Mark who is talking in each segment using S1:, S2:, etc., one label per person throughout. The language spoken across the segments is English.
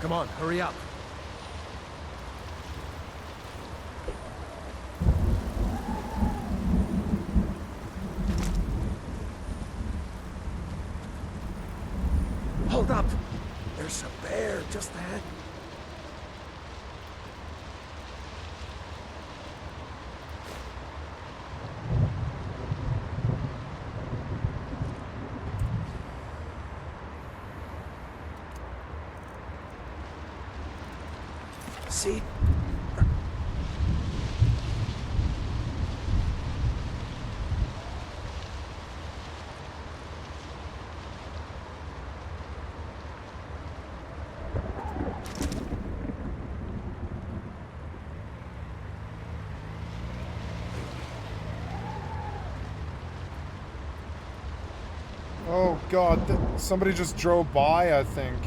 S1: Come on, hurry up. Hold up! There's a bear just ahead. See?
S2: Oh god, somebody just drove by, I think.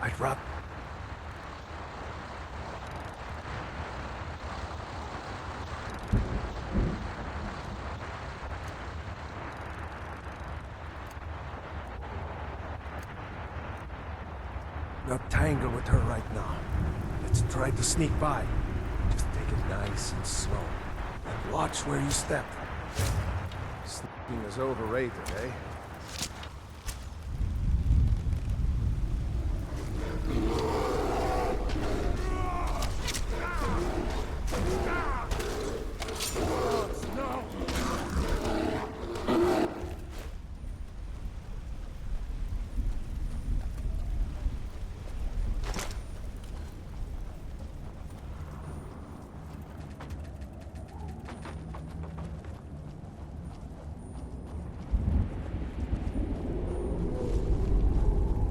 S1: I'd rather... Not tangle with her right now. Let's try to sneak by. Just take it nice and slow. And watch where you step. Sneaking is overrated, eh?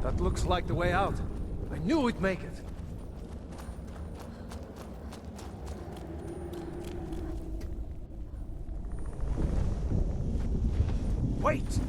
S1: That looks like the way out. I knew we'd make it. Wait!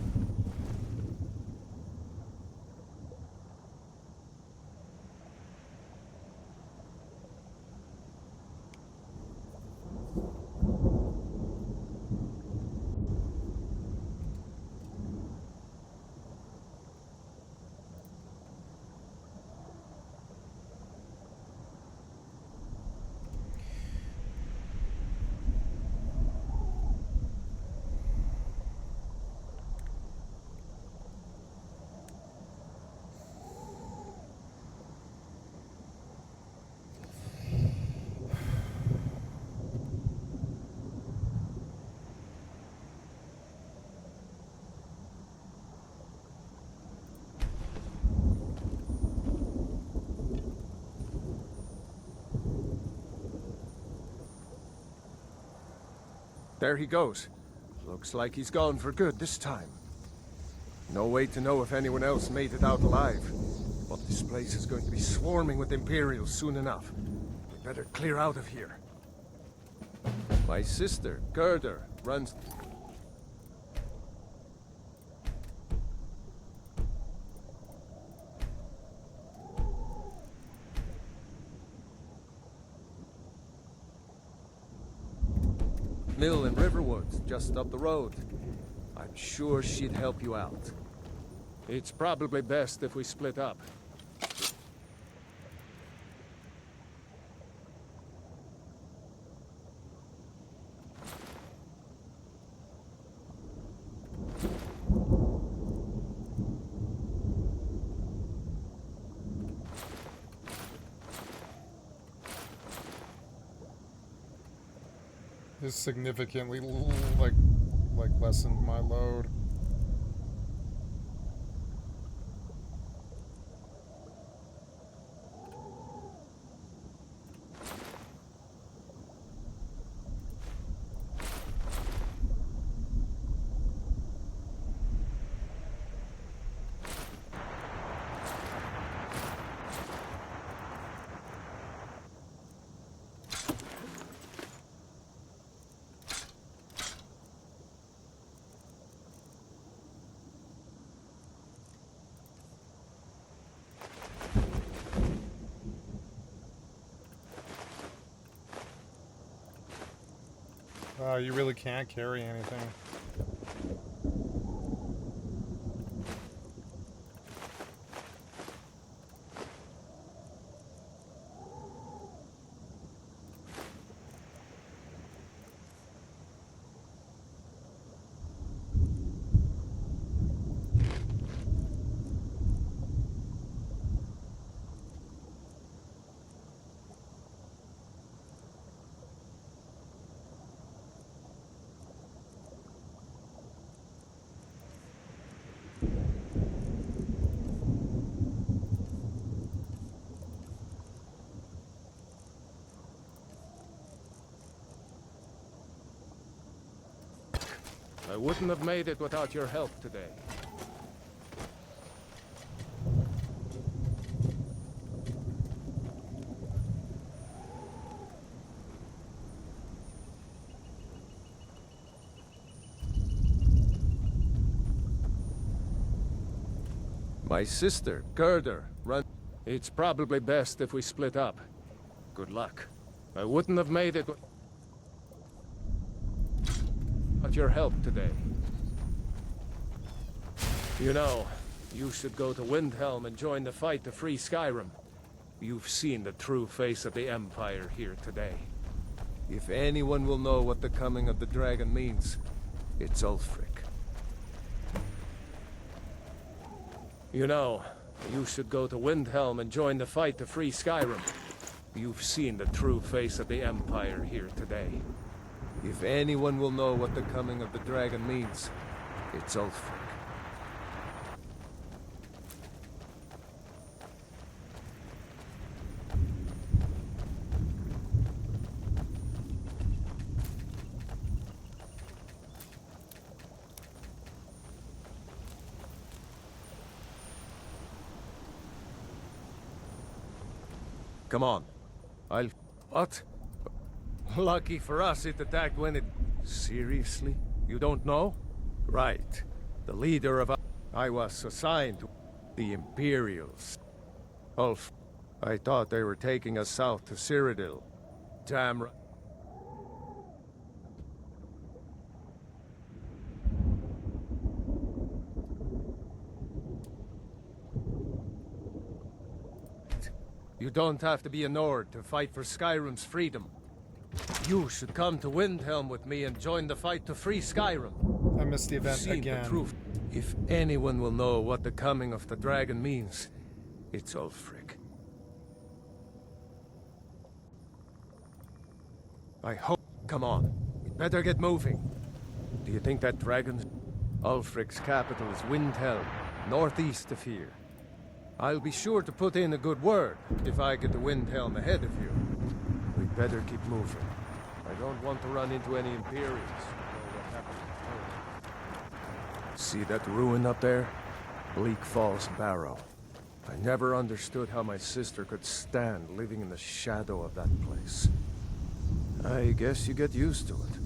S1: There he goes. Looks like he's gone for good this time. No way to know if anyone else made it out alive. But this place is going to be swarming with Imperials soon enough. We better clear out of here. My sister, Gerda, runs... mill in Riverwoods, just up the road. I'm sure she'd help you out. It's probably best if we split up.
S2: This significantly like lessened my load. You really can't carry anything.
S1: I wouldn't have made it without your help today. My sister, Gerder, run. It's probably best if we split up. Good luck. I wouldn't have made it without your help today. You know, you should go to Windhelm and join the fight to free Skyrim. You've seen the true face of the Empire here today. If anyone will know what the coming of the dragon means, it's Ulfric. You know, you should go to Windhelm and join the fight to free Skyrim. You've seen the true face of the Empire here today. If anyone will know what the coming of the dragon means, it's Ulfric. Come on. What? Lucky for us, it attacked when it... Seriously? You don't know? Right. The leader of... I was assigned to... the Imperials. Ulf. I thought they were taking us south to Cyrodiil. Damn right. You don't have to be a Nord to fight for Skyrim's freedom. You should come to Windhelm with me and join the fight to free Skyrim.
S2: I missed the event again.
S1: The truth. If anyone will know what the coming of the dragon means, it's Ulfric. I hope... Come on. We better get moving. Do you think that dragon's... Ulfric's capital is Windhelm, northeast of here. I'll be sure to put in a good word if I get to Windhelm ahead of you. We'd better keep moving. I don't want to run into any Imperials. See that ruin up there? Bleak Falls Barrow. I never understood how my sister could stand living in the shadow of that place. I guess you get used to it.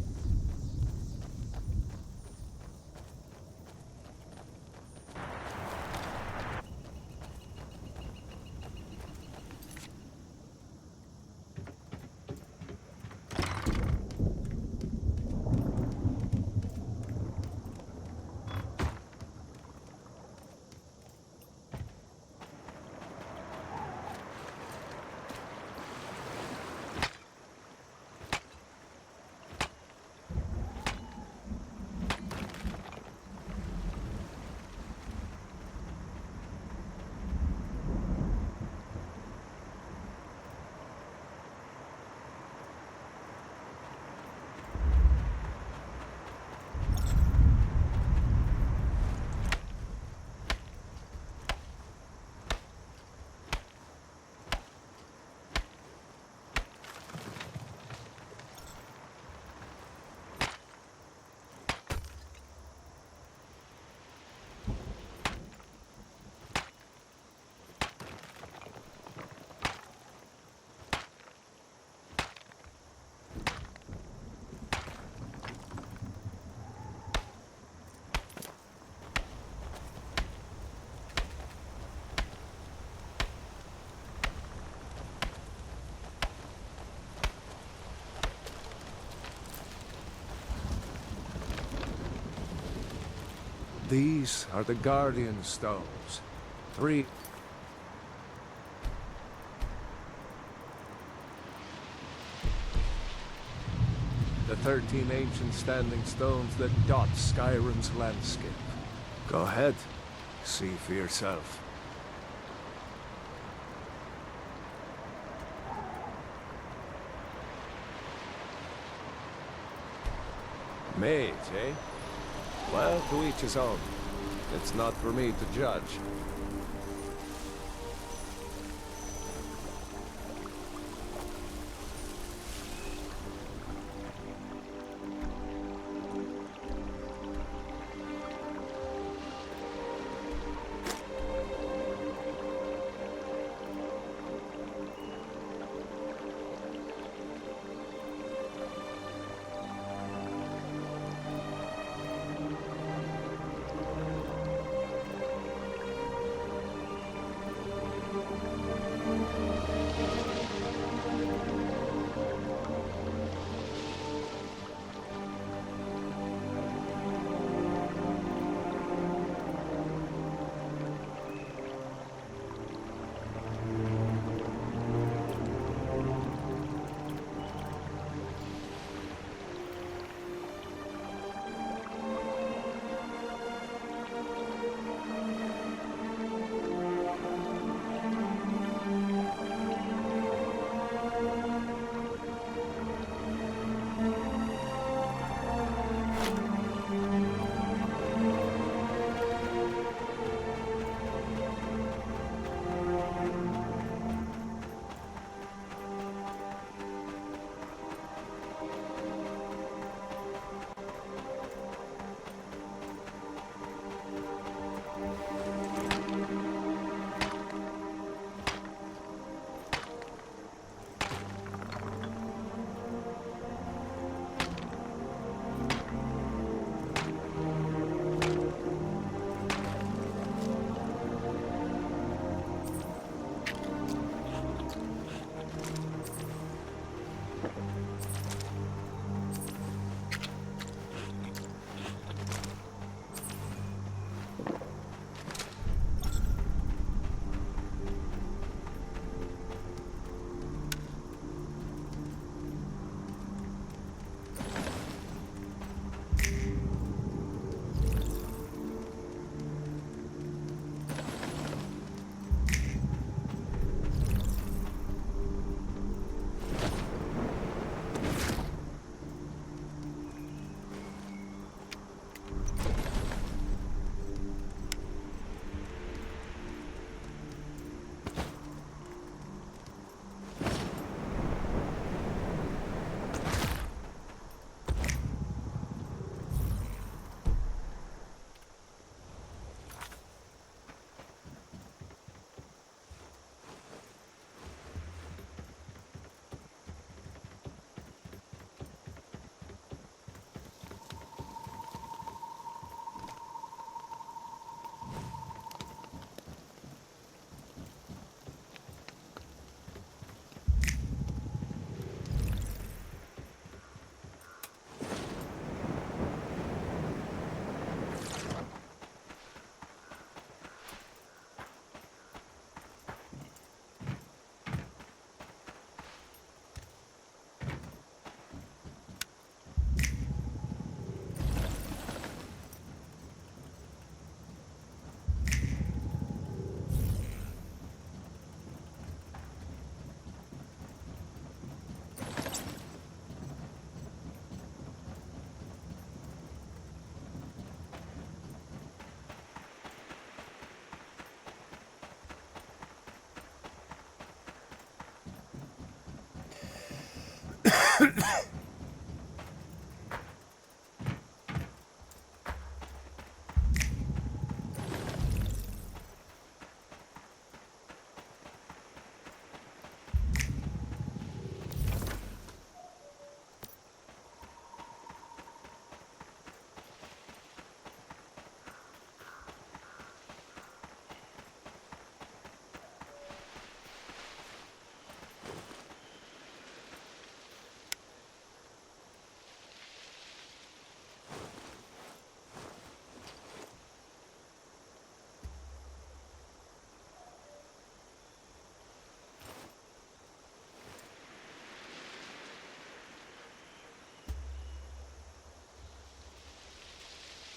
S1: These are the Guardian Stones. 3. The 13 ancient standing stones that dot Skyrim's landscape. Go ahead, see for yourself. Mage, eh? Well, to each his own. It's not for me to judge.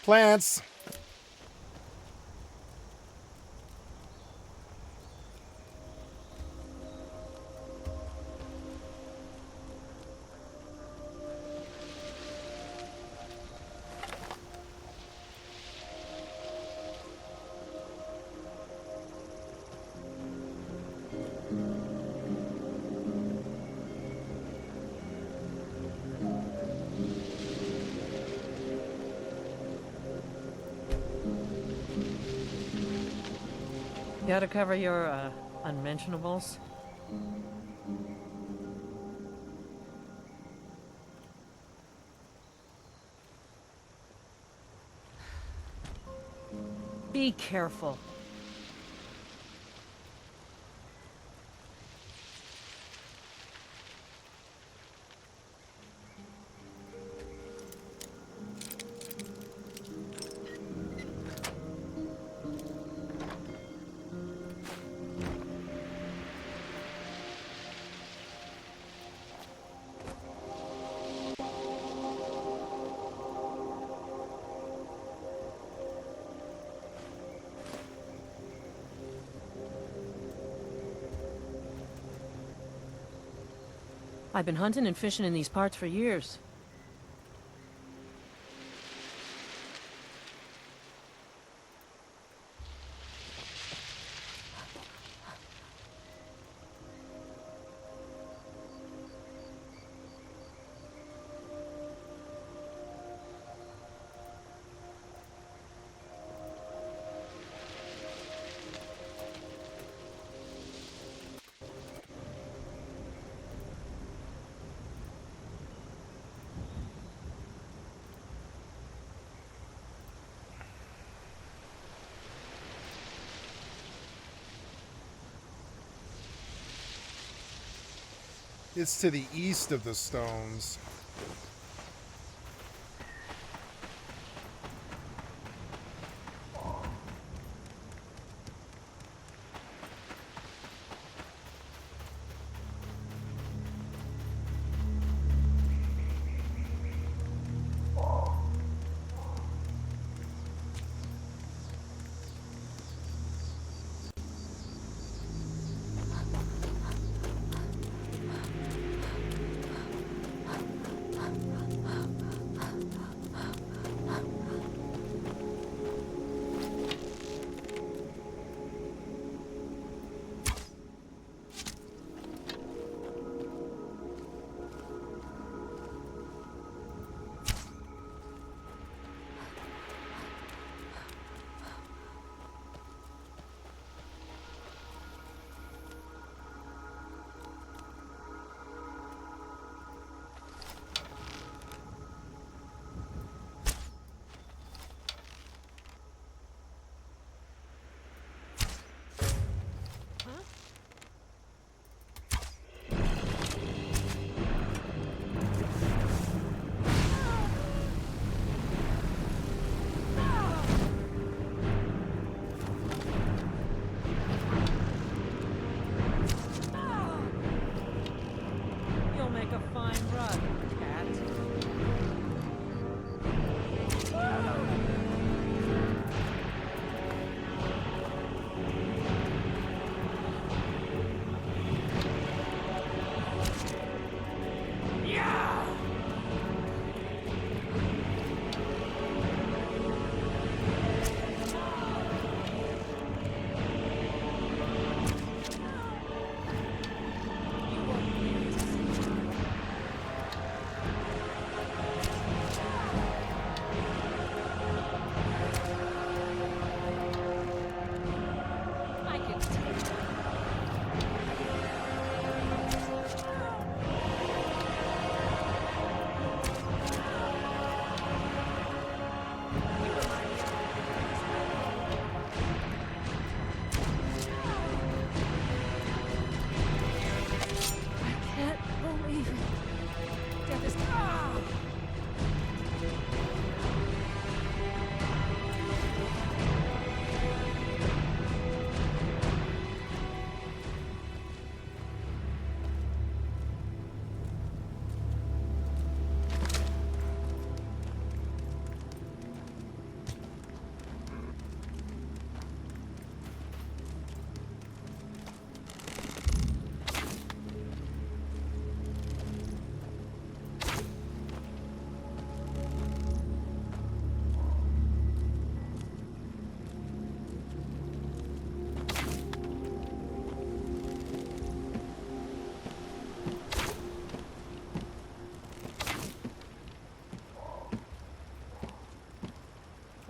S2: Plants.
S3: You gotta cover your, unmentionables? Be careful. I've been hunting and fishing in these parts for years. It's to the east of the stones.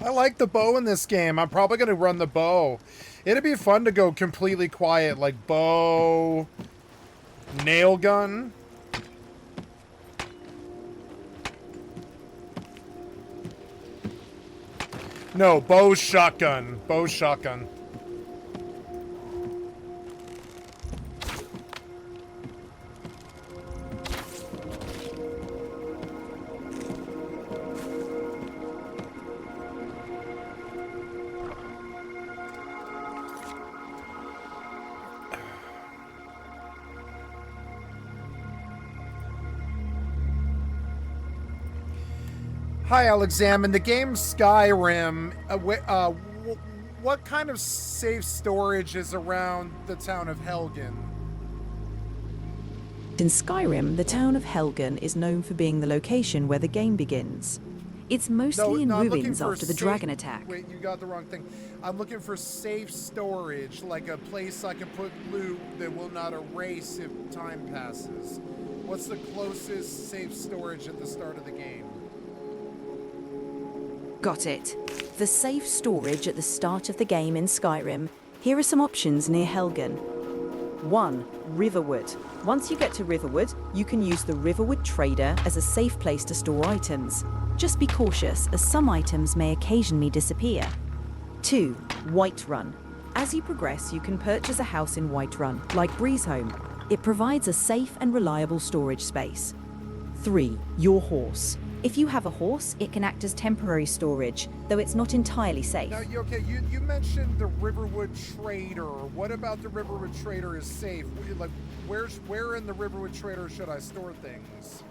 S2: I like the bow in this game. I'm probably going to run the bow. It'd be fun to go completely quiet, like bow, nail gun. No, bow shotgun. Bow shotgun. Hi, I'll examine the game Skyrim. What kind of safe storage is around the town of Helgen?
S4: In Skyrim, the town of Helgen is known for being the location where the game begins. It's mostly in ruins after the dragon attack.
S2: Wait, you got the wrong thing. I'm looking for safe storage, like a place I can put loot that will not erase if time passes. What's the closest safe storage at the start of the game?
S4: Got it. For safe storage at the start of the game in Skyrim, here are some options near Helgen. 1. Riverwood. Once you get to Riverwood, you can use the Riverwood Trader as a safe place to store items. Just be cautious, as some items may occasionally disappear. 2. Whiterun. As you progress, you can purchase a house in Whiterun, like Breezehome. It provides a safe and reliable storage space. 3. Your horse. If you have a horse, it can act as temporary storage, though it's not entirely safe.
S2: Now, you mentioned the Riverwood Trader. What about the Riverwood Trader is safe? Like, where in the Riverwood Trader should I store things?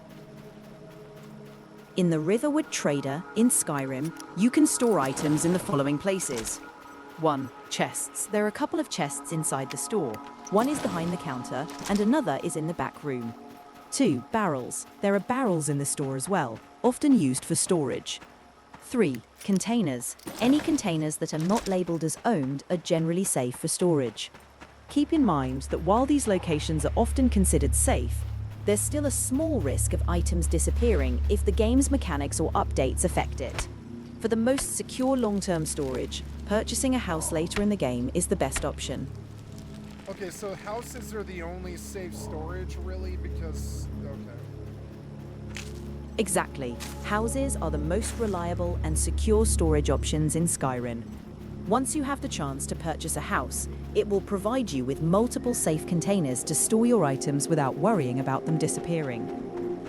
S4: In the Riverwood Trader in Skyrim, you can store items in the following places. 1. Chests. There are a couple of chests inside the store. One is behind the counter, and another is in the back room. 2. Barrels. There are barrels in the store as well, often used for storage. 3. Containers. Any containers that are not labelled as owned are generally safe for storage. Keep in mind that while these locations are often considered safe, there's still a small risk of items disappearing if the game's mechanics or updates affect it. For the most secure long-term storage, purchasing a house later in the game is the best option.
S2: Okay, so houses are the only safe storage, really? Because, okay.
S4: Exactly. Houses are the most reliable and secure storage options in Skyrim. Once you have the chance to purchase a house, it will provide you with multiple safe containers to store your items without worrying about them disappearing.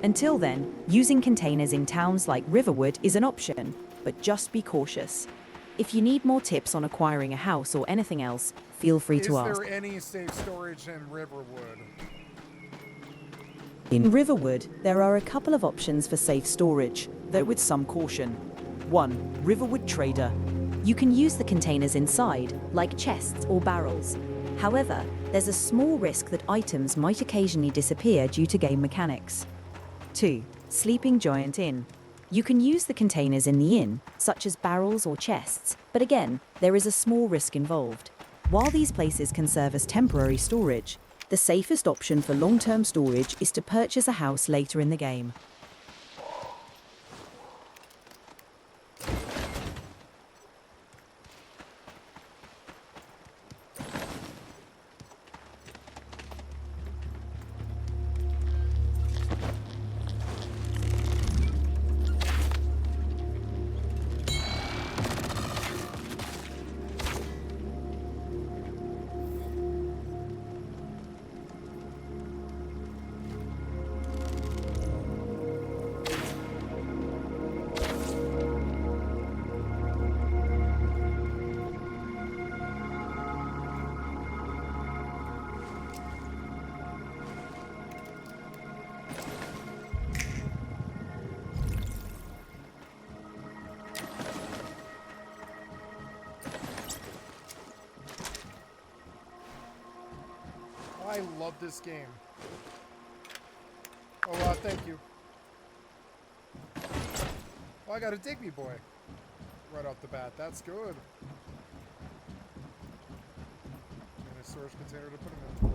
S4: Until then, using containers in towns like Riverwood is an option, but just be cautious. If you need more tips on acquiring a house or anything else, feel free to ask.
S2: Is there any safe storage in Riverwood?
S4: In Riverwood, there are a couple of options for safe storage, though with some caution. 1. Riverwood Trader. You can use the containers inside, like chests or barrels. However, there's a small risk that items might occasionally disappear due to game mechanics. 2. Sleeping Giant Inn. You can use the containers in the inn, such as barrels or chests, but again, there is a small risk involved. While these places can serve as temporary storage, the safest option for long-term storage is to purchase a house later in the game.
S2: I love this game. Oh, thank you. Oh, I got a Digby boy. Right off the bat. That's good. And a storage container to put him in.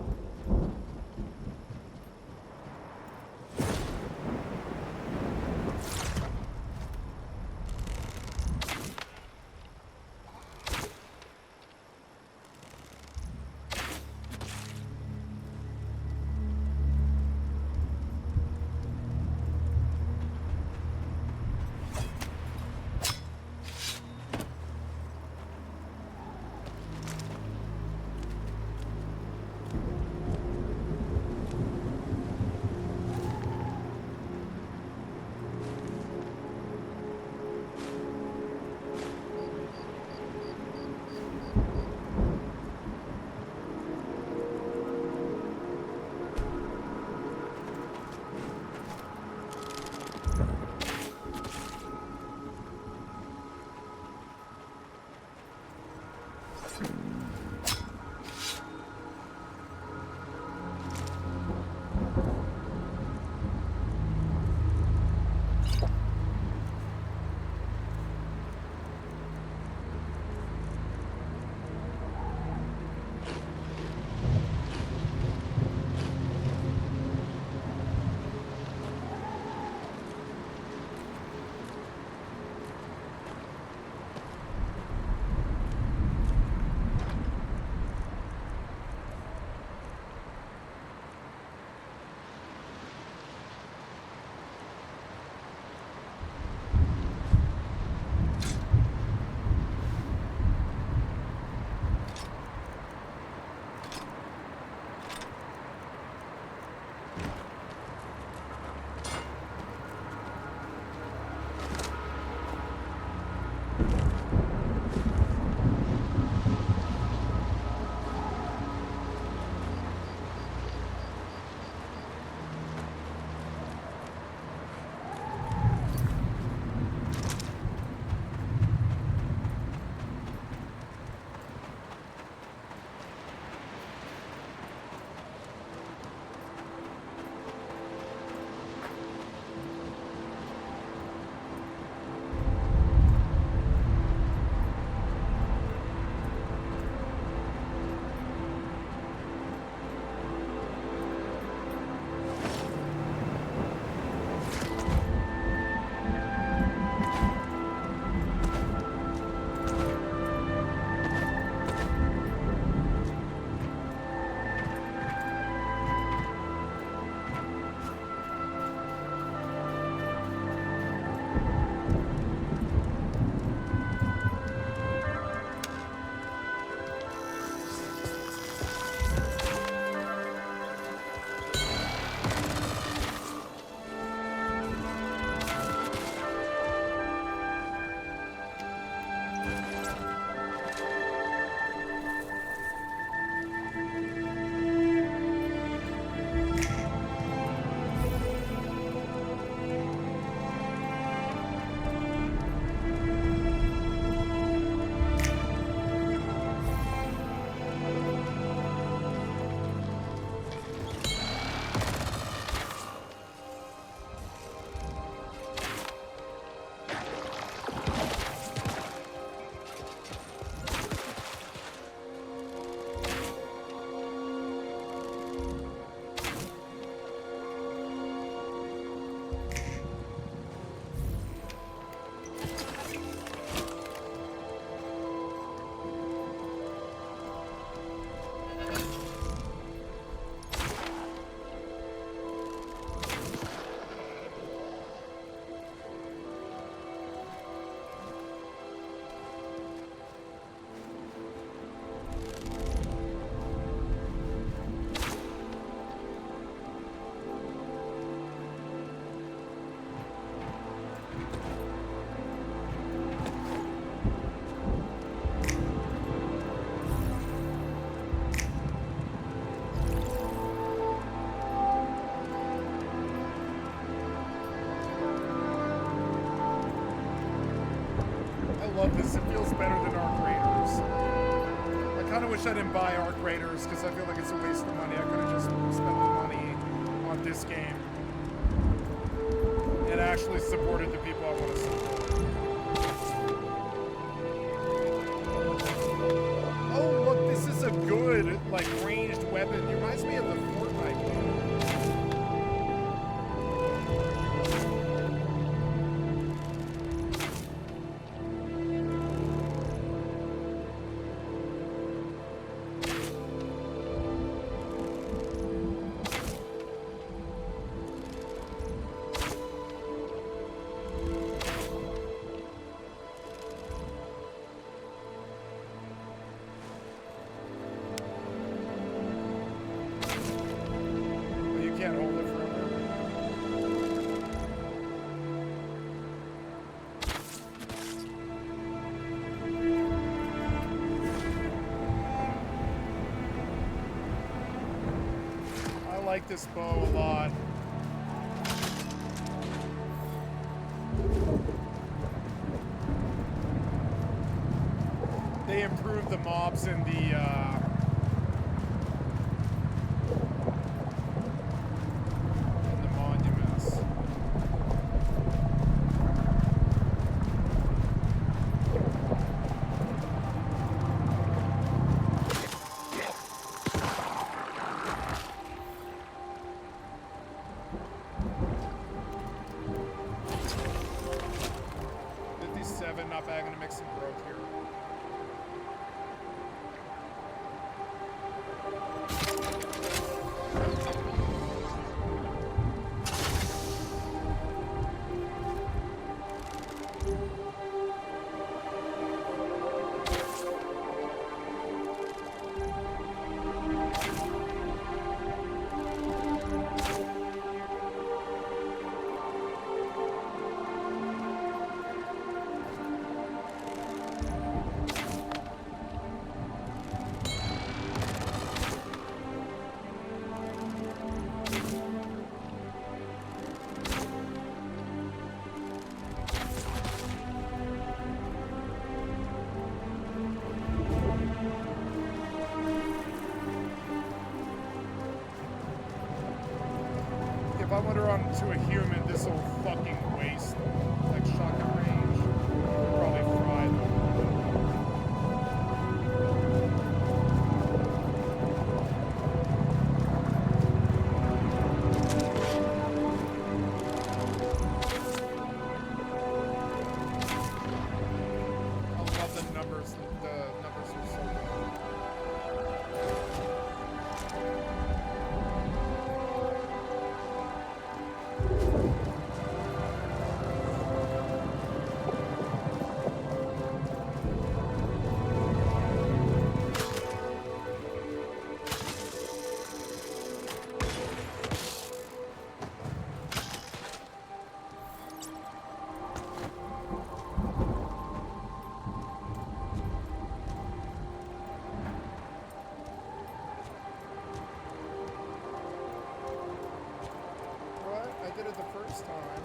S2: wish I didn't buy Arc Raiders because I feel like it's a waste of money. I could have just spent the money on this game and actually supported the people I want to support. Oh, look, this is a good, like, ranged weapon. It reminds me of the Fortnite one. Can't hold it forever. I like this bow a lot. They improved the mobs in the monuments. Not bad, gonna make some growth here. If I went around to a human, this will fucking waste them. Like shotgun range. Probably fry them. I love the numbers. The numbers are so good. I did it the first time.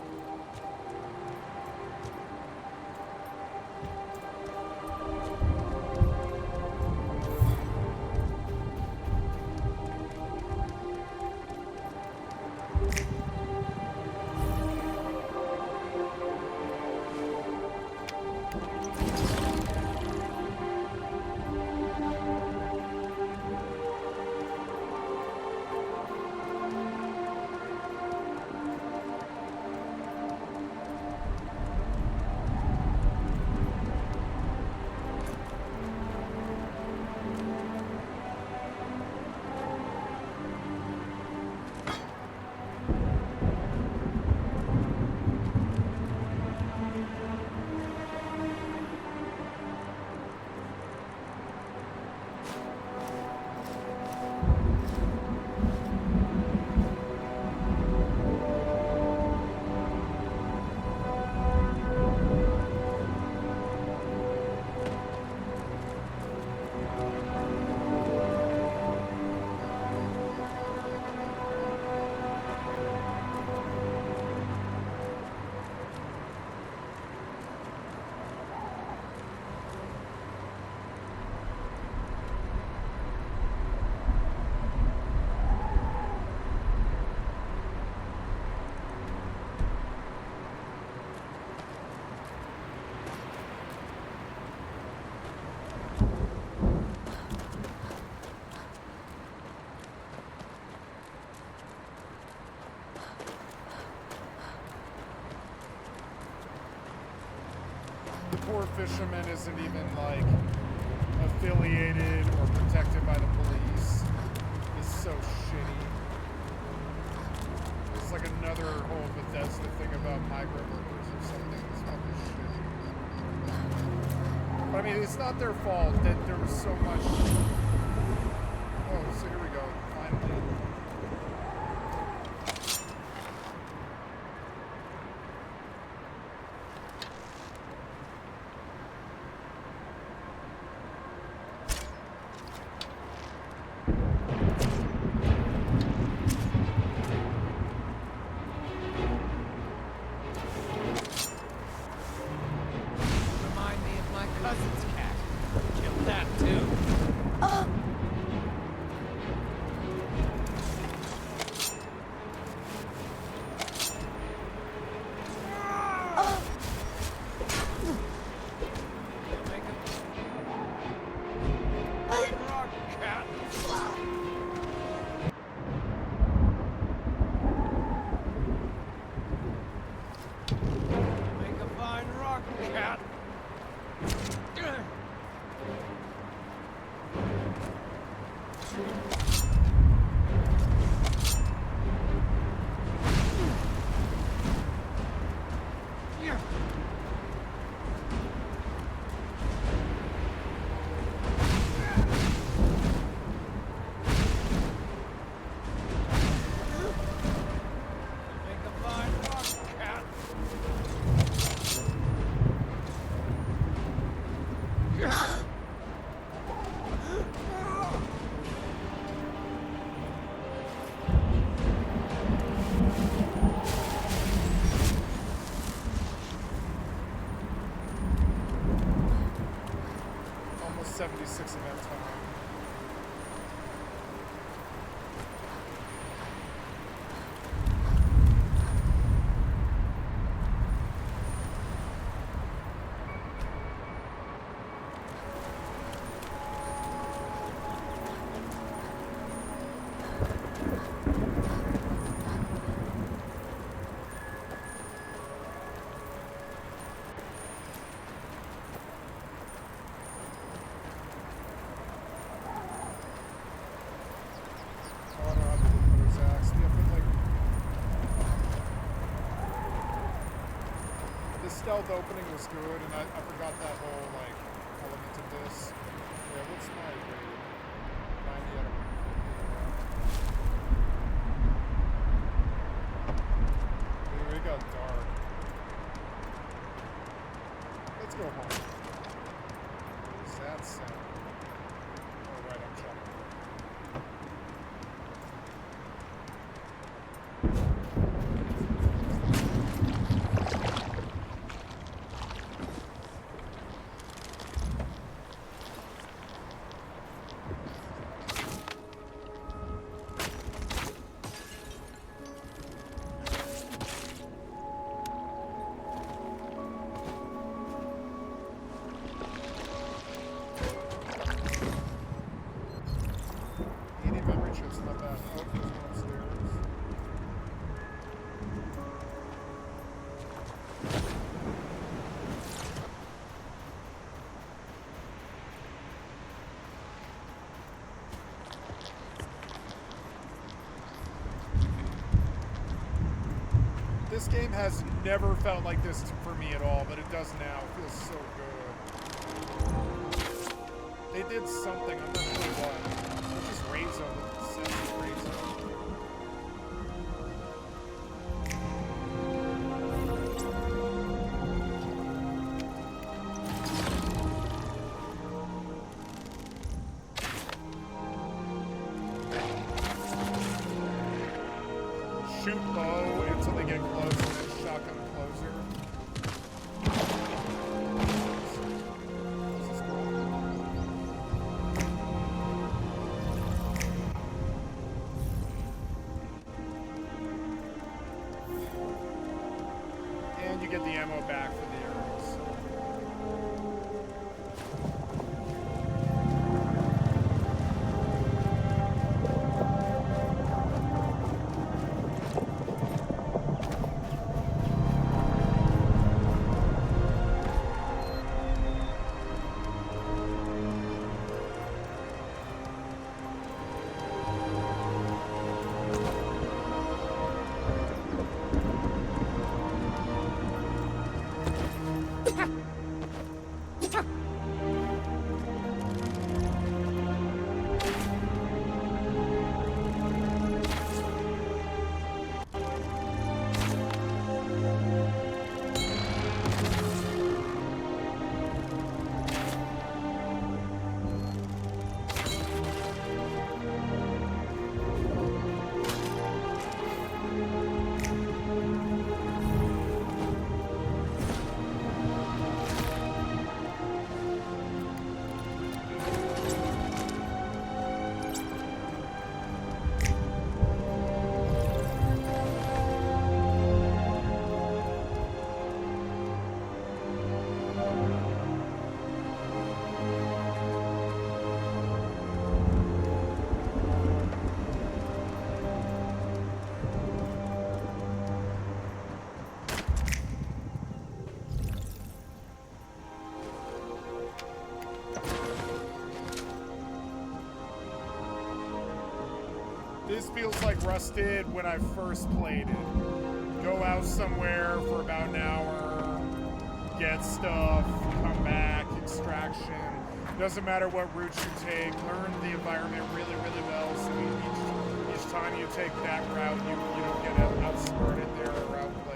S2: the poor fisherman isn't even like affiliated or protected by the police. It's so shitty. It's like another whole Bethesda thing about migrant workers or something. It's fucking shitty. But I mean, it's not their fault that there was so much. Oh, so here we go. Finally. Almost 76 event time. Stealth opening was good, and I forgot that whole like element of this. Yeah, what's my rate? 90 out of 150. Dude, it got dark. Let's go home. What is that sound? Oh right, I'm shopping. This game has never felt like this for me at all, but it does now. It feels so good. They did something, I'm not sure what. It's just raid zone. It's raid zone. Shoot low until they get close, and then shotgun closer. This is cool. And you get the ammo back for the arrows. This feels like Rust did when I first played it. Go out somewhere for about an hour, get stuff, come back, extraction. Doesn't matter what route you take, learn the environment really, really well, so each time you take that route, you don't get outsmarted there or outplayed.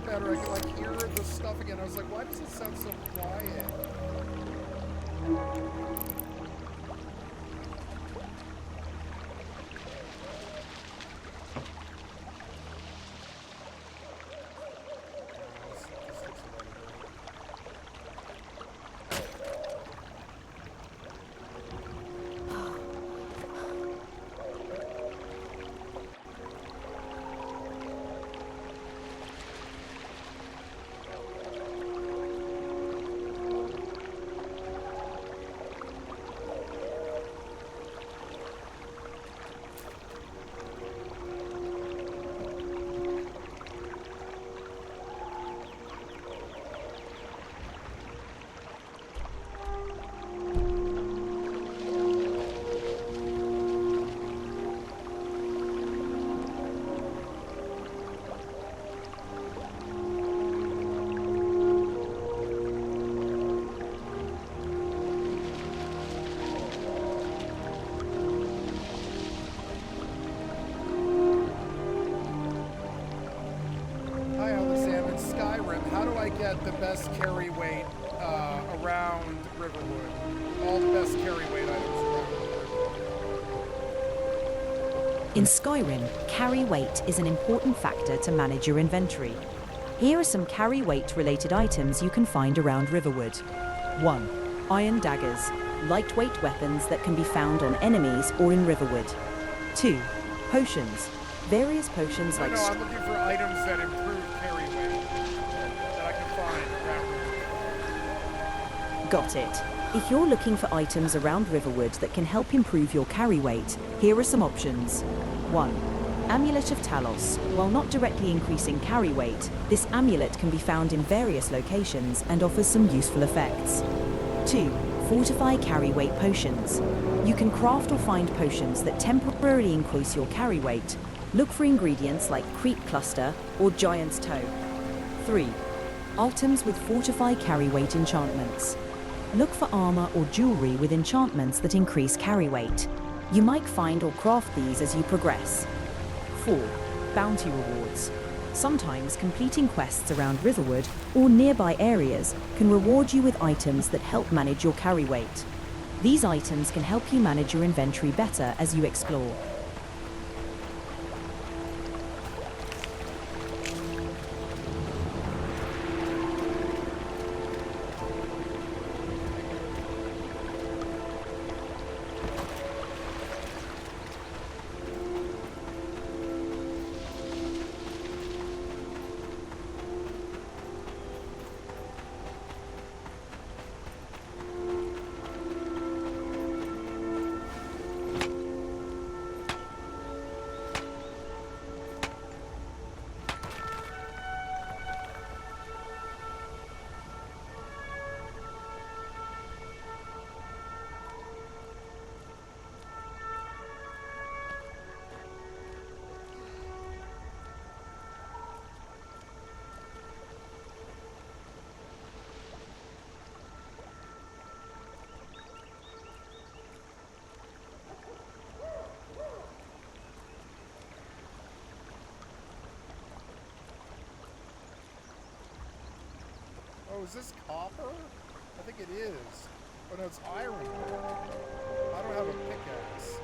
S2: Better. I could like hear the stuff again. I was like, why does it sound so quiet? Get the best carry weight around Riverwood. All the best carry weight items around Riverwood.
S4: In Skyrim, carry weight is an important factor to manage your inventory. Here are some carry weight related items you can find around Riverwood. 1. Iron daggers, lightweight weapons that can be found on enemies or in Riverwood. 2. Potions, various potions like...
S2: No, I'm looking for items that improve carry weight that I can find around Riverwood.
S4: Got it. If you're looking for items around Riverwood that can help improve your carry weight, here are some options. 1. Amulet of Talos. While not directly increasing carry weight, this amulet can be found in various locations and offers some useful effects. 2. Fortify carry weight potions. You can craft or find potions that temporarily increase your carry weight. Look for ingredients like creep cluster or giant's toe. 3. Items with fortify carry weight enchantments. Look for armor or jewelry with enchantments that increase carry weight. You might find or craft these as you progress. 4. Bounty rewards. Sometimes completing quests around Riverwood or nearby areas can reward you with items that help manage your carry weight. These items can help you manage your inventory better as you explore.
S2: Oh, is this copper? I think it is. Oh no, it's iron ore. I don't have a pickaxe.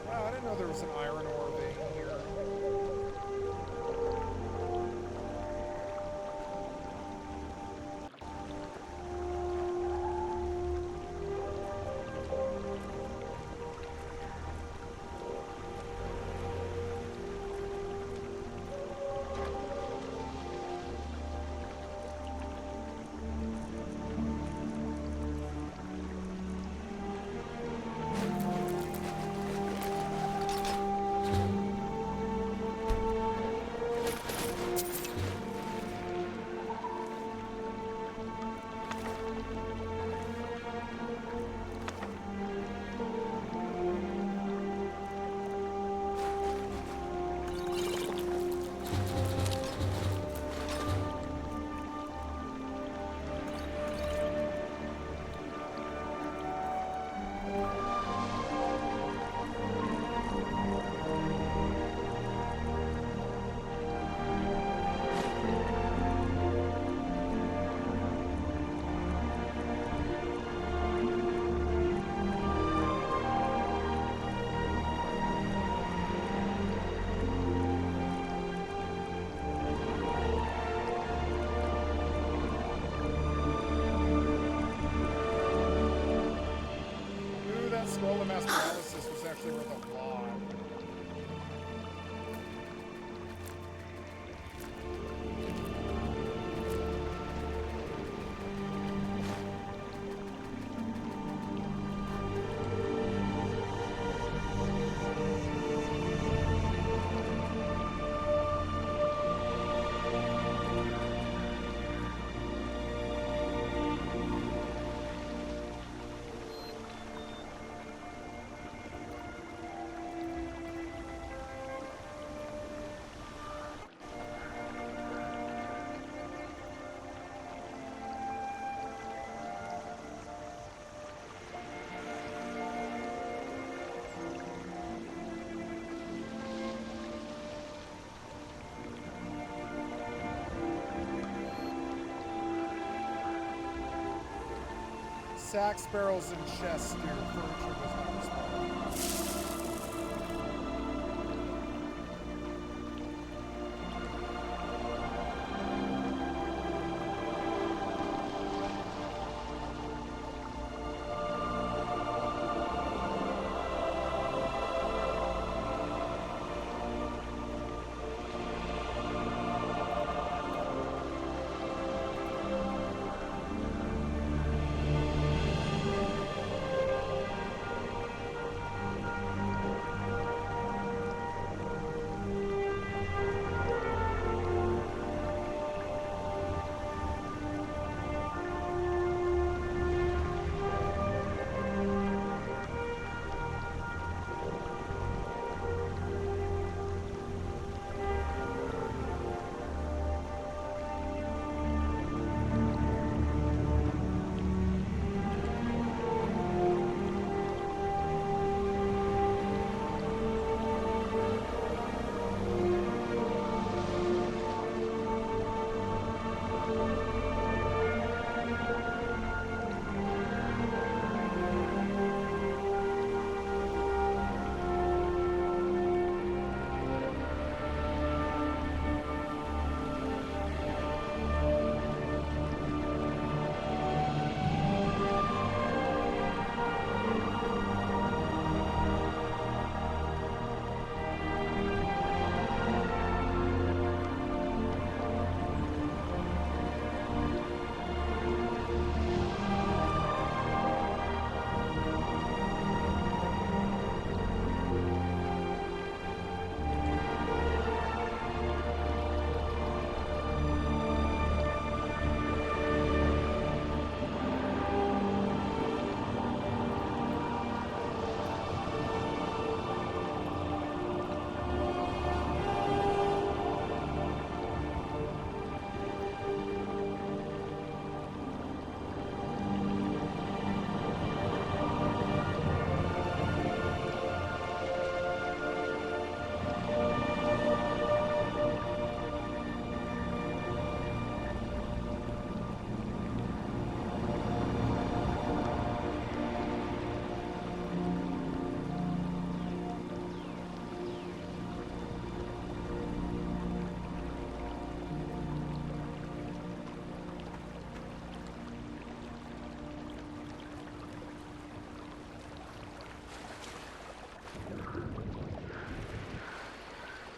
S2: Wow, I didn't know there was an iron ore vein here. Scroll of mass paralysis was actually worth a lot. Sacks, barrels, and chests here. Furniture does not respond.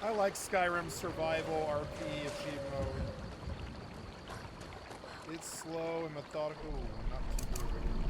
S2: I like Skyrim's survival RP achieve mode. It's slow and methodical. Ooh, not too groovy.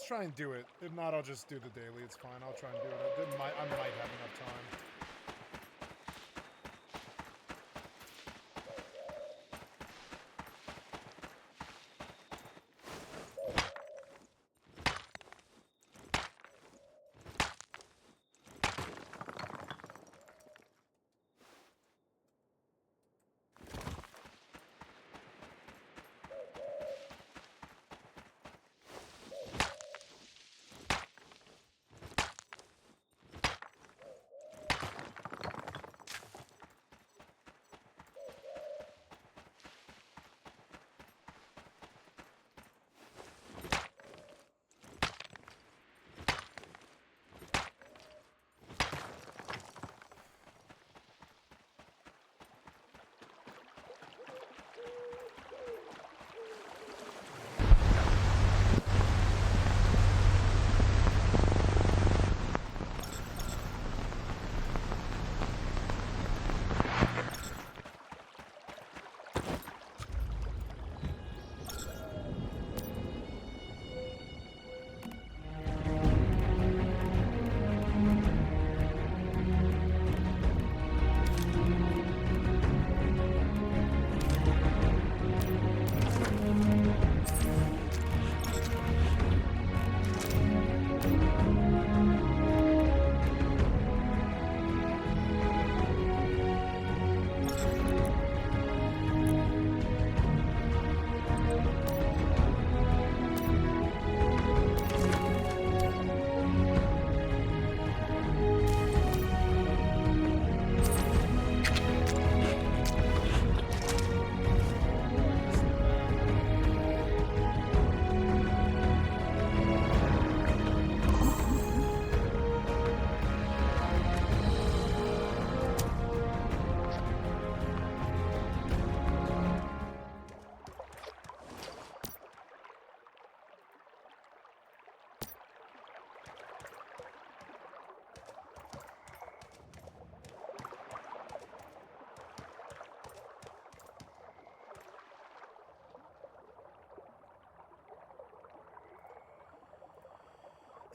S2: try and do it. If not, I'll just do the daily. It's fine. I'll try and do it. I might have enough time.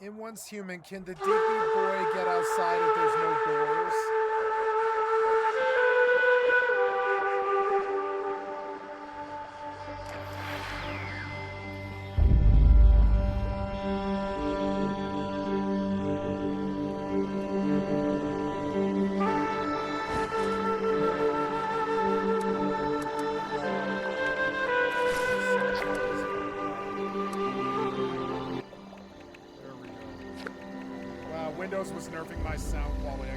S2: In Once Human, can the Digby boy get outside if there's no doors? Windows was nerfing my sound quality.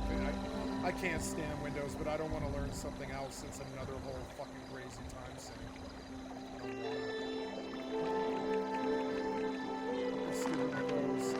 S2: I can't stand Windows, but I don't want to learn something else. It's another whole fucking crazy time sink. Stupid Windows.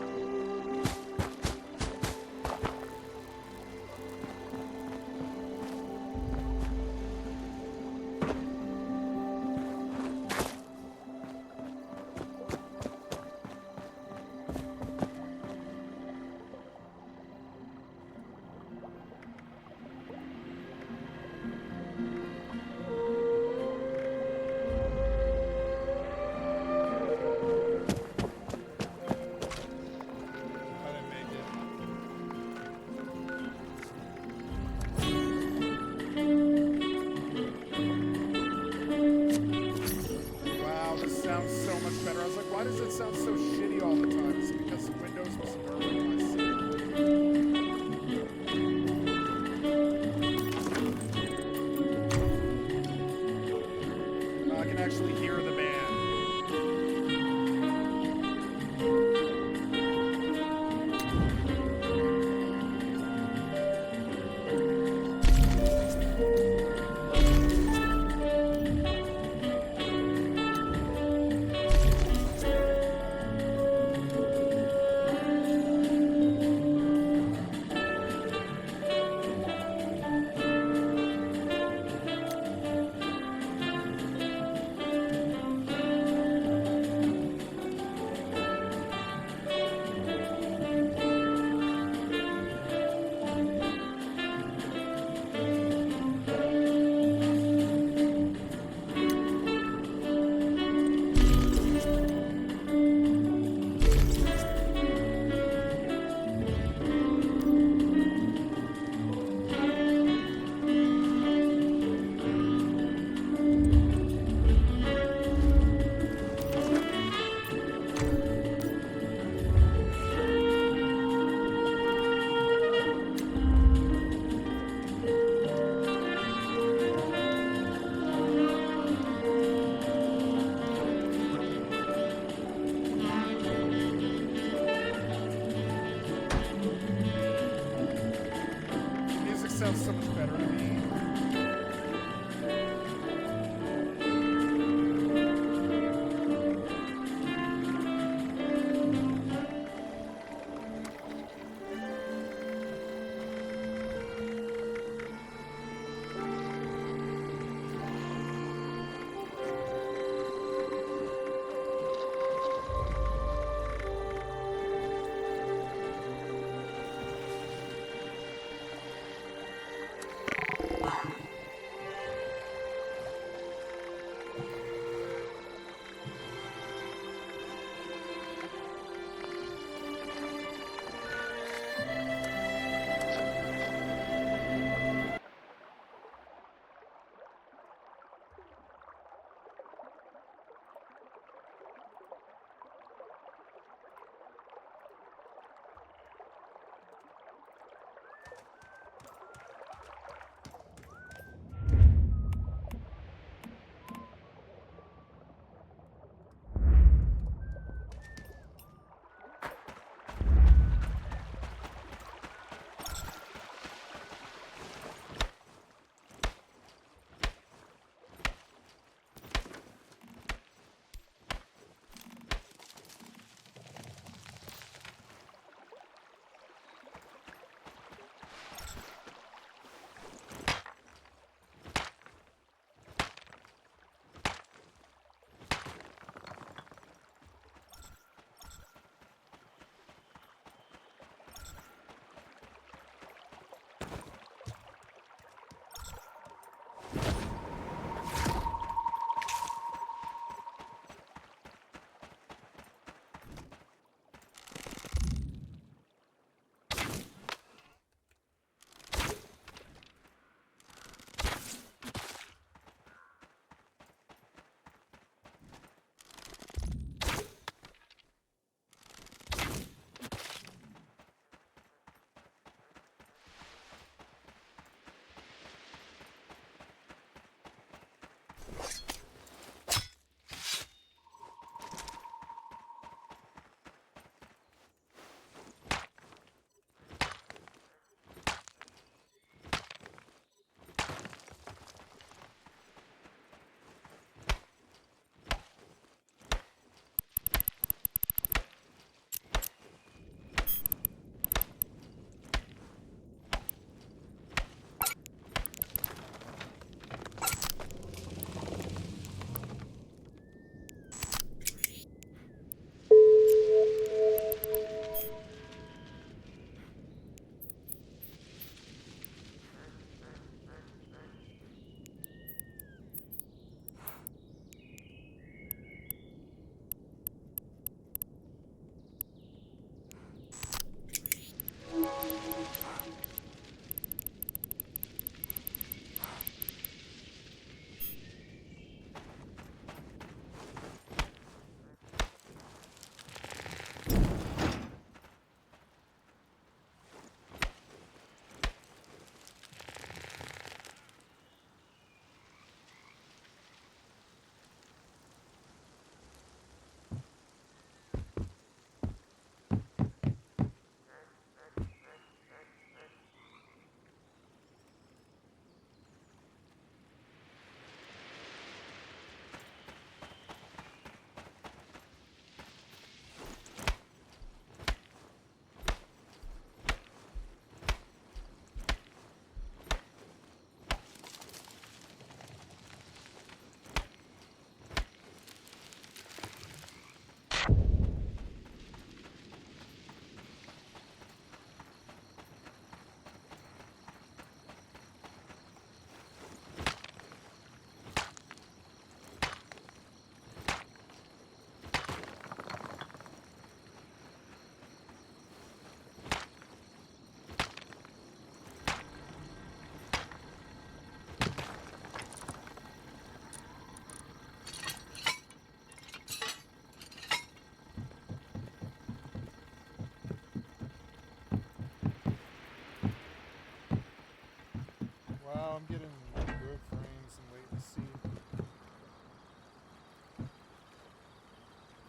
S2: I'm getting good frames and latency.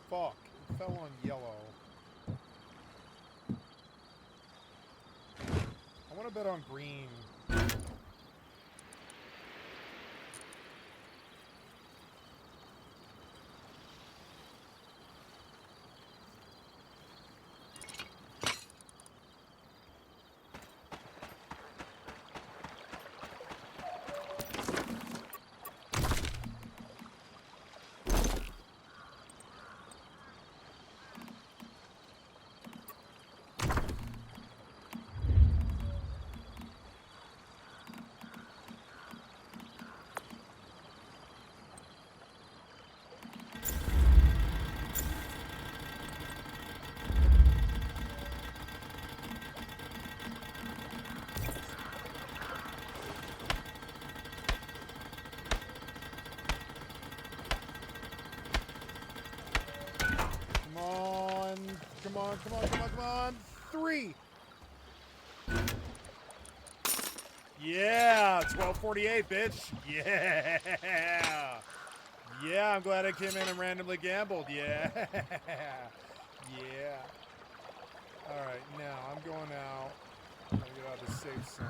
S2: Fuck, it fell on yellow. I want to bet on green. Come on. 3. Yeah, 1248, bitch. Yeah. Yeah, I'm glad I came in and randomly gambled. Yeah. Yeah. All right, now I'm going out. I'm gonna get out of the safe zone.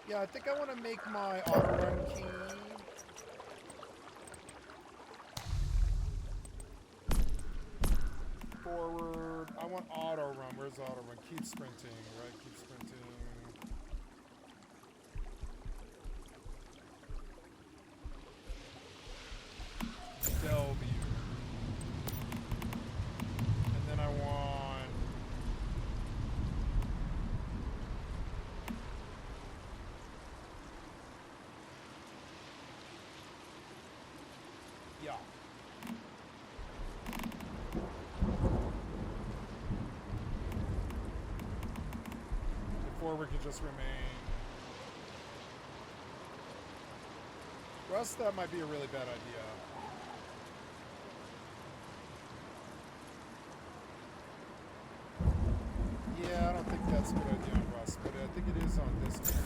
S2: Yeah, I think I want to make my auto run key. Forward. I want auto run. Where's auto run? Keep sprinting, right? Keep sprinting. W. And then I want... Yeah. The forward could just remain. Russ, that might be a really bad idea. Yeah, I don't think that's a good idea on Russ, but I think it is on this one.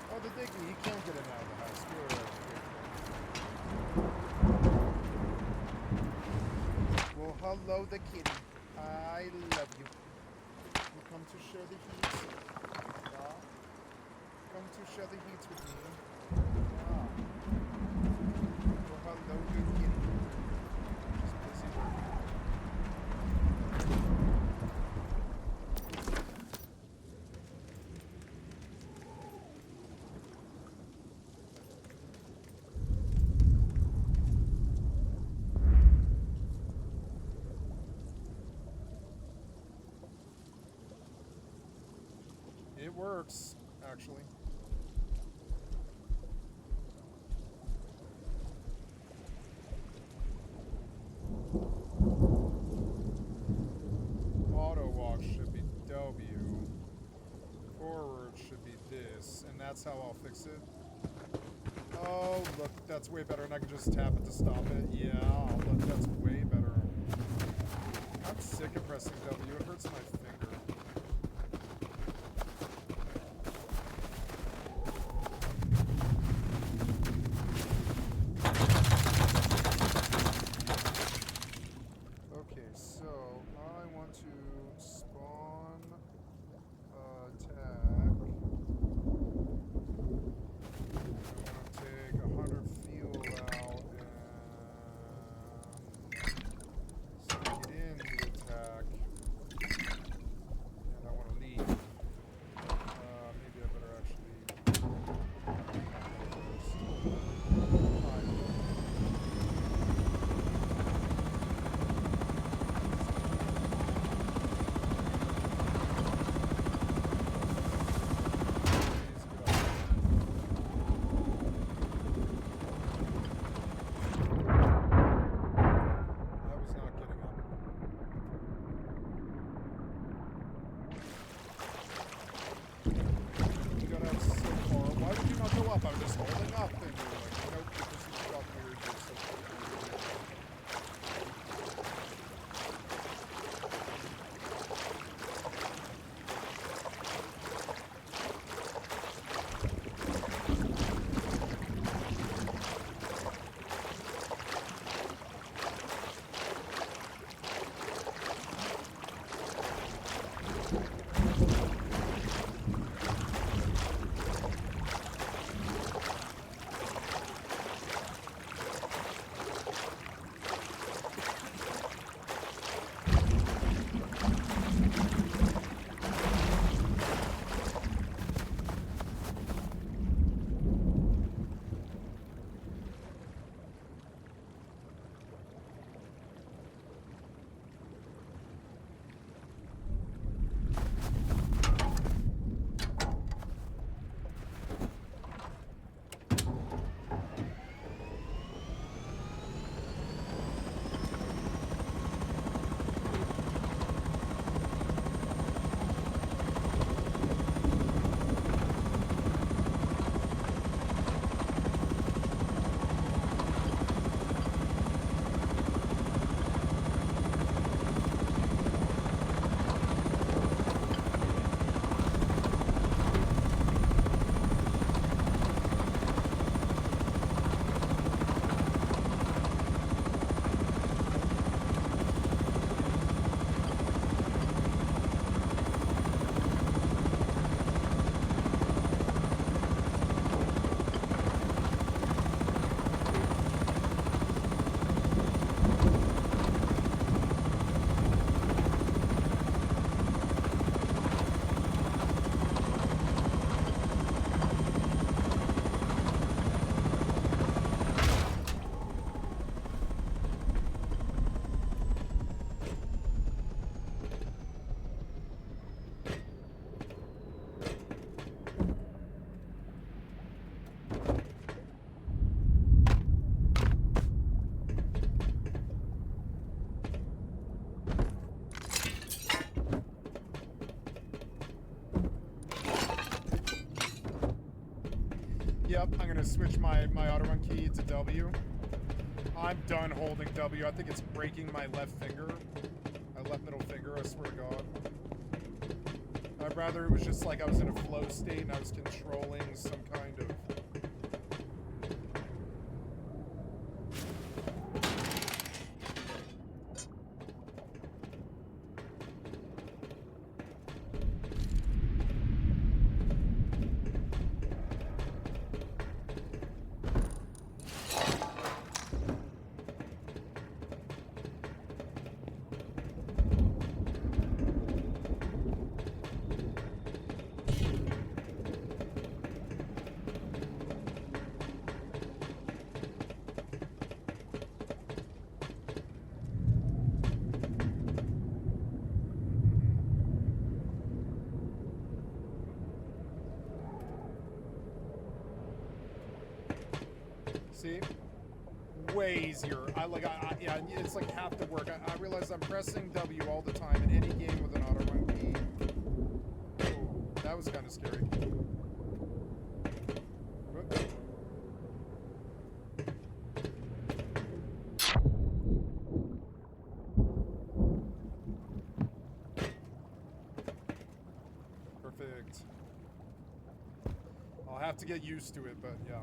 S2: Oh, the Digby, he can't get in and out of the house. Good. Well, hello, the kitty. I love you. You come to share the heat. Yeah. Come to share the heat with me. Yeah. Well, hello, good kitty. Just busy working. It works, actually. Auto walk should be W. Forward should be this, and that's how I'll fix it. Oh, look, that's way better, and I can just tap it to stop it. Yeah, look, that's way better. I'm sick of pressing W. It hurts my finger. Okay, so I want to spawn attack. I want to take 100 fuel out and stick it in the attack. And I want to leave. Maybe I better actually... Yep, I'm gonna switch my auto-run key to W. I'm done holding W. I think it's breaking my left finger. My left middle finger, I swear to God. I'd rather it was just like I was in a flow state and I was controlling some kind of... See? Way easier. Yeah, it's like half the work. I realize I'm pressing W all the time in any game with an auto-run key. Oh, that was kind of scary. Whoop. Perfect. I'll have to get used to it, but yeah.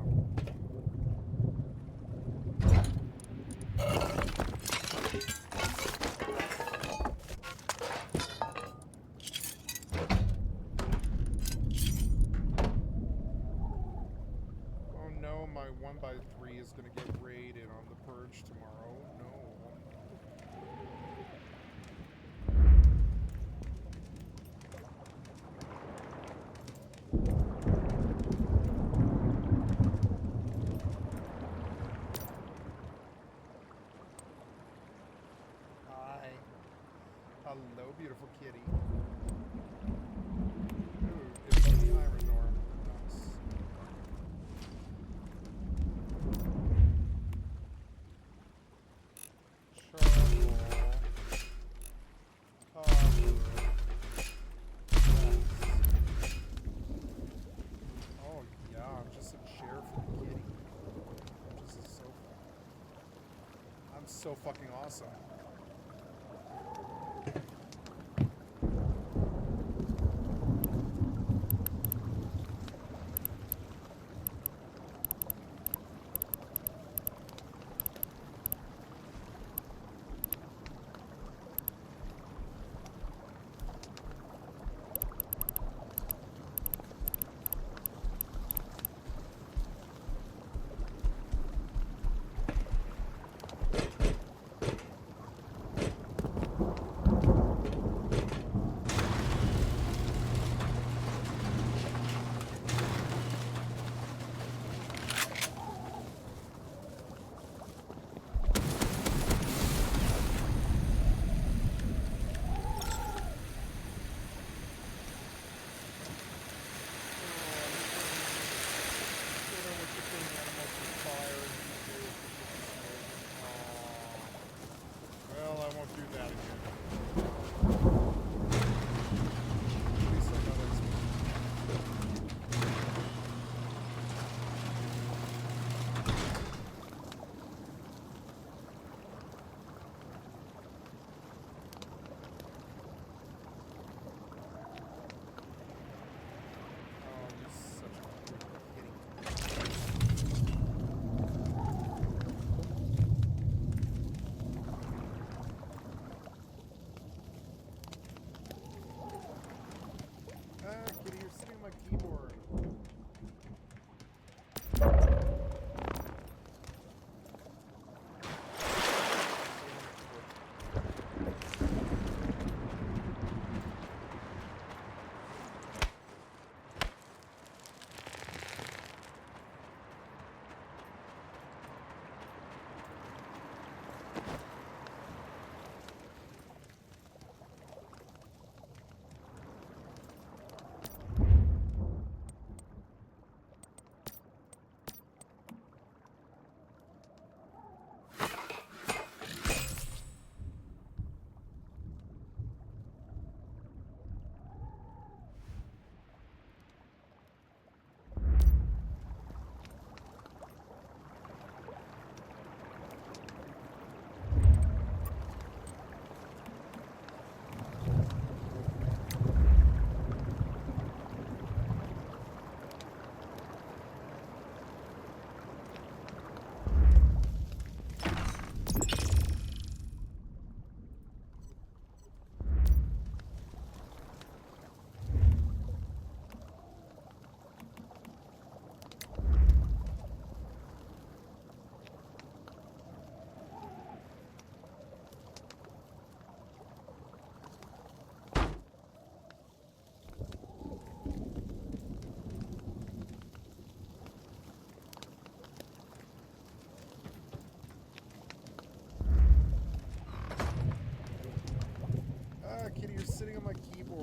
S2: Oh no, my 1x3 is gonna get raided on the purge tomorrow. No. Hi. Hello, beautiful kitty. Ooh, it's on the iron door. Nice. Charcoal. Copper. Yes. Oh, yeah, I'm just a chair for the kitty. This is so fun. I'm so fucking awesome.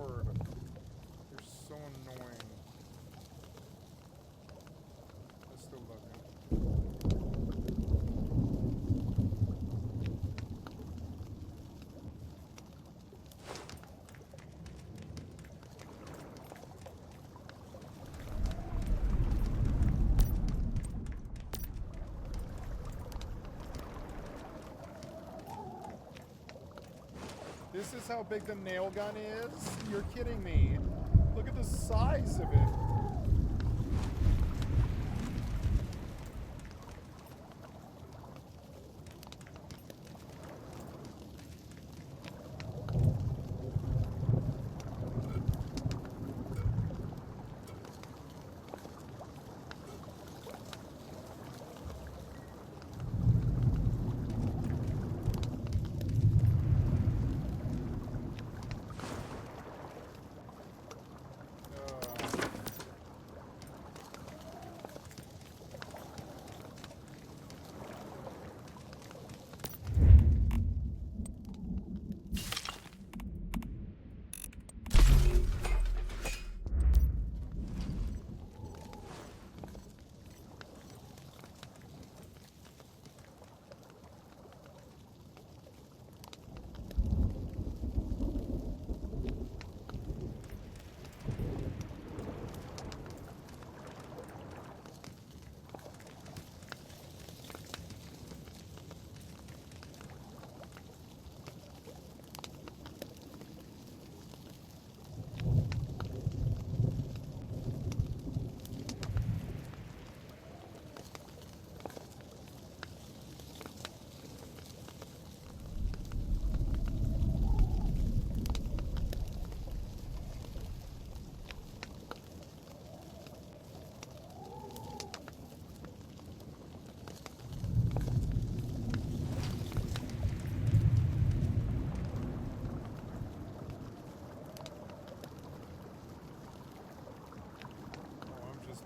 S2: bored. They're so annoying. I'm still looking. This is how big the nail gun is? You're kidding me. Look at the size of it.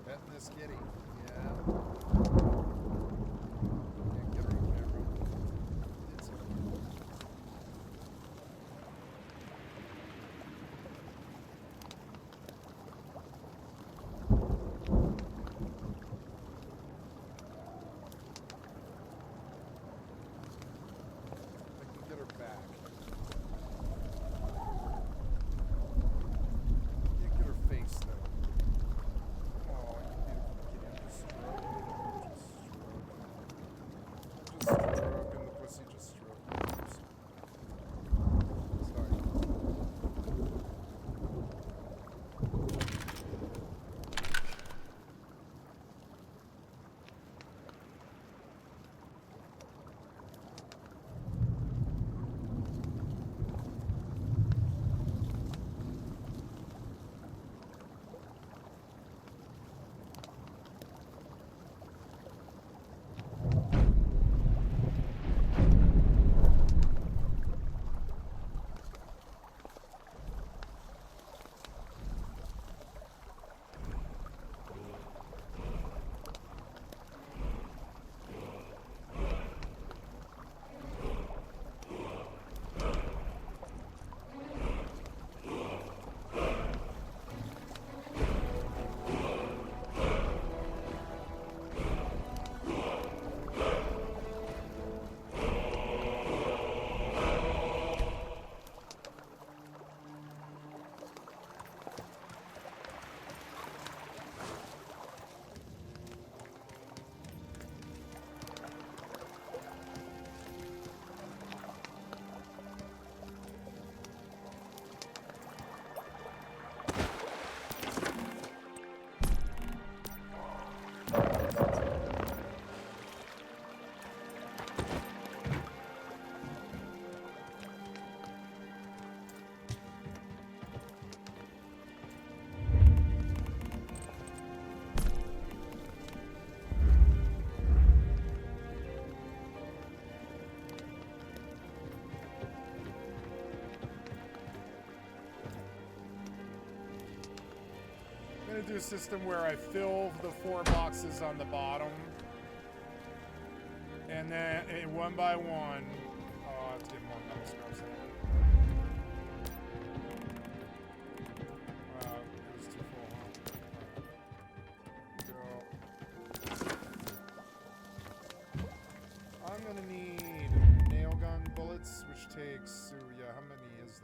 S2: Petting this kitty. Yeah. Can't get her on camera. It's okay. I can get her back. Can't get her face though. I'm gonna do a system where I fill the 4 boxes on the bottom, and then one by one. Oh, I have to get more metal scraps.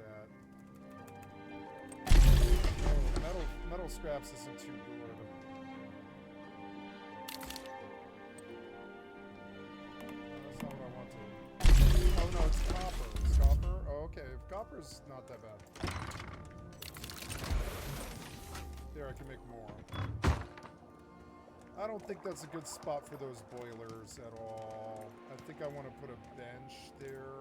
S2: that. Oh, metal scraps isn't too good. That's not what I want to. Oh no, it's copper. It's copper? Oh, okay. If copper's not that bad. There, I can make more. I don't think that's a good spot for those boilers at all. I think I want to put a bench there.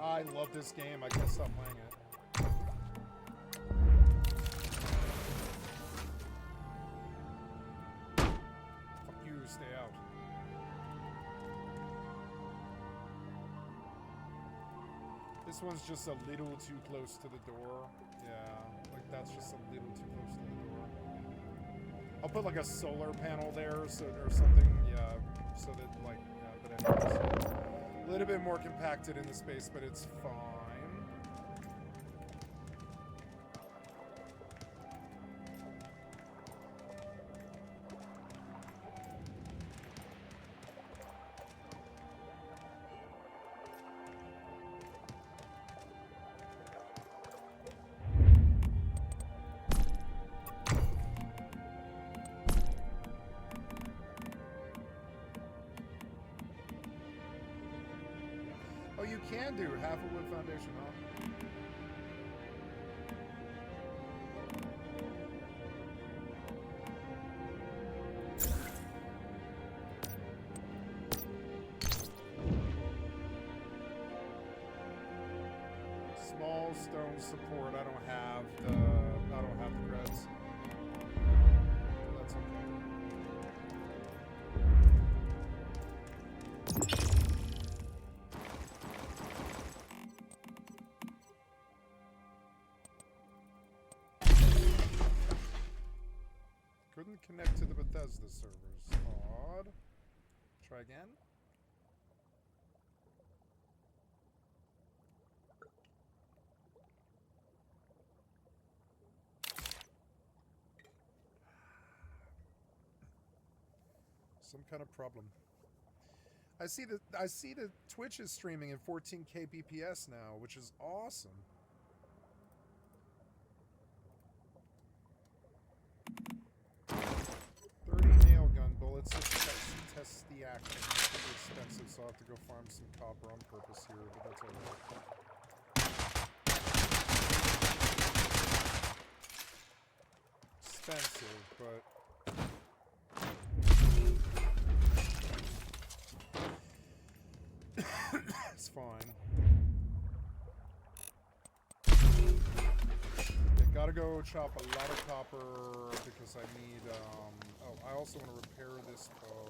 S2: I love this game. I can't stop playing it. Fuck you, stay out. This one's just a little too close to the door. Yeah, like that's just a little too close to the door. I'll put like a solar panel there so, or something, yeah, so that like, yeah, but anyways. A little bit more compacted in the space, but it's fine. Oh, you can do half a wood foundation, huh? Small stone support. I don't have the creds. That's okay. Couldn't connect to the Bethesda servers. Odd. Try again. Some kind of problem. I see the Twitch is streaming in 14K BPS now, which is awesome. Bullets to test the action. It's pretty expensive, so I'll have to go farm some copper on purpose here, but that's alright. Expensive, but it's fine. Gotta go chop a lot of copper because I need, oh, I also want to repair this bow.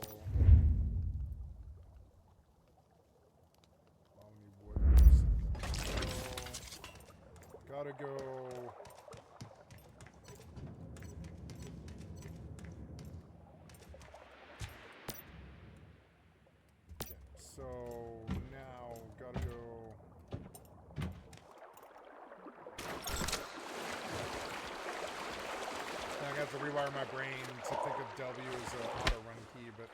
S2: I'll need wood. So, gotta go. Okay, so now gotta go. I have to rewire my brain to think of W as an auto-run key, but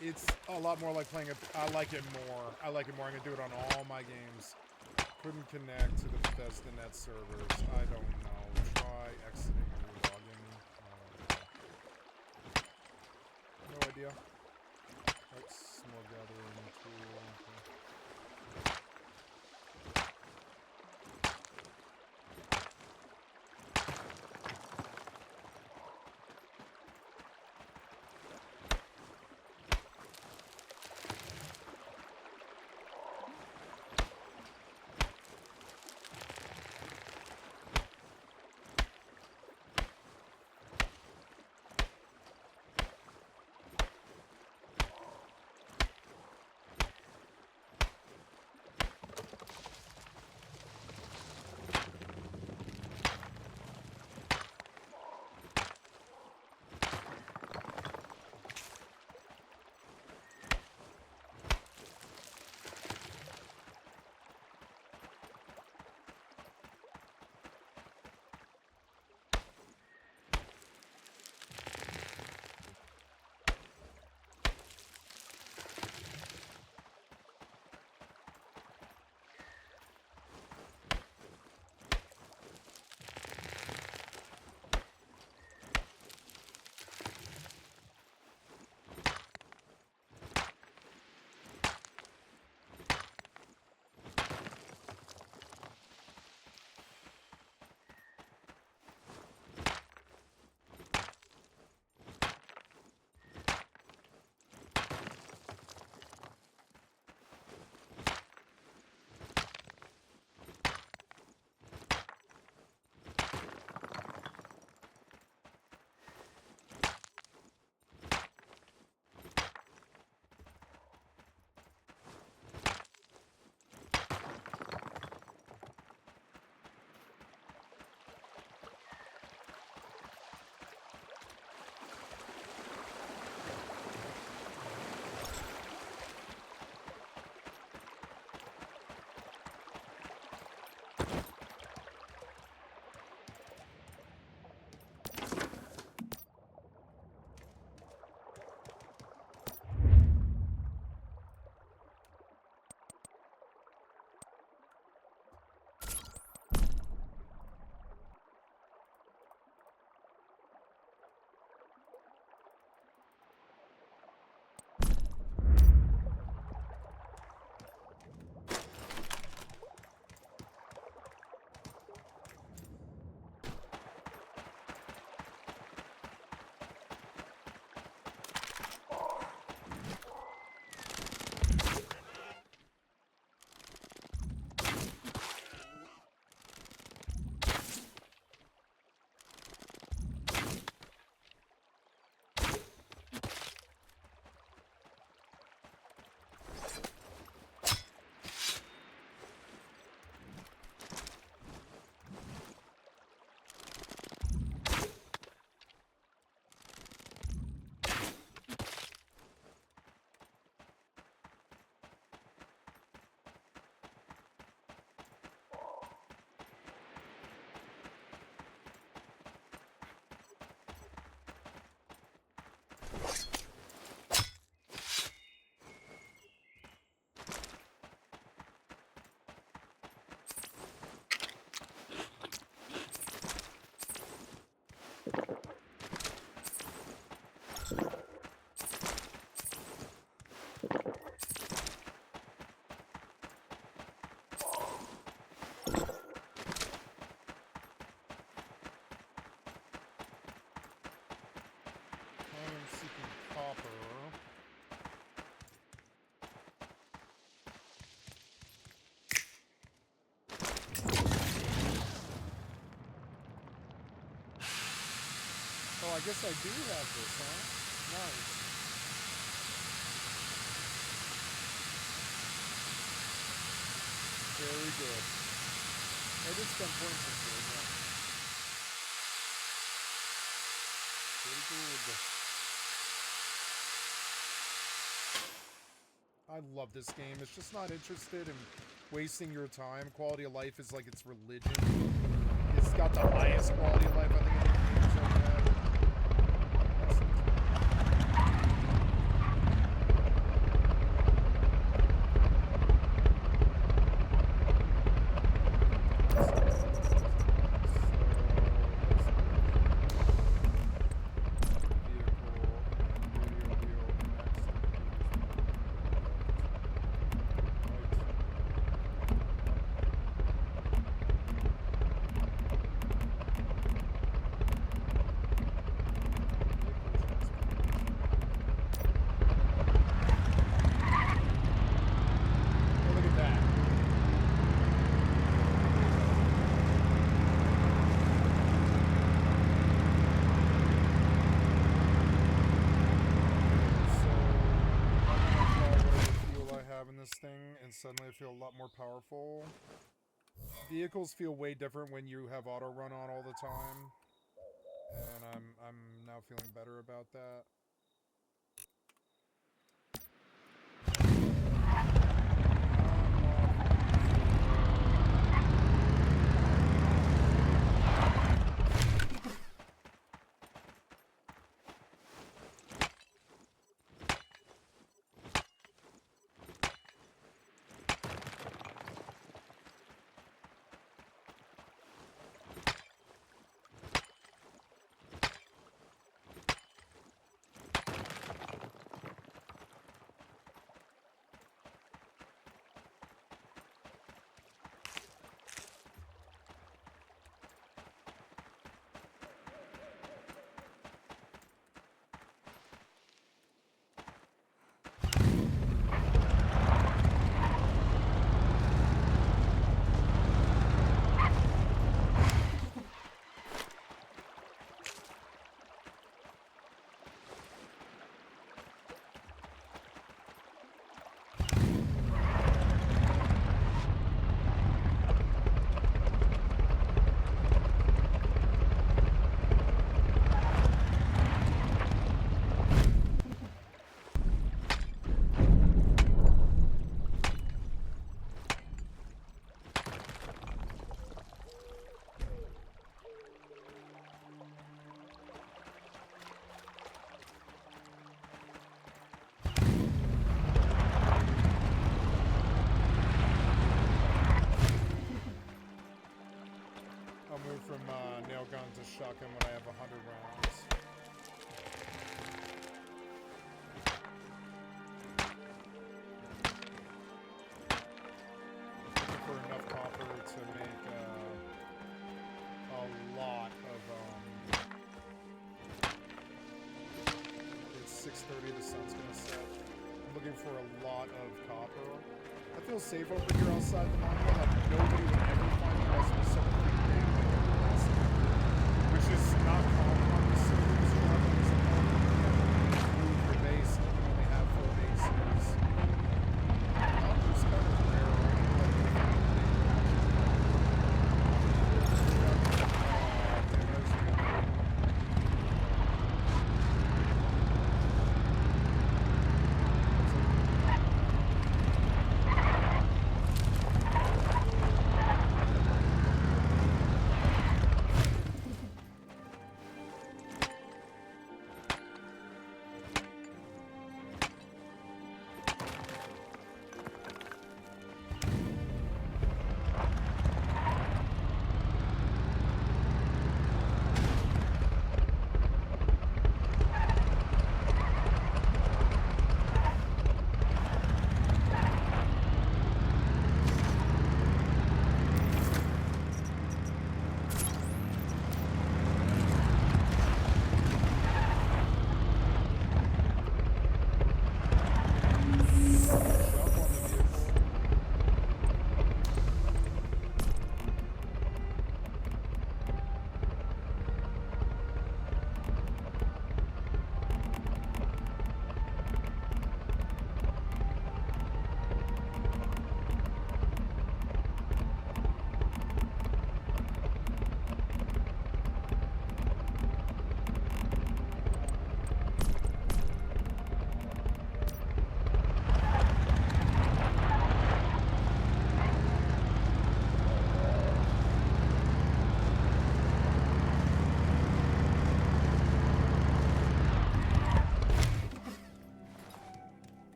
S2: it's a lot more like playing it. I like it more. I like it more. I'm gonna do it on all my games. Couldn't connect to the Bethesda net servers. I don't know. Try exiting and relogging. No idea. Right, small gathering tool. Okay. guess I do have this, huh? Nice. Very good. I did spend points into it, yeah. Very good. I love this game. It's just not interested in wasting your time. Quality of life is like its religion. It's got the highest quality of life I think any games ever had. Suddenly I feel a lot more powerful. Vehicles feel way different when you have auto run on all the time. And I'm now feeling better about that. Gun to shotgun when I have 100 rounds. Looking for enough copper to make a lot of it's 6:30, the sun's gonna set. I'm looking for a lot of copper. I feel safe over here outside the mountain. Like nobody would ever find me unless there's something big like which is not common on the servers. Move your base, and you can only have 4 bases. It's kind of rare,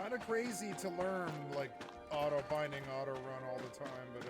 S2: Kind of crazy to learn, like, auto binding, auto run all the time, but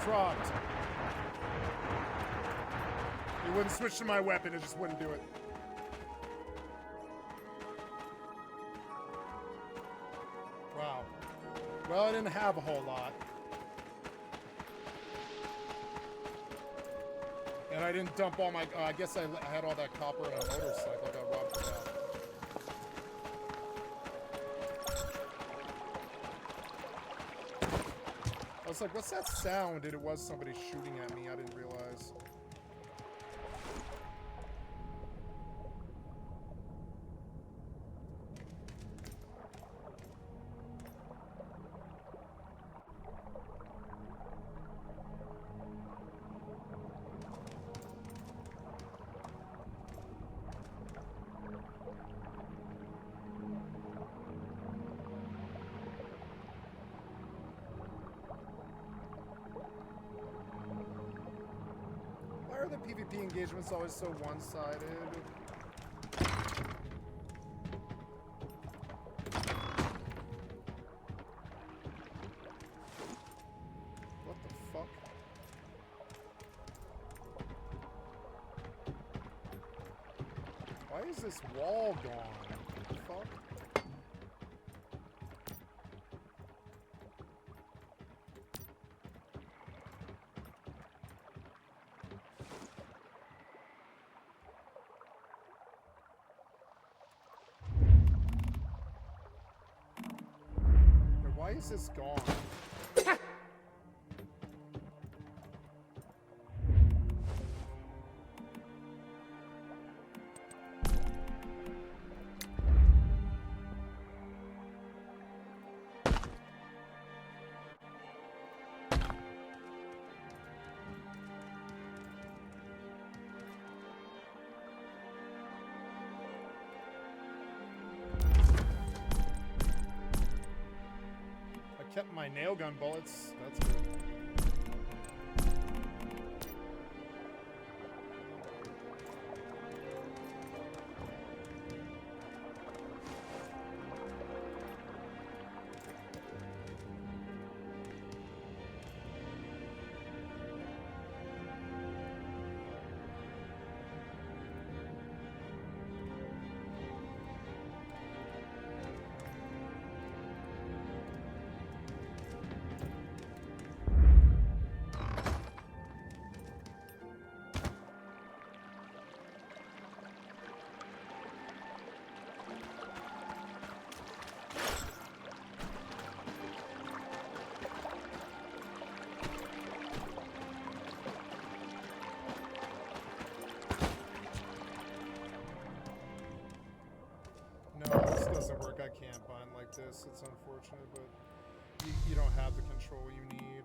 S2: rocked. It wouldn't switch to my weapon, it just wouldn't do it. Wow. Well, I didn't have a whole lot. And I didn't dump all my... I guess I had all that copper on a motorcycle. I got robbed for that. I was like, what's that sound? And it was somebody shooting at me. I didn't realize. PvP engagement's always so one-sided? What the fuck? Why is this wall gone? What the fuck? Why is this gone? Kept my nail gun bullets. That's good. No, this doesn't work. I can't bind like this. It's unfortunate, but you don't have the control you need.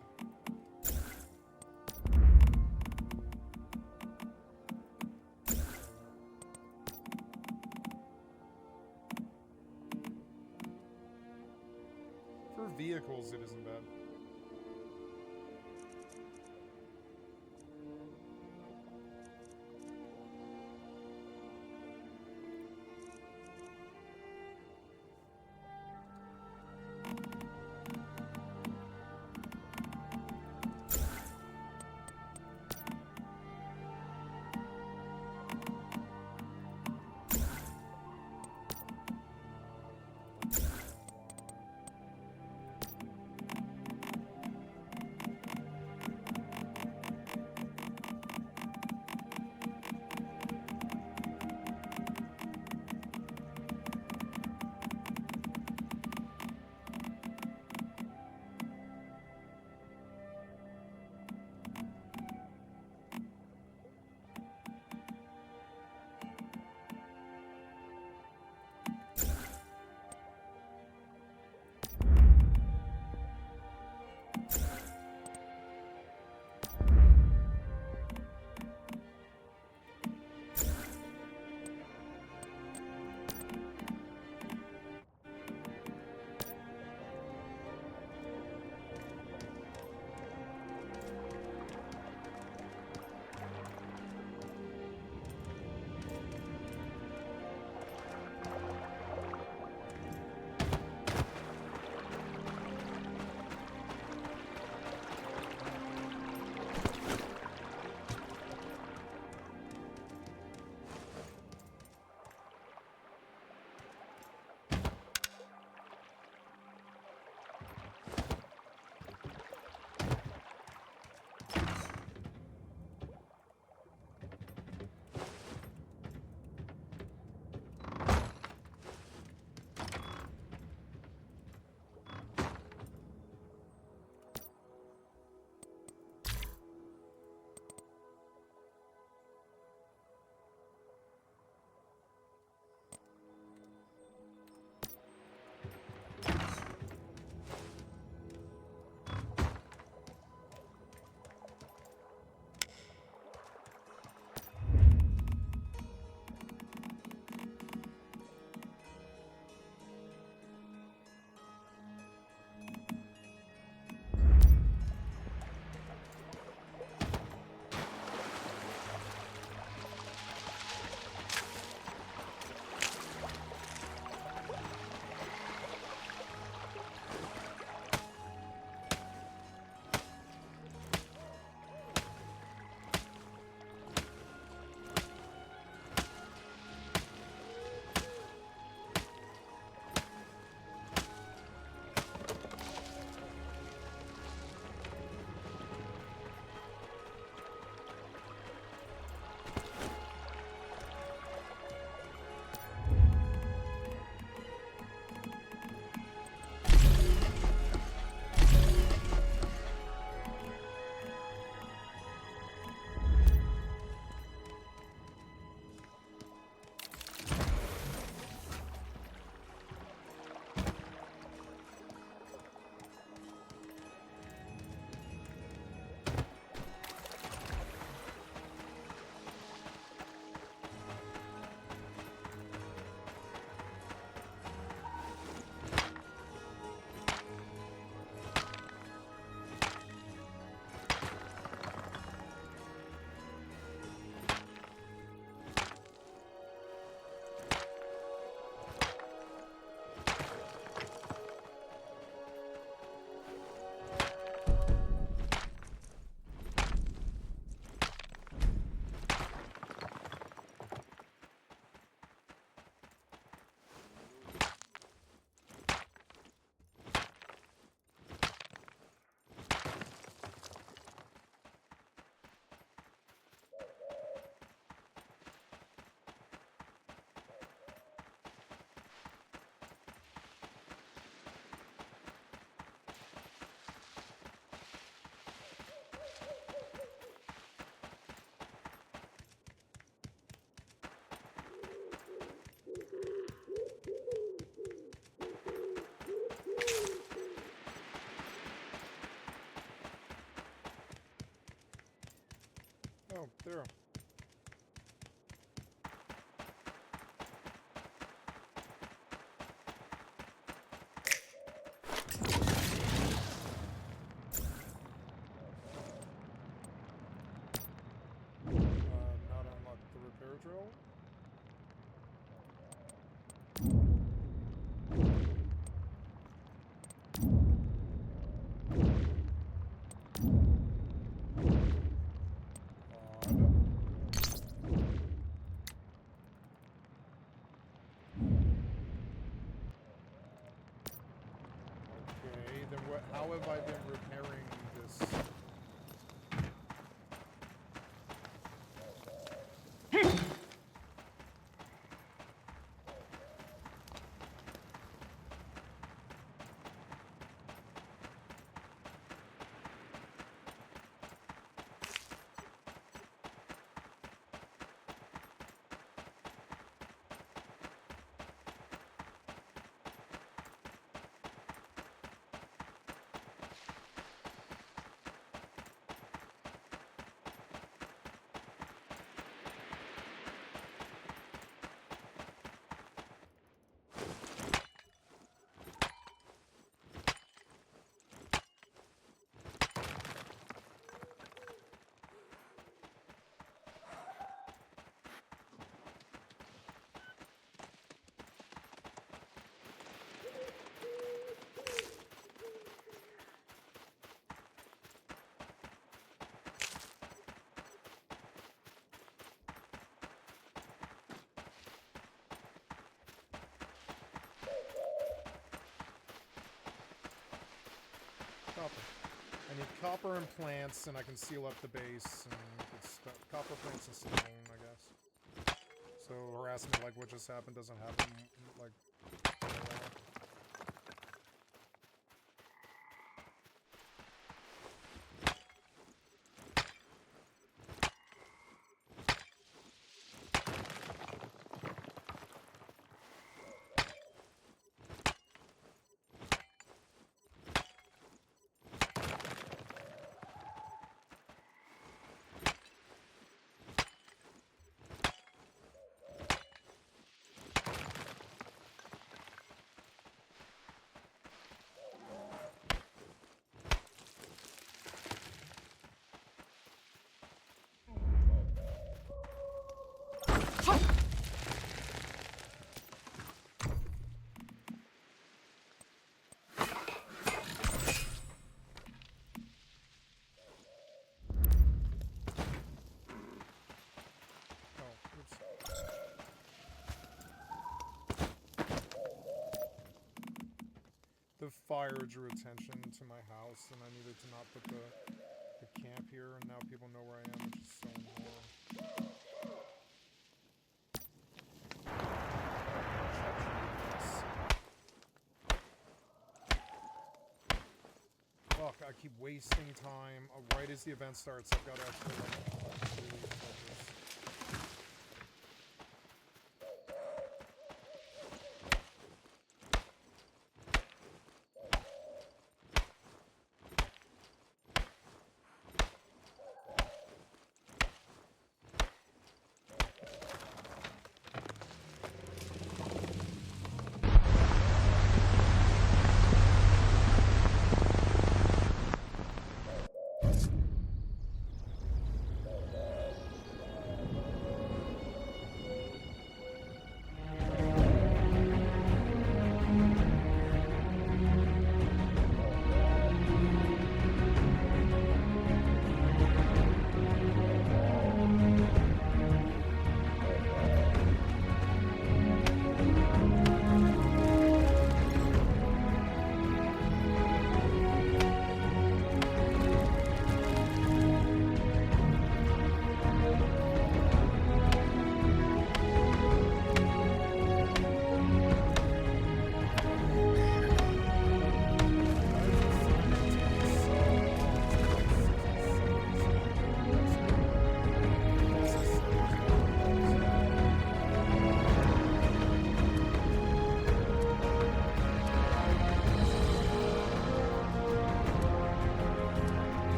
S2: For vehicles, it isn't bad. Oh, there. Not unlock the repair drill. Okay, then what? How have I been repairing this? Copper. I need copper and plants, and I can seal up the base, and it's copper, plants, and stone, I guess. So harassment like what just happened doesn't happen, like, anymore. The fire drew attention to my house, and I needed to not put the camp here, and now people know where I am, which is so annoying. Fuck, I keep wasting time. Right as the event starts, I've got to actually, like, really focus.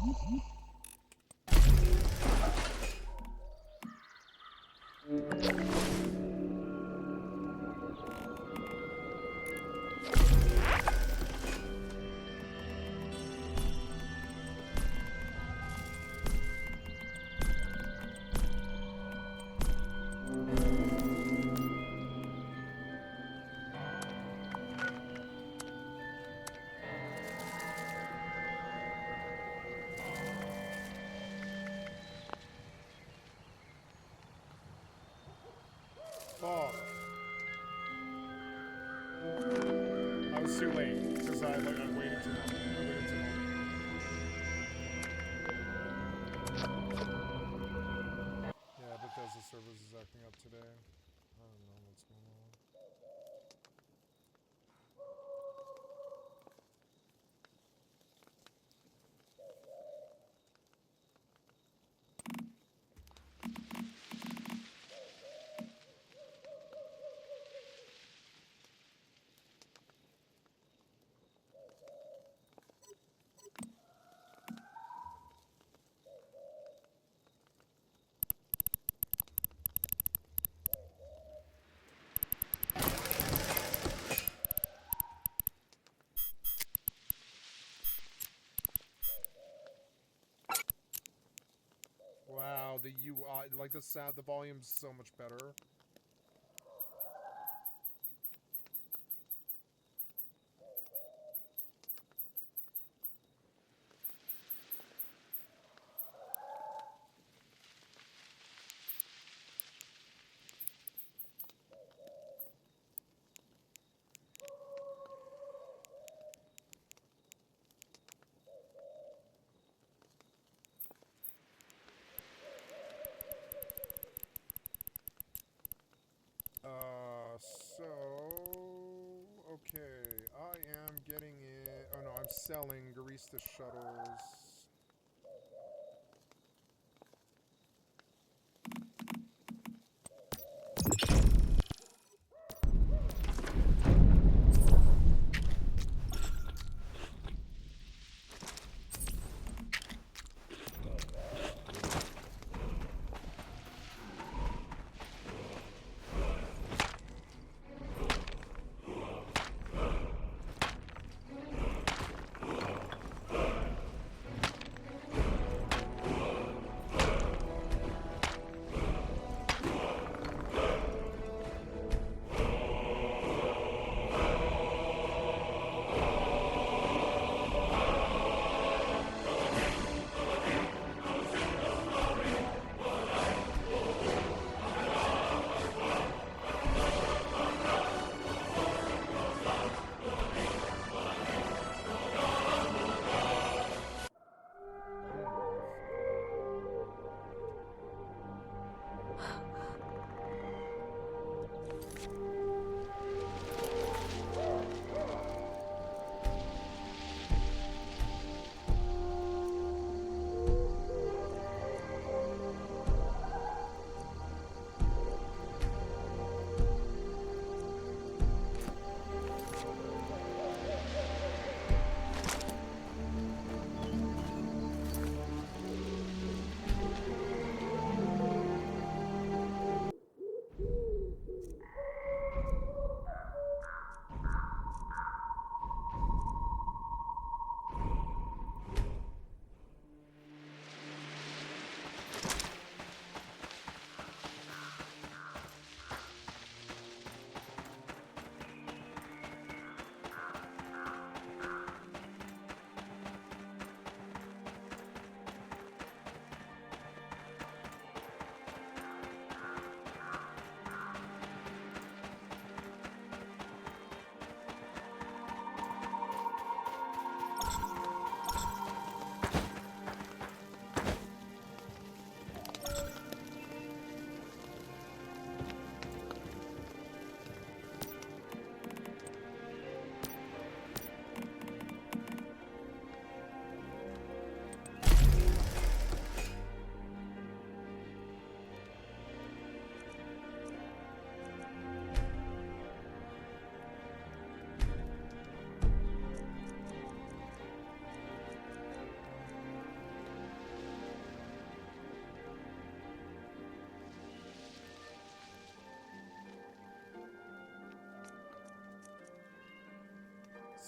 S2: Oh. I was too late because I waited too long. I waited too long. Yeah, Bethesda servers is acting up today. I don't know what's going on. Wow, the UI, like the sound, the volume's so much better. Okay, I am getting it. Oh no, I'm selling Garista shuttles.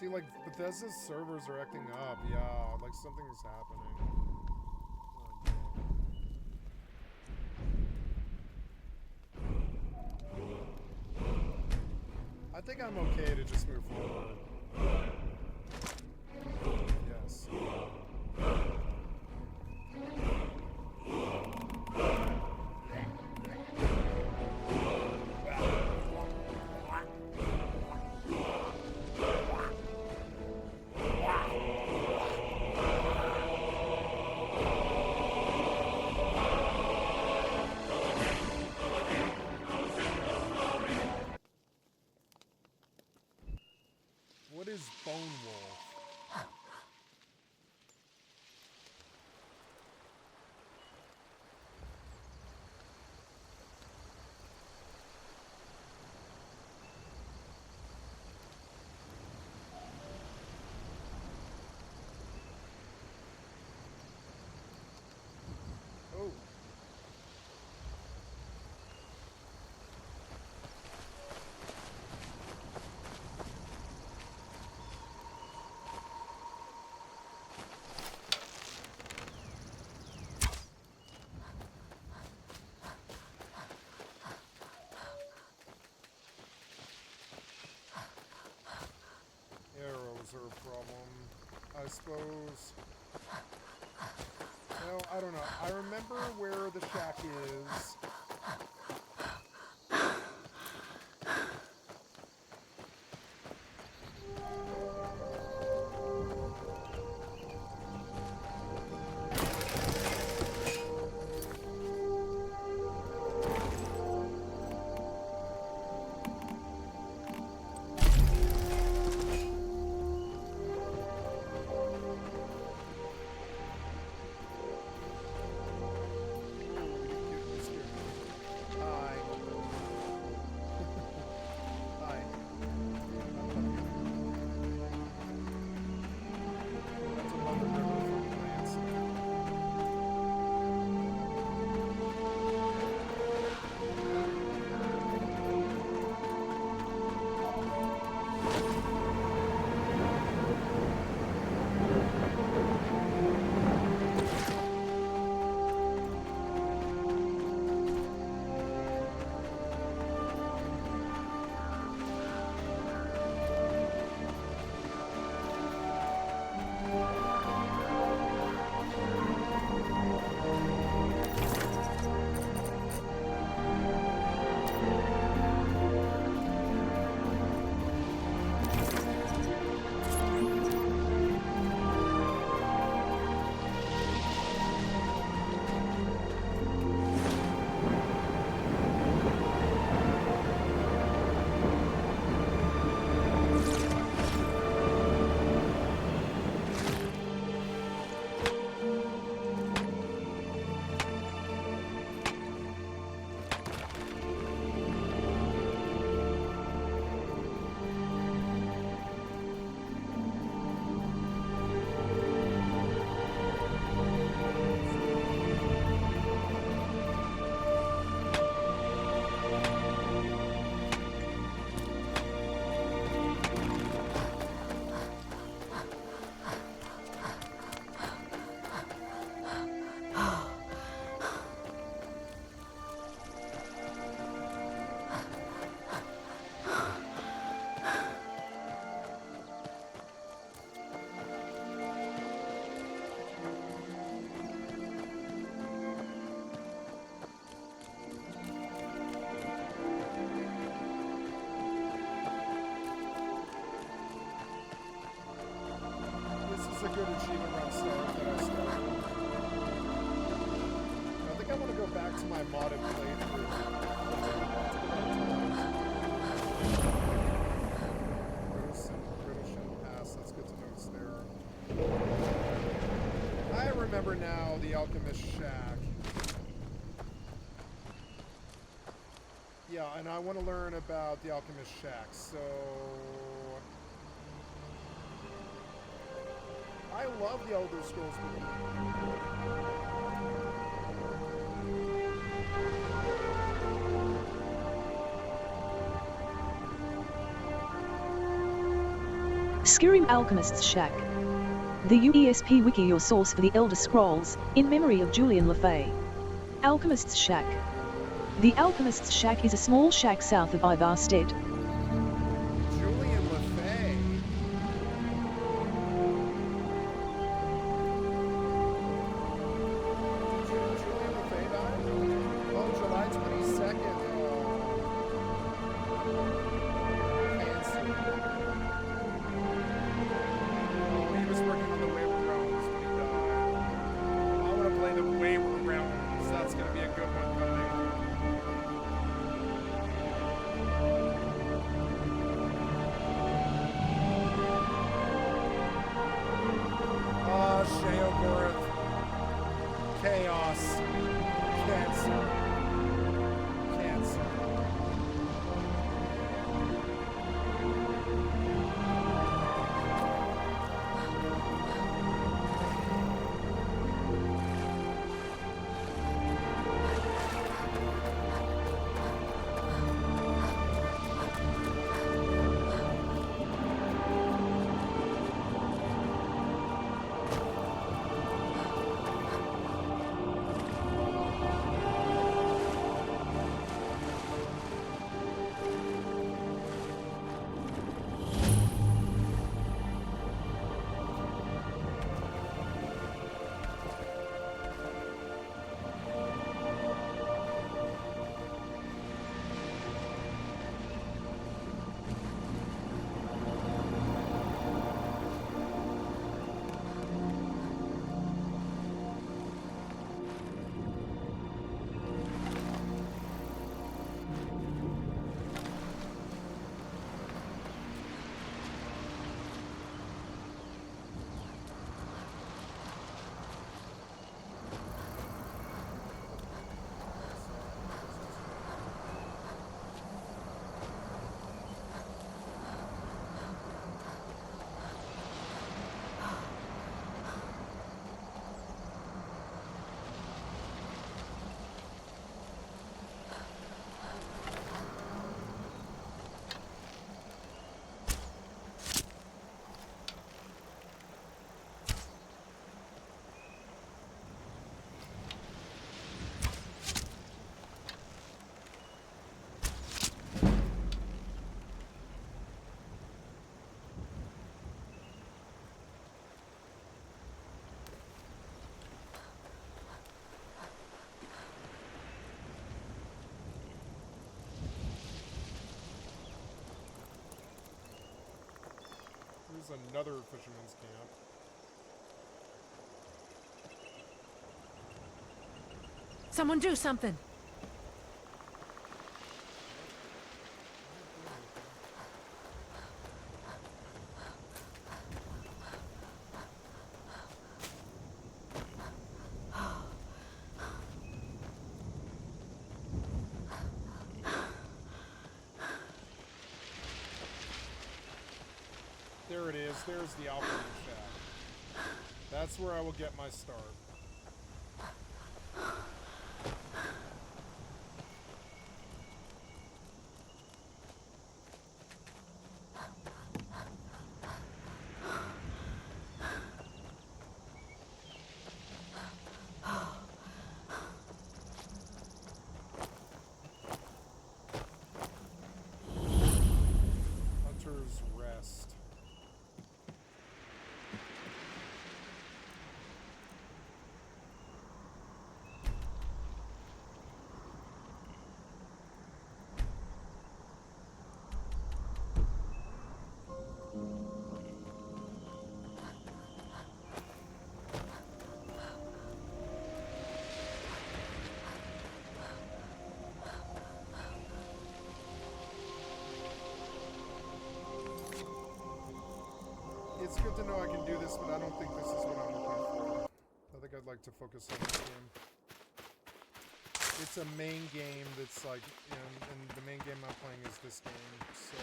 S2: See, like, Bethesda's servers are acting up. Yeah, like something's happening. I think I'm okay to just move forward. Yes. What is Bone Wolf? Oh. Arrows are a problem, I suppose. No, I don't know. I remember where the shack is. A good achievement run start that I started. I think I want to go back to my modded playthrough. British Pass, that's good to know it's there. I remember now the Alchemist Shack. Yeah, and I want to learn about the Alchemist Shack, so... I love the Elder Scrolls movie.
S5: Skyrim Alchemist's Shack. The UESP Wiki, your source for the Elder Scrolls, in memory of Julian LaFay. Alchemist's Shack. The Alchemist's Shack is a small shack south of Ivarstead.
S2: Julian LaFay. Julian LaFay died? Oh, July 22nd. Cancer. Oh, he was working on the Wayward Realms when he died. I want to play the Wayward Realms. That's going to be a good one coming. Sheogorath. Chaos. Cancer. Cancer. Here's another fisherman's camp.
S3: Someone do something.
S2: There it is. There's the Alchemy Shack. That's where I will get my start. Hunter's Rest. It's good to know I can do this, but I don't think this is what I'm looking for. I think I'd like to focus on this game. It's a main game that's like, and the main game I'm playing is this game, so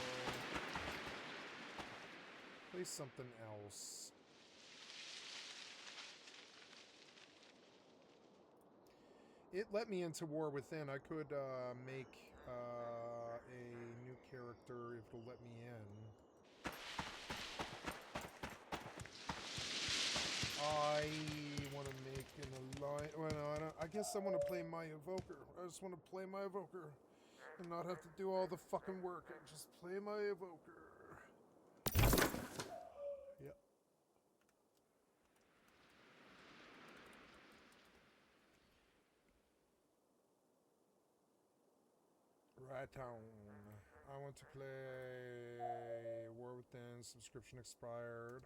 S2: play something else. It let me into War Within. I could make a new character if it'll let me in. I want to make an alliance. Well, no, I don't. I guess I want to play my evoker. I just want to play my evoker and not have to do all the fucking work and just play my evoker. Yep. Right on. I want to play War Within. Subscription expired.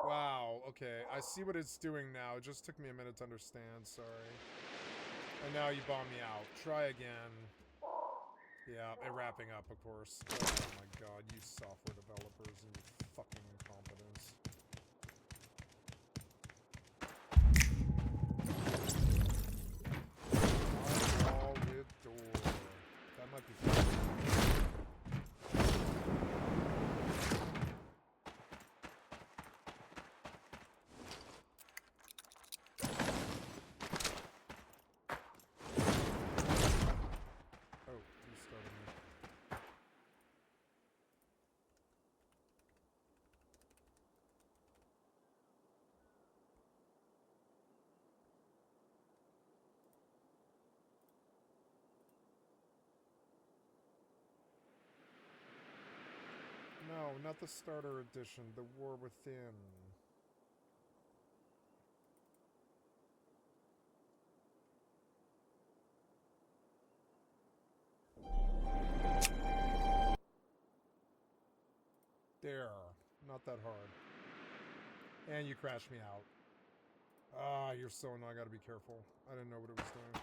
S2: Wow, okay. I see what it's doing now. It just took me a minute to understand, sorry. And now you bomb me out. Try again. Yeah, and wrapping up, of course. Oh my god, you software developers and your fucking incompetence. Wall with door. That might be fun. Oh, you started me. No, not the starter edition, the War Within. There. Not that hard. And you crashed me out. Ah, you're so annoying. I gotta be careful. I didn't know what it was doing.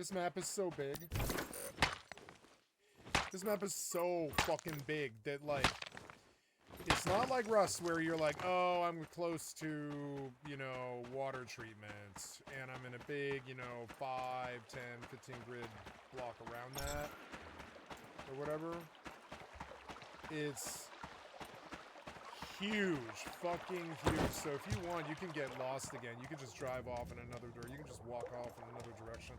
S2: This map is so big. This map is so fucking big that, like, it's not like Rust where you're like, oh, I'm close to, you know, water treatment, and I'm in a big, you know, 5, 10, 15 grid block around that, or whatever. It's huge, fucking huge. So if you want, you can get lost again. You can just drive off in another direction. You can just walk off in another direction,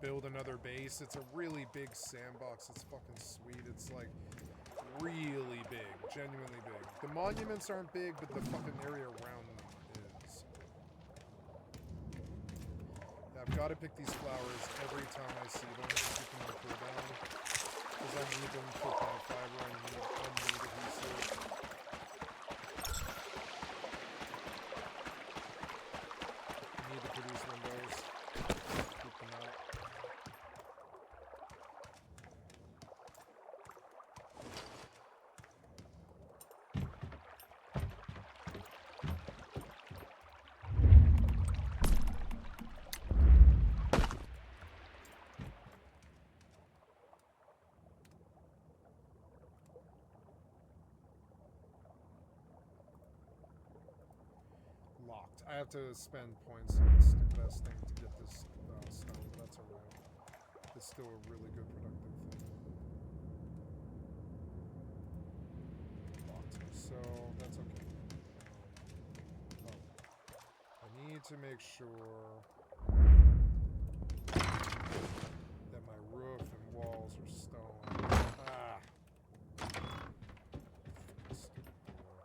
S2: build another base. It's a really big sandbox. It's fucking sweet. It's like really big, genuinely big. The monuments aren't big, but the fucking area around them is. Yeah, I've got to pick these flowers every time I see them to keep them on cooldown. Because I need them for plant fiber, I need adhesive. I need to produce windows. Keep them out. Locked. I have to spend points on this stupid-ass thing to get this stone, but that's alright. It's still a really good productive thing. Locked. So, that's okay. I need to make sure that my roof and walls are stone. Ah! Stupid boy.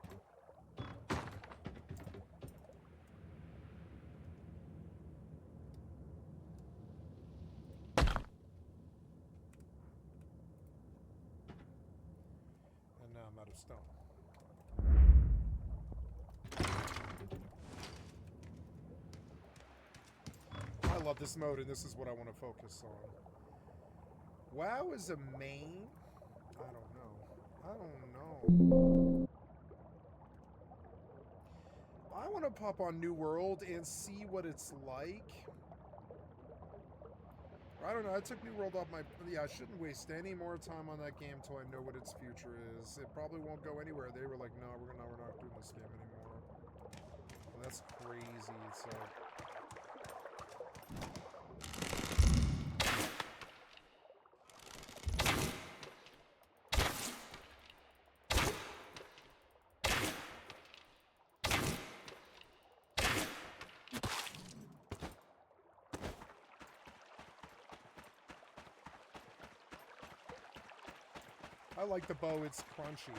S2: And now I'm out of stone. I love this mode, and this is what I want to focus on. WoW is a main? I don't know. I want to pop on New World and see what it's like. I don't know, I took New World off my... Yeah, I shouldn't waste any more time on that game until I know what its future is. It probably won't go anywhere. They were like, no, we're not doing this game anymore. And that's crazy. It's like... I like the bow, it's crunchy.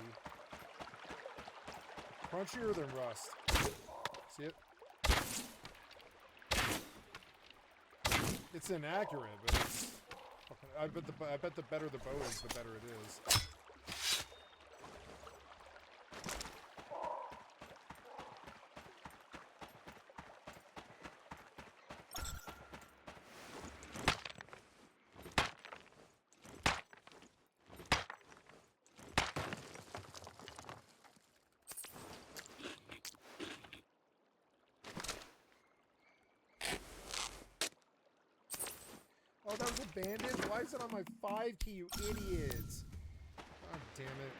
S2: Crunchier than Rust. See it? It's inaccurate, but it's... I bet the better the bow is, the better it is. Oh, that was a bandage? Why is it on my 5 key, you idiots? God damn it.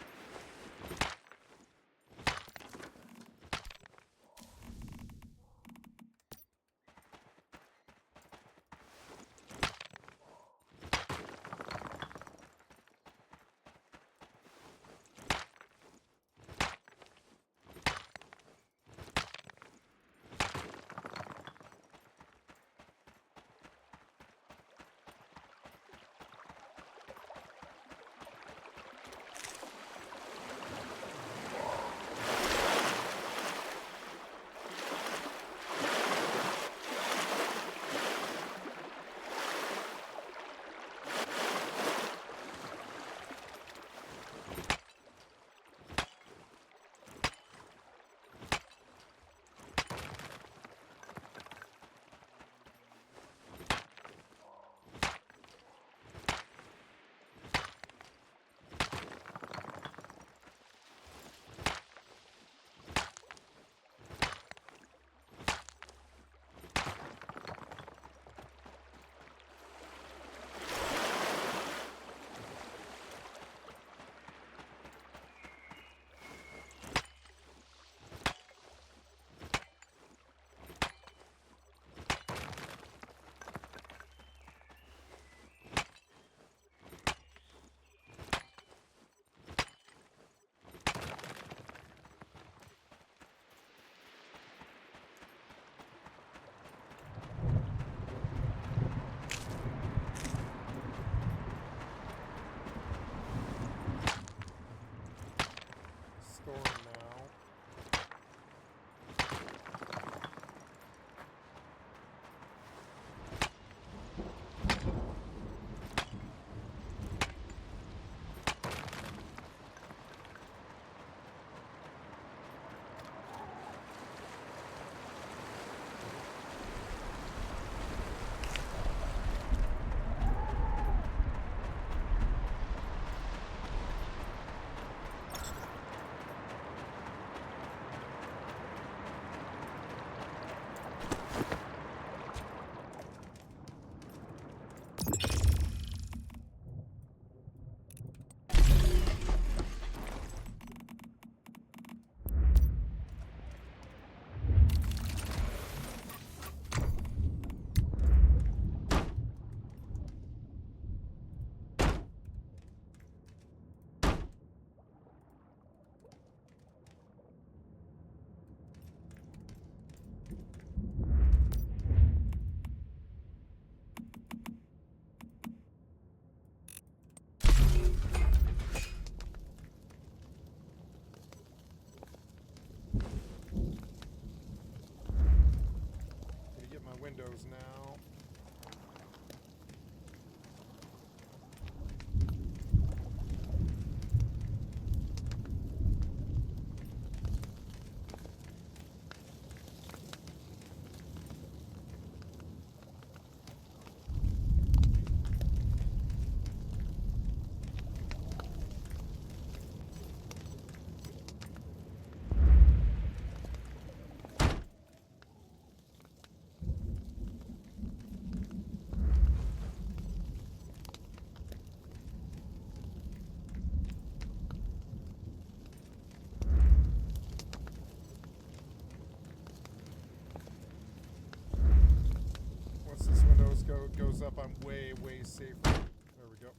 S2: goes up, I'm way, way safer. There we go.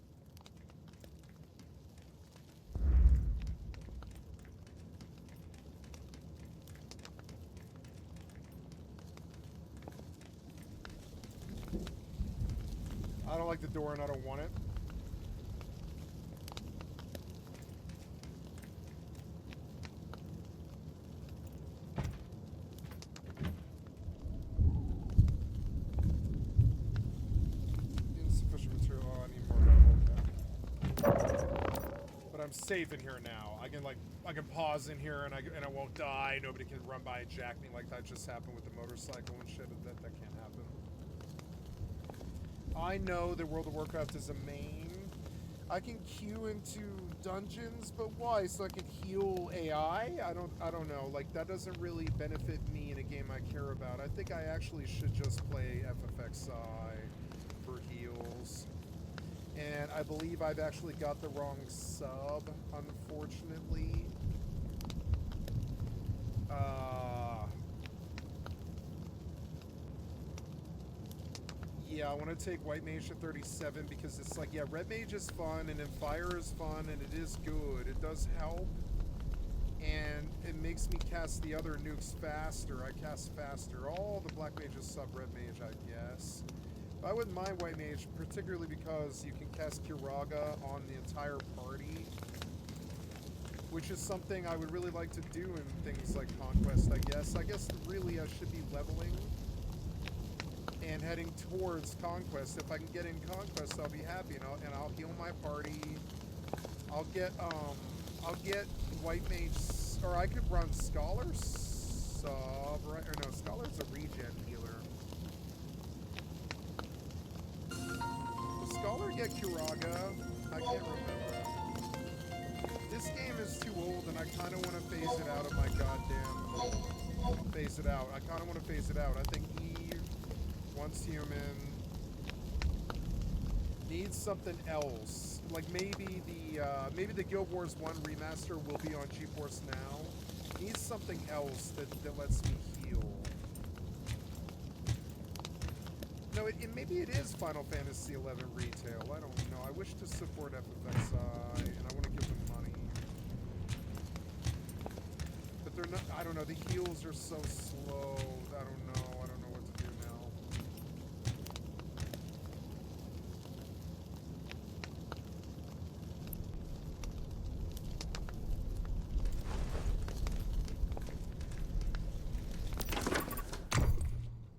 S2: I don't like the door and I don't want it. Insufficient material. Oh, I need more metal. But I'm safe in here now. I can pause in here and I won't die. Nobody can run by and jack me like that just happened with the motorcycle and shit. That can't happen. I know that World of Warcraft is a main. I can queue into dungeons, but why? So I can heal AI? I don't know. Like, that doesn't really benefit me in a game I care about. I think I actually should just play FFXI for heals. And I believe I've actually got the wrong sub, unfortunately. Yeah, I want to take White Mage at 37 because it's like, yeah, Red Mage is fun and then Fire is fun and it is good. It does help. And it makes me cast the other nukes faster. I cast faster. All the Black Mages sub Red Mage, I guess. But I wouldn't mind White Mage, particularly because you can cast Kiraga on the entire party. Which is something I would really like to do in things like Conquest, I guess. I guess really I should be leveling and heading towards Conquest. If I can get in Conquest, I'll be happy, and I'll heal my party. I'll get White Mage, or I could run Scholar sub, right? Or no, Scholar's a regen healer. Does Scholar get Kiraga? I can't remember. This game is too old, and I kind of want to phase it out of my goddamn. Phase it out. I kind of want to phase it out. I think Eve, Once Human, needs something else. Like maybe the Guild Wars 1 remaster will be on GeForce Now. Needs something else that lets me heal. No, maybe it is Final Fantasy XI retail. I don't know. I wish to support FFXI, and I want to give them money. But they're not. I don't know. The heals are so slow. I don't know. I don't know what to do now.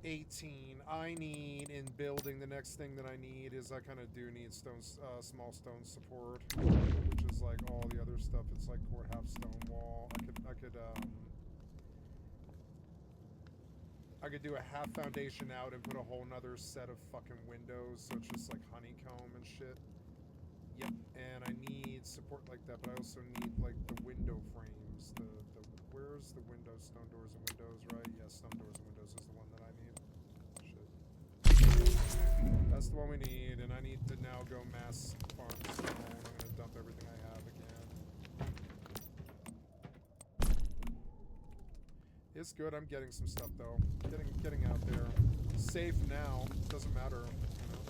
S2: 18. I need in building. The next thing that I need is I kind of do need small stone support, which is like all the other stuff. It's like courthouse stone wall. I could do a half foundation out and put a whole nother set of fucking windows, so it's just like honeycomb and shit. Yep, and I need support like that, but I also need like the window frames. Where's the windows? Stone doors and windows, right? Yeah, stone doors and windows is the one that I need. Shit. That's the one we need, and I need to now go mass farm stone. I'm gonna dump everything I have again. It's good. I'm getting some stuff though. Getting out there. Safe now. Doesn't matter. You know.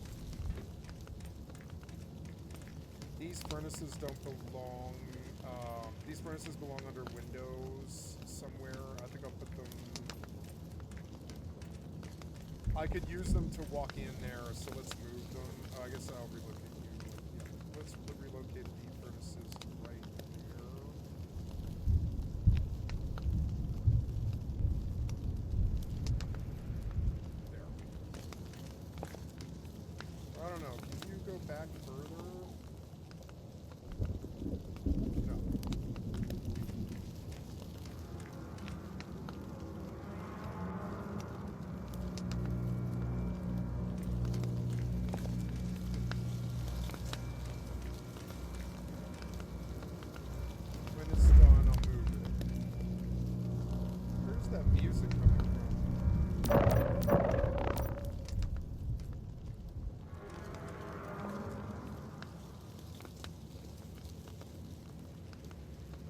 S2: These furnaces don't belong. These furnaces belong under Windows somewhere. I think I'll put them. I could use them to walk in there, so let's move them. I guess I'll relocate you. Yeah, let's relocate the furnaces right here. There. I don't know. Can you go back further? No. When it's done, I'll move it. Where's that music coming from?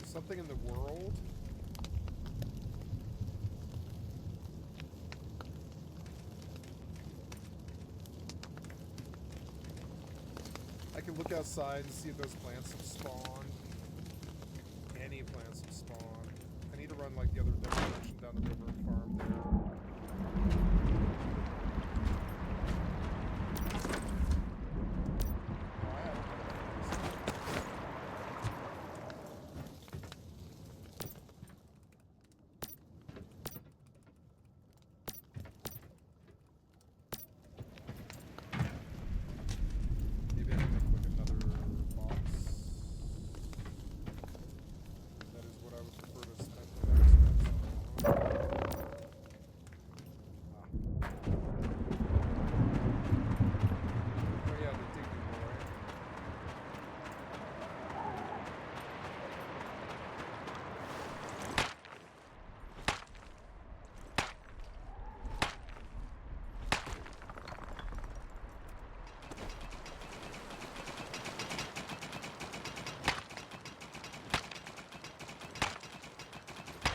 S2: Something in the world? I can look outside and see if those plants have spawned. Any plants have spawned. I need to run like the other direction down the river and farm there. Maybe I can make like another box. That is what I would prefer to spend the next steps on. Oh yeah, the digging boy.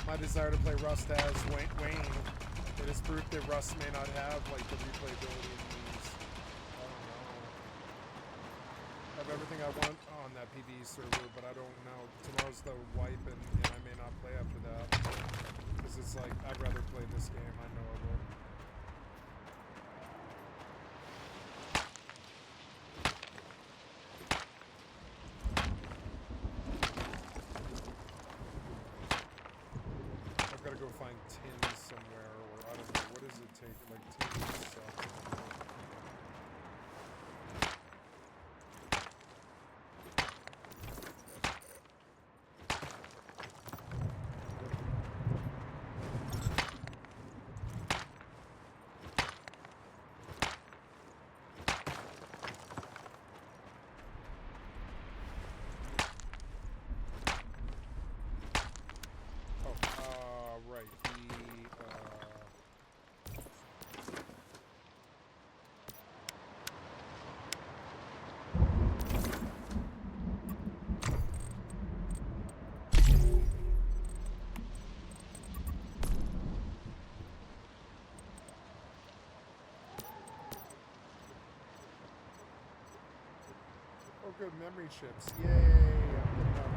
S2: My desire to play Rust as Wayne. It is proof that Rust may not have like the replayability it needs. I don't know. I have everything I want on that PvE server, but I don't know. Tomorrow's the wipe, and I may not play after that. Because it's like, I'd rather play this game, I know I will. I've got to go find tins somewhere, or I don't know, what does it take? Like, tins suck. Right, oh good, memory chips, yay, I'm getting up.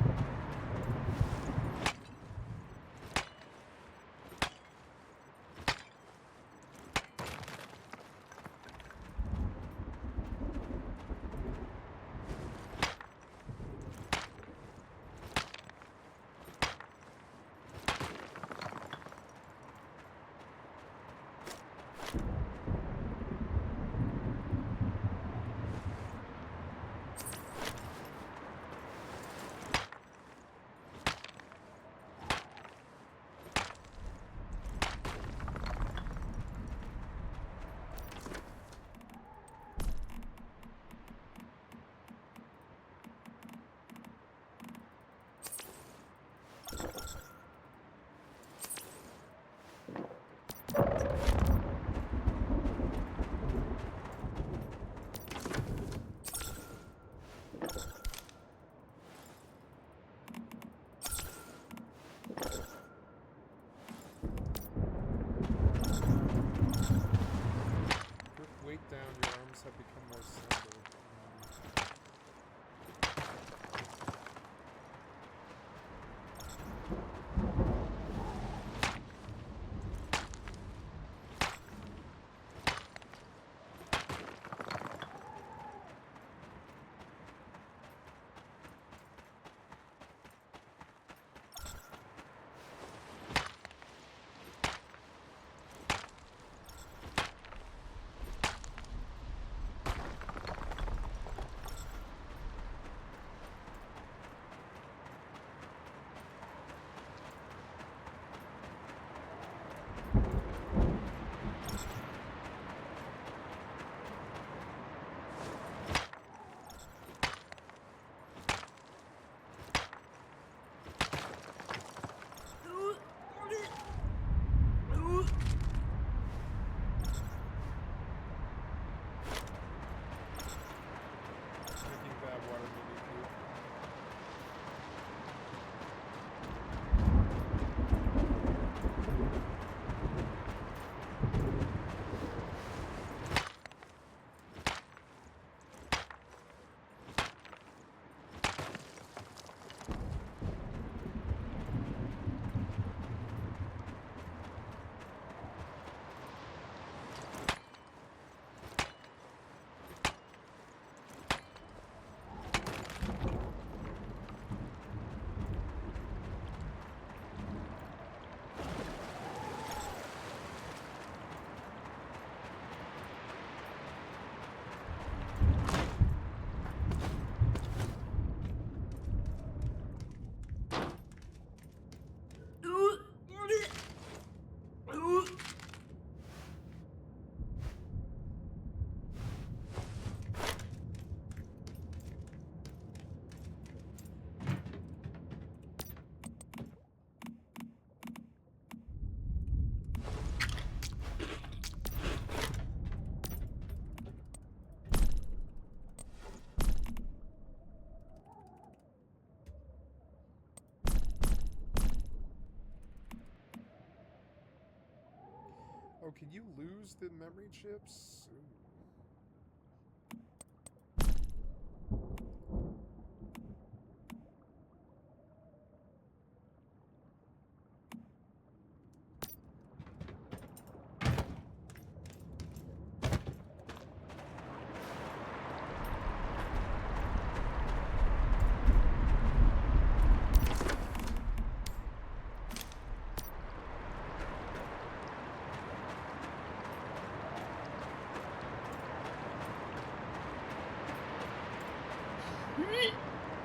S2: Oh, can you lose the memory chips?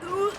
S2: Ooh.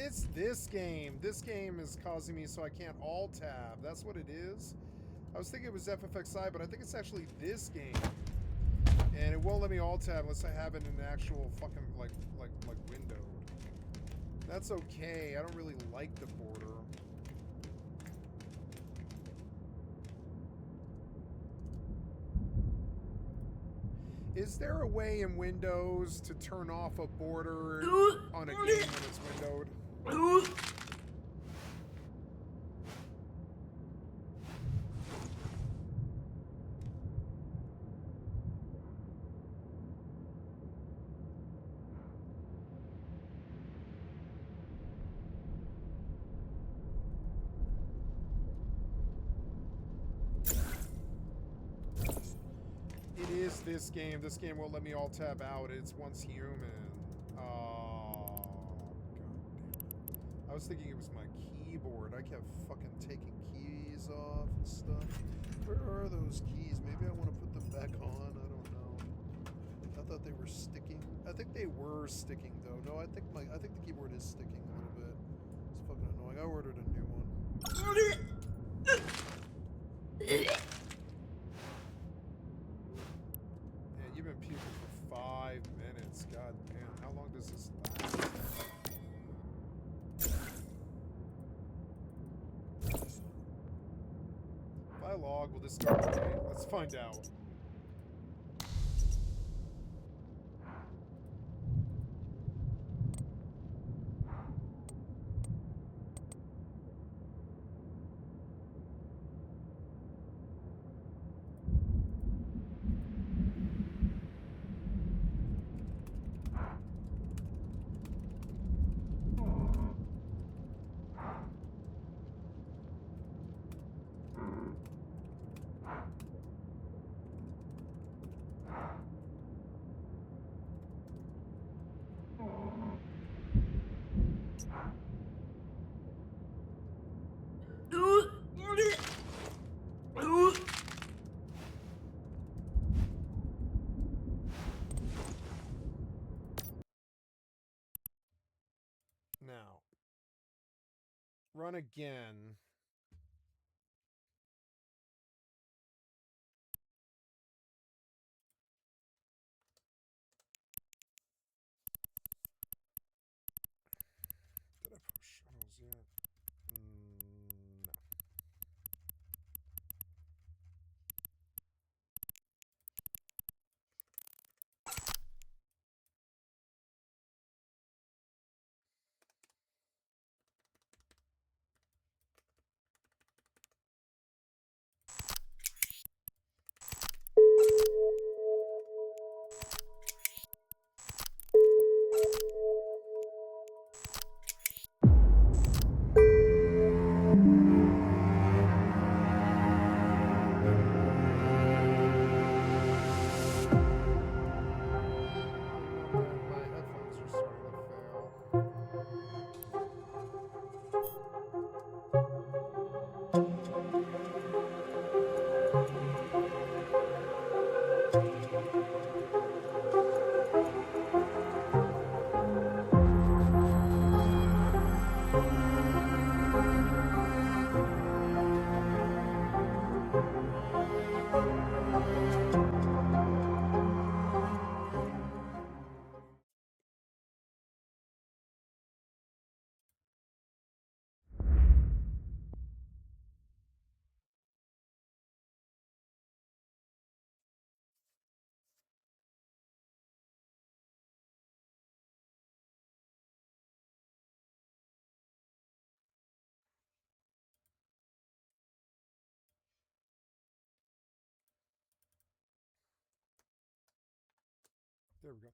S2: It's this game. This game is causing me so I can't alt-tab. That's what it is. I was thinking it was FFXI, but I think it's actually this game. And it won't let me alt-tab unless I have it in an actual fucking, like windowed. That's okay. I don't really like the border. Is there a way in Windows to turn off a border on a game when it's windowed? This game. This game won't let me alt tab out. It's once human. Oh, God. I was thinking it was my keyboard. I kept fucking taking keys off and stuff. Where are those keys? Maybe I want to put them back on. I don't know. I thought they were sticking. I think they were sticking though. No, I think the keyboard is sticking a little bit. It's fucking annoying. I ordered a new one. You've been puking for 5 minutes. God damn. How long does this last? If I log, will this start tonight? Let's find out. Now, run again. Did I push shuttles yet? No. My headphones are starting to fail. There we go.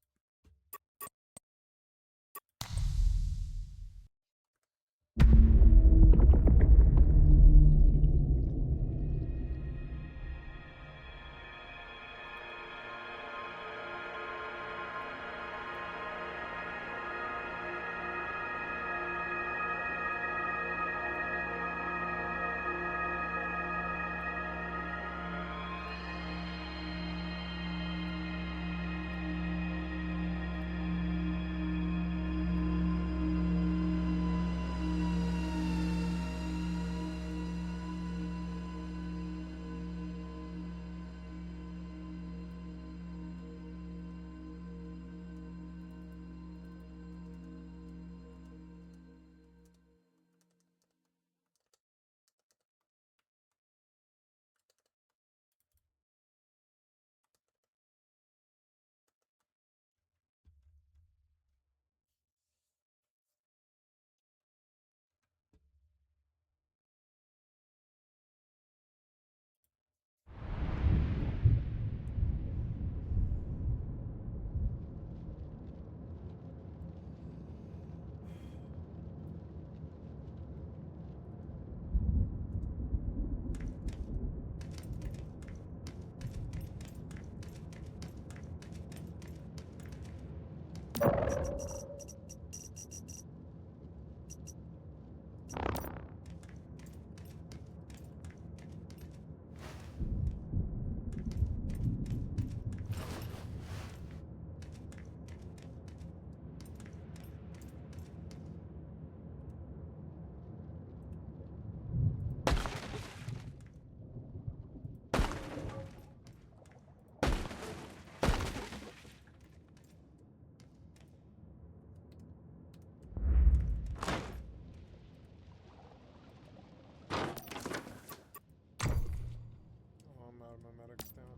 S2: Oh, I'm out of my medics now.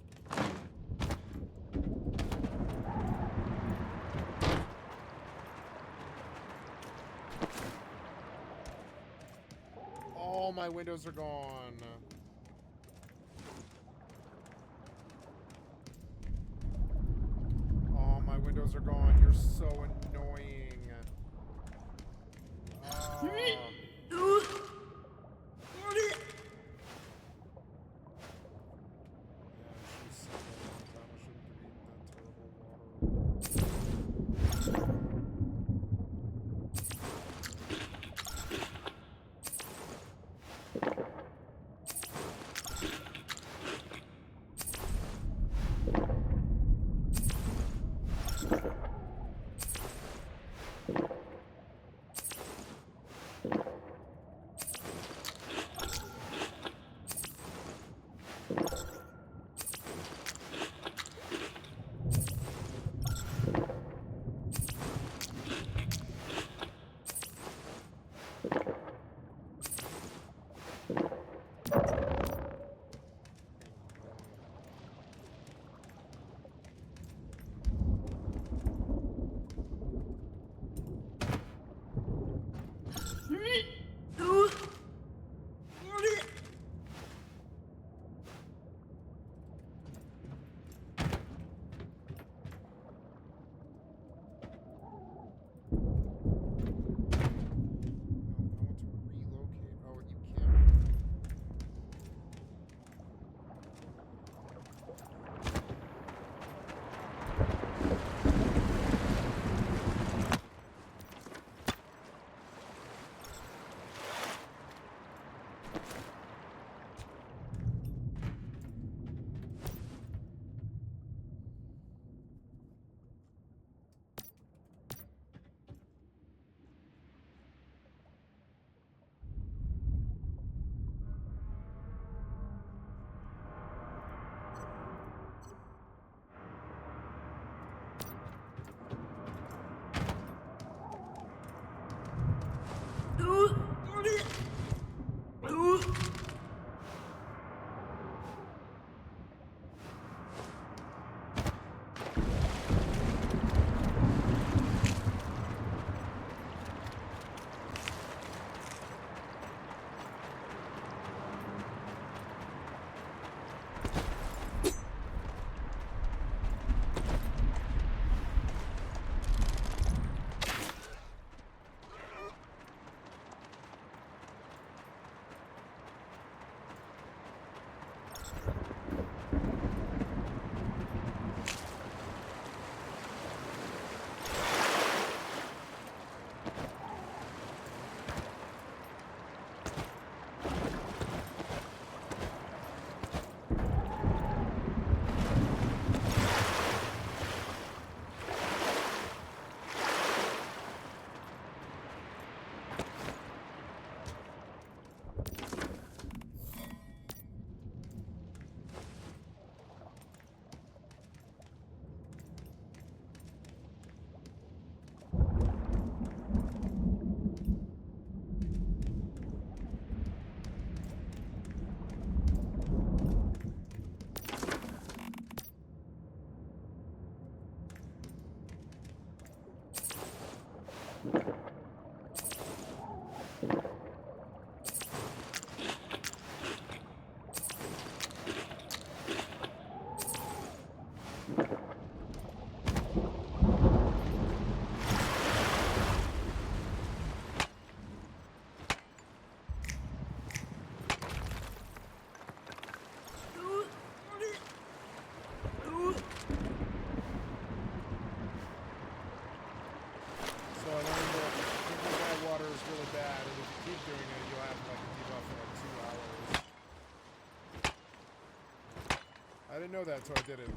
S2: All my windows are gone. All my windows are gone. You're so annoying. Ah. Yeah, she's so dumb. I shouldn't have eaten that terrible water. know that until I did it.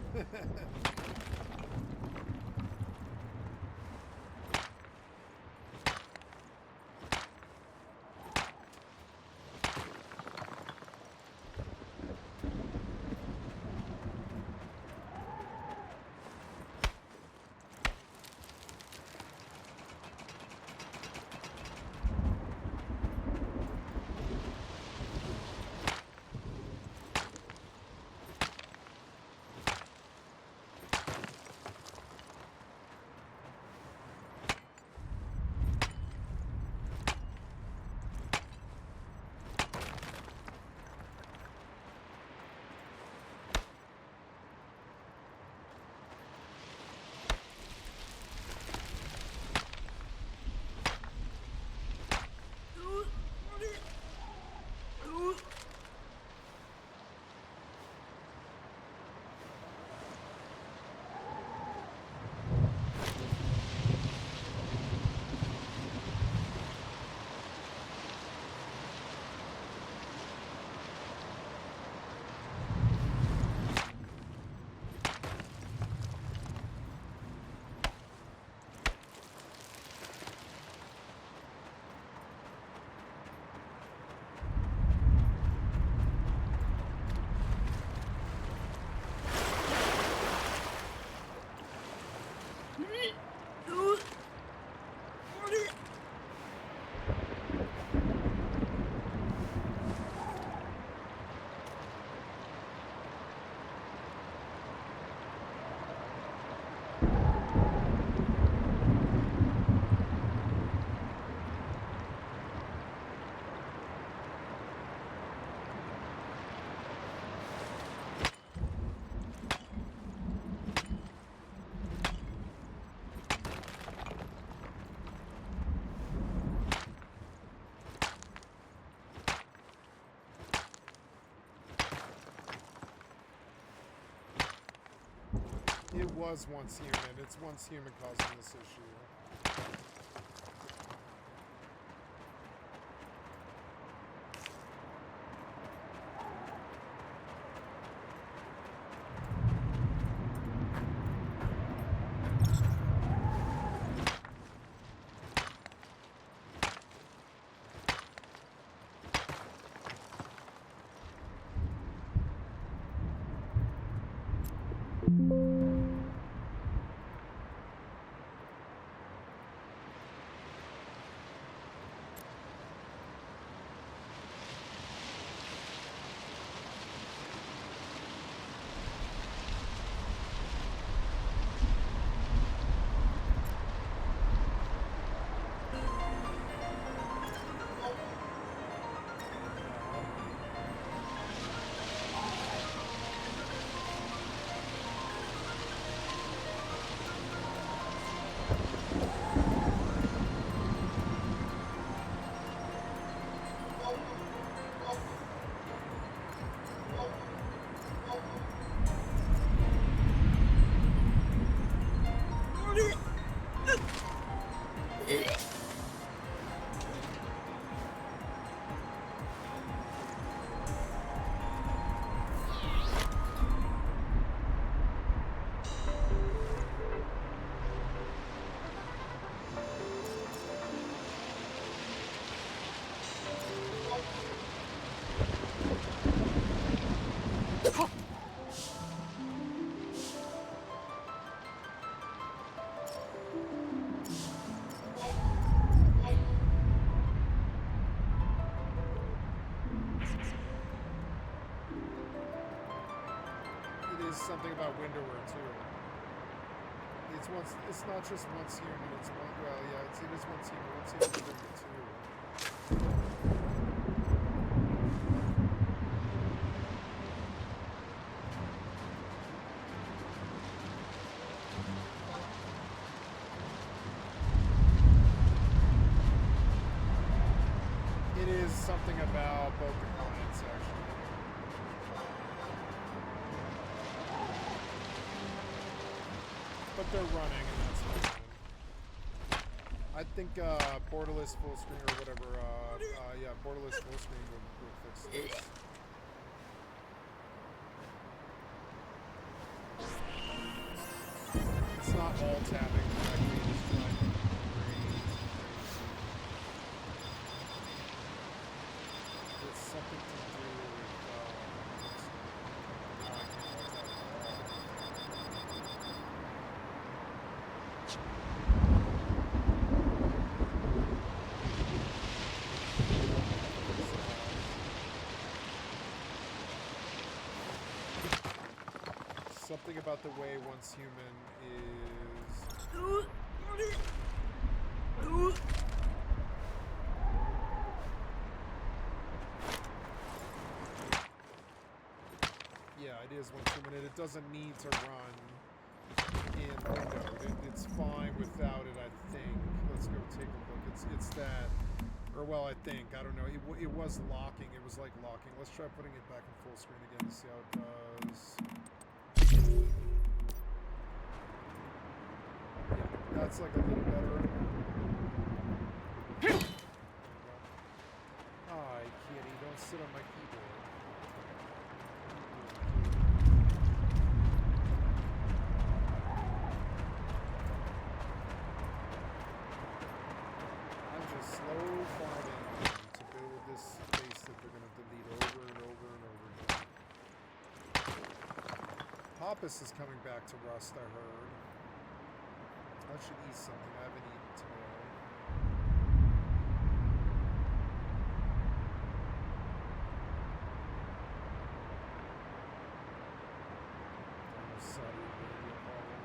S2: It was once human. It's once human causing this issue. Something about Windower too. It's not just once human. It's one. Well, yeah, it is once human. Once human Windower too. It is something about both components actually. But they're running, and that's fine. I think borderless full screen or whatever. Yeah, borderless full screen would fix this. All tapping correctly is driving me crazy. It's something to do with, I can't alt tab something about the way once human is... Yeah, it is once human, and it doesn't need to run in window. It's fine without it, I think. Let's go take a look. It's that... Or, well, I think. I don't know. It was locking. It was like locking. Let's try putting it back in full screen again to see how it does. Yeah, that's like a little better. Hi, kitty. Don't sit on my keyboard. I'm just slow farming to build this space that they're going to delete over and over and over again. Hoppus is coming back to Rust, I heard. I should eat something. I haven't eaten today. Saudi Arabia problem.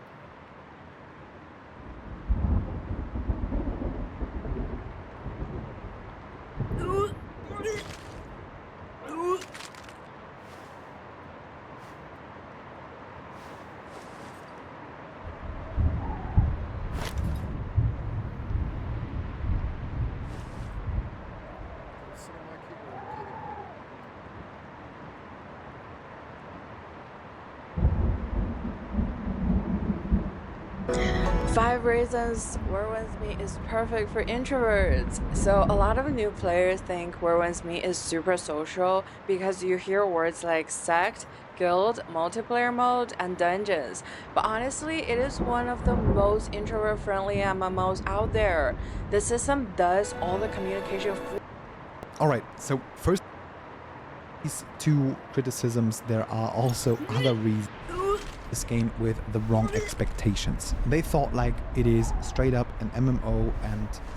S2: Sit on my keyboard, kitty.
S6: 5 reasons War With Me is perfect for introverts. So a lot of new players think War With Me is super social because you hear words like sect, guild, multiplayer mode, and dungeons. But honestly, it is one of the most introvert-friendly MMOs out there. The system does all the communication for
S7: Alright, so first, these two criticisms, there are also other reasons this game with the wrong expectations. They thought like it is straight up an MMO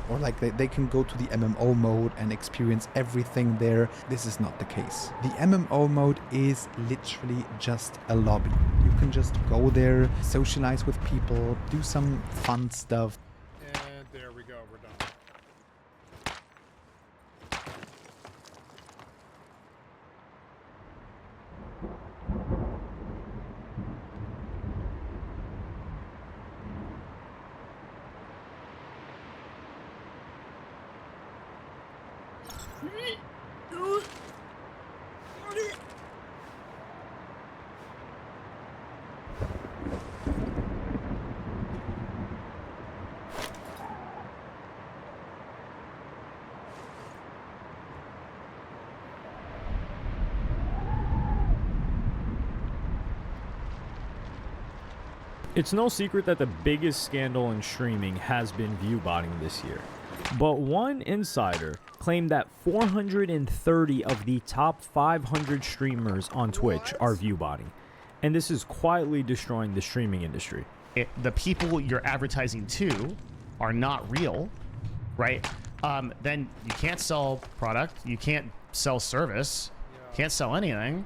S7: or like they can go to the MMO mode and experience everything there. This is not the case. The MMO mode is literally just a lobby. You can just go there, socialize with people, do some fun stuff.
S2: And there we go, we're done.
S8: It's no secret that the biggest scandal in streaming has been viewbotting this year. But one insider claimed that 430 of the top 500 streamers on Twitch are viewbotting. And this is quietly destroying the streaming industry.
S9: The people you're advertising to are not real, right? Then you can't sell product, you can't sell service, can't sell anything.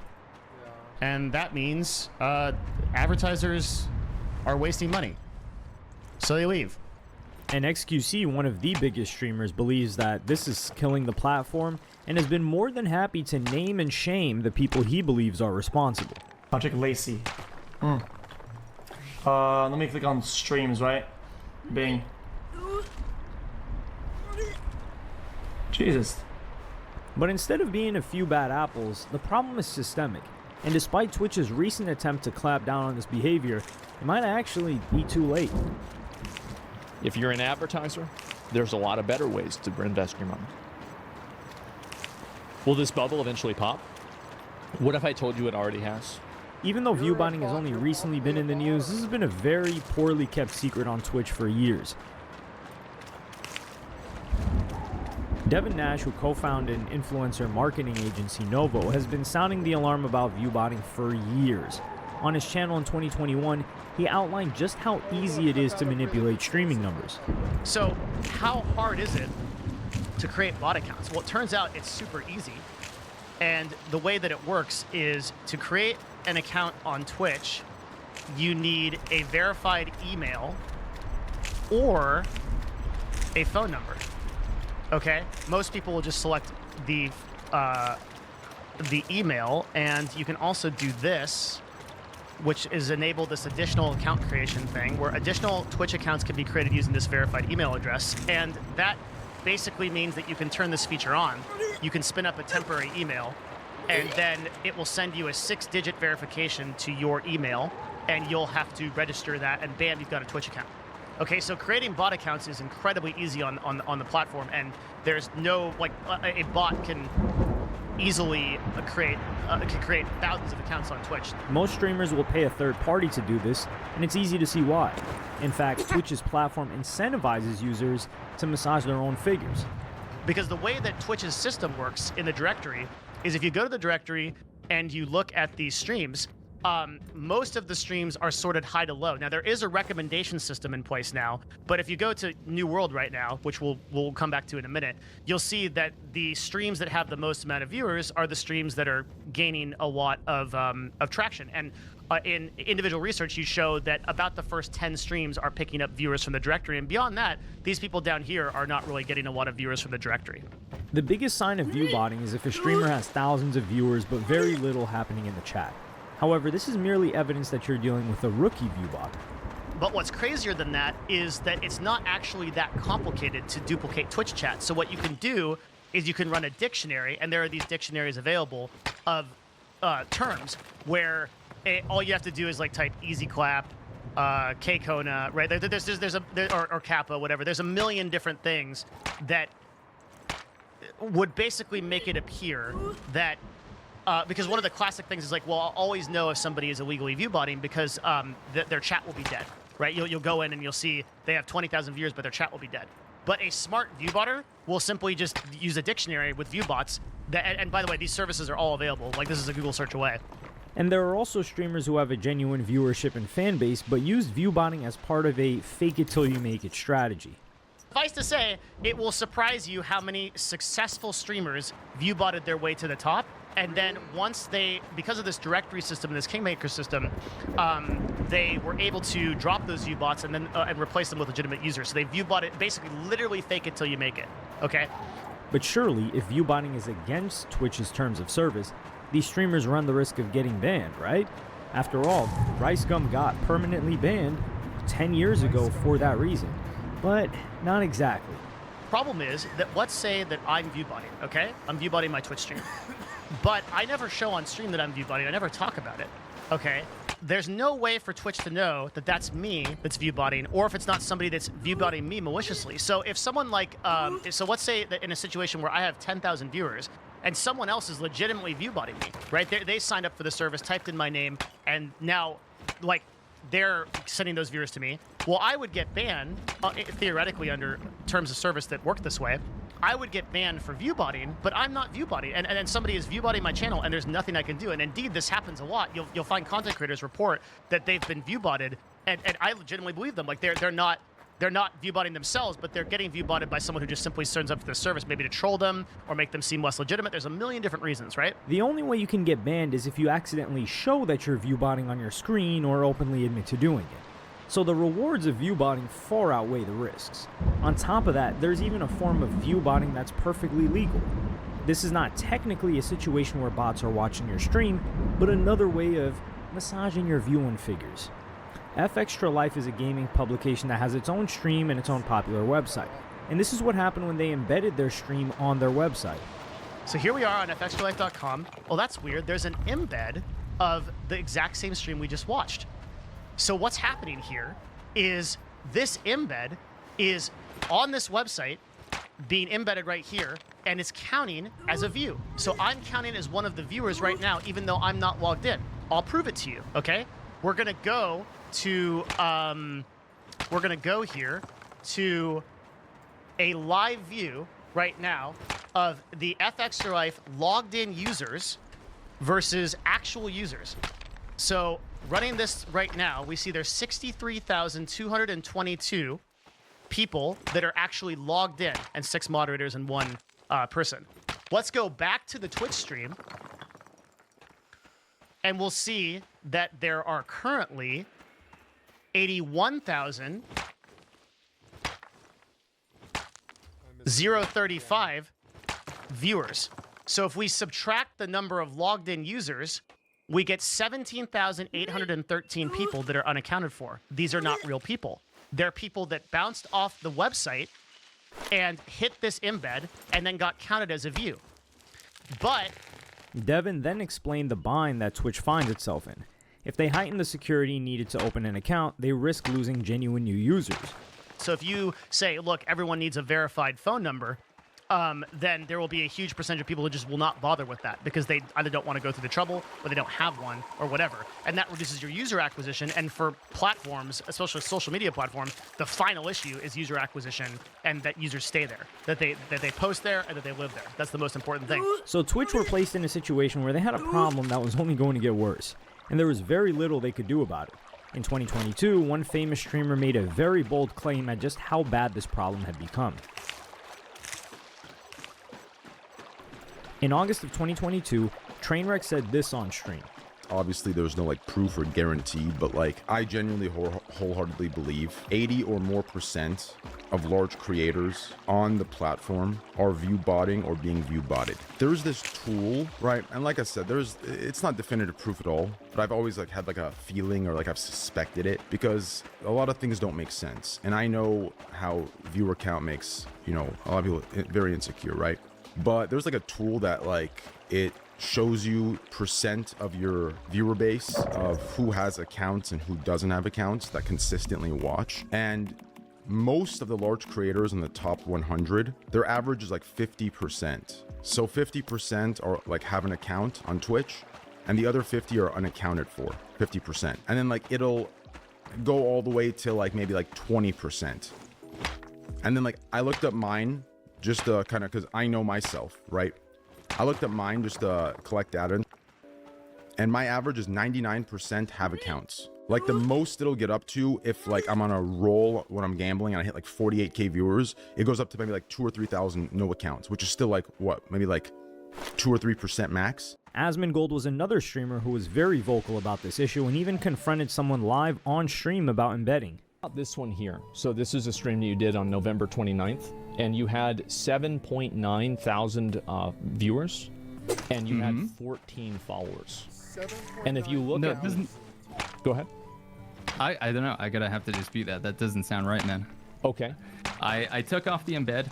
S9: And that means advertisers are wasting money. So they leave.
S8: And XQC, one of the biggest streamers, believes that this is killing the platform and has been more than happy to name and shame the people he believes are responsible.
S10: Project Lacey. Let me click on streams, right? Bing. Jesus.
S8: But instead of being a few bad apples, the problem is systemic. And despite Twitch's recent attempt to clamp down on this behavior, it might actually be too late.
S11: If you're an advertiser, there's a lot of better ways to invest your money. Will this bubble eventually pop? What if I told you it already has?
S8: Even though view botting has only recently been in the news, this has been a very poorly kept secret on Twitch for years. Devin Nash, who co-founded an influencer marketing agency Novo, has been sounding the alarm about view botting for years. On his channel in 2021, he outlined just how easy it is to manipulate streaming numbers.
S12: So how hard is it to create bot accounts? Well, it turns out it's super easy. And the way that it works is to create an account on Twitch, you need a verified email or a phone number. Okay? Most people will just select the email, and you can also do this, which is enable this additional account creation thing where additional Twitch accounts can be created using this verified email address. And that basically means that you can turn this feature on. You can spin up a temporary email, and then it will send you a 6-digit verification to your email, and you'll have to register that, and bam, you've got a Twitch account. Okay, so creating bot accounts is incredibly easy on the platform, and there's no, like, a bot can easily create thousands of accounts on Twitch.
S8: Most streamers will pay a third party to do this, and it's easy to see why. In fact, Twitch's platform incentivizes users to massage their own figures.
S12: Because the way that Twitch's system works in the directory is if you go to the directory and you look at these streams, most of the streams are sorted high to low. Now, there is a recommendation system in place now, but if you go to New World right now, which we'll come back to in a minute, you'll see that the streams that have the most amount of viewers are the streams that are gaining a lot of traction. And in individual research, you show that about the first 10 streams are picking up viewers from the directory, and beyond that, these people down here are not really getting a lot of viewers from the directory.
S8: The biggest sign of view botting is if a streamer has thousands of viewers but very little happening in the chat. However, this is merely evidence that you're dealing with a rookie view bot.
S12: But what's crazier than that is that it's not actually that complicated to duplicate Twitch chat. So what you can do is you can run a dictionary, and there are these dictionaries available of terms where all you have to do is like type easy clap, K-Kona, right? Or Kappa, whatever. There's a million different things that would basically make it appear that because one of the classic things is like, well, I'll always know if somebody is illegally view botting because their chat will be dead, right? You'll go in and you'll see they have 20,000 viewers, but their chat will be dead. But a smart view botter will simply just use a dictionary with view bots. And by the way, these services are all available. Like, this is a Google search away.
S8: And there are also streamers who have a genuine viewership and fan base, but use view botting as part of a fake it till you make it strategy.
S12: Suffice to say, it will surprise you how many successful streamers view botted their way to the top. And then once because of this directory system and this Kingmaker system, they were able to drop those view bots and then and replace them with legitimate users. So they view bot it, basically literally fake it till you make it, okay?
S8: But surely, if view botting is against Twitch's terms of service, these streamers run the risk of getting banned, right? After all, Rice Gum got permanently banned 10 years ago for that reason. But not exactly.
S12: Problem is that let's say that I'm view botting, okay? I'm view botting my Twitch stream. But I never show on stream that I'm view botting. I never talk about it, okay? There's no way for Twitch to know that that's me that's view botting, or if it's not somebody that's view botting me maliciously. So if someone like, so let's say that in a situation where I have 10,000 viewers, and someone else is legitimately view botting me, right? They signed up for the service, typed in my name, and now, like, they're sending those viewers to me. Well, I would get banned, theoretically under terms of service that work this way. I would get banned for view botting, but I'm not view botting. And then somebody is view botting my channel, and there's nothing I can do. And indeed, this happens a lot. You'll find content creators report that they've been view botted, and I legitimately believe them. Like, they're not view botting themselves, but they're getting view botted by someone who just simply signs up for the service, maybe to troll them or make them seem less legitimate. There's a million different reasons, right?
S8: The only way you can get banned is if you accidentally show that you're view botting on your screen or openly admit to doing it. So the rewards of view botting far outweigh the risks. On top of that, there's even a form of view botting that's perfectly legal. This is not technically a situation where bots are watching your stream, but another way of massaging your viewing figures. F-Extra-Life is a gaming publication that has its own stream and its own popular website. And this is what happened when they embedded their stream on their website.
S12: So here we are on fextralife.com. Well, that's weird. There's an embed of the exact same stream we just watched. So what's happening here is this embed is on this website being embedded right here, and it's counting as a view. So I'm counting as one of the viewers right now, even though I'm not logged in. I'll prove it to you, okay? We're gonna go to, we're gonna go here to a live view right now of the FX Life logged in users versus actual users. So running this right now, we see there's 63,222 people that are actually logged in, and 6 moderators and 1 person. Let's go back to the Twitch stream, and we'll see that there are currently 81,035 viewers. So if we subtract the number of logged in users, we get 17,813 people that are unaccounted for. These are not real people. They're people that bounced off the website and hit this embed and then got counted as a view. But
S8: Devin then explained the bind that Twitch finds itself in. If they heighten the security needed to open an account, they risk losing genuine new users.
S12: So if you say, look, everyone needs a verified phone number, then there will be a huge percentage of people who just will not bother with that because they either don't want to go through the trouble or they don't have one or whatever. And that reduces your user acquisition. And for platforms, especially social media platforms, the final issue is user acquisition and that users stay there, that they post there and that they live there. That's the most important thing.
S8: So Twitch were placed in a situation where they had a problem that was only going to get worse, and there was very little they could do about it. In 2022, one famous streamer made a very bold claim at just how bad this problem had become. In August of 2022, Trainwreck said this on stream.
S13: Obviously, there's no like proof or guarantee, but like I genuinely wholeheartedly believe 80 or more % of large creators on the platform are view botting or being view botted. There's this tool, right? And like I said, it's not definitive proof at all, but I've always like had like a feeling or like I've suspected it because a lot of things don't make sense. And I know how viewer count makes, you know, a lot of people very insecure, right? But there's like a tool that like it shows you % of your viewer base of who has accounts and who doesn't have accounts that consistently watch. And most of the large creators in the top 100, their average is like 50%. So 50% are like have an account on Twitch and the other 50 are unaccounted for, 50%. And then like it'll go all the way to like maybe like 20%. And then like I looked up mine just to kind of, because I know myself, right? I looked at mine just to collect data, and my average is 99% have accounts. Like the most it'll get up to if like I'm on a roll when I'm gambling and I hit like 48K viewers, it goes up to maybe like 2,000 or 3,000 no accounts, which is still like what, maybe like 2 or 3% max.
S8: Asmongold was another streamer who was very vocal about this issue and even confronted someone live on stream about embedding.
S11: This one here. So this is a stream that you did on November 29th, and you had 7.9 thousand viewers, and you had 14 followers. And if you look at... Go ahead.
S14: I don't know. I gotta have to dispute that. That doesn't sound right, man.
S11: Okay.
S14: I took off the embed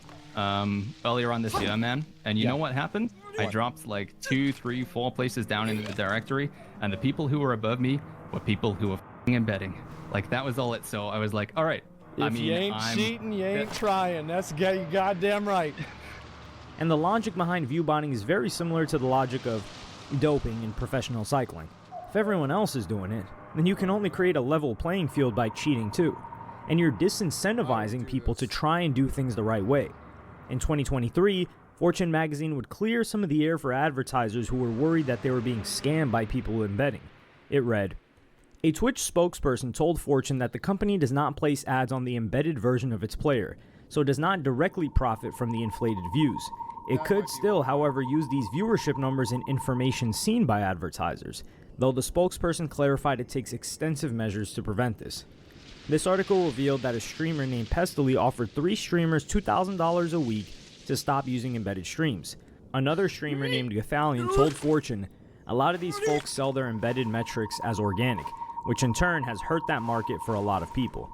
S14: earlier on this year, man, and you know what happened? I dropped like 2, 3, 4 places down into the directory, and the people who were above me were people who were embedding. Like, that was all it. So I was like, all right.
S15: If you ain't cheating, you ain't trying. That's you goddamn right.
S8: And the logic behind view botting is very similar to the logic of doping in professional cycling. If everyone else is doing it, then you can only create a level playing field by cheating too. And you're disincentivizing people to try and do things the right way. In 2023, Fortune magazine would clear some of the air for advertisers who were worried that they were being scammed by people embedding. It read, "A Twitch spokesperson told Fortune that the company does not place ads on the embedded version of its player, so does not directly profit from the inflated views. It could still, however, use these viewership numbers and information seen by advertisers, though the spokesperson clarified it takes extensive measures to prevent this." This article revealed that a streamer named Pestily offered 3 streamers $2,000 a week to stop using embedded streams. Another streamer named Gathalion told Fortune, "A lot of these folks sell their embedded metrics as organic, which in turn has hurt that market for a lot of people."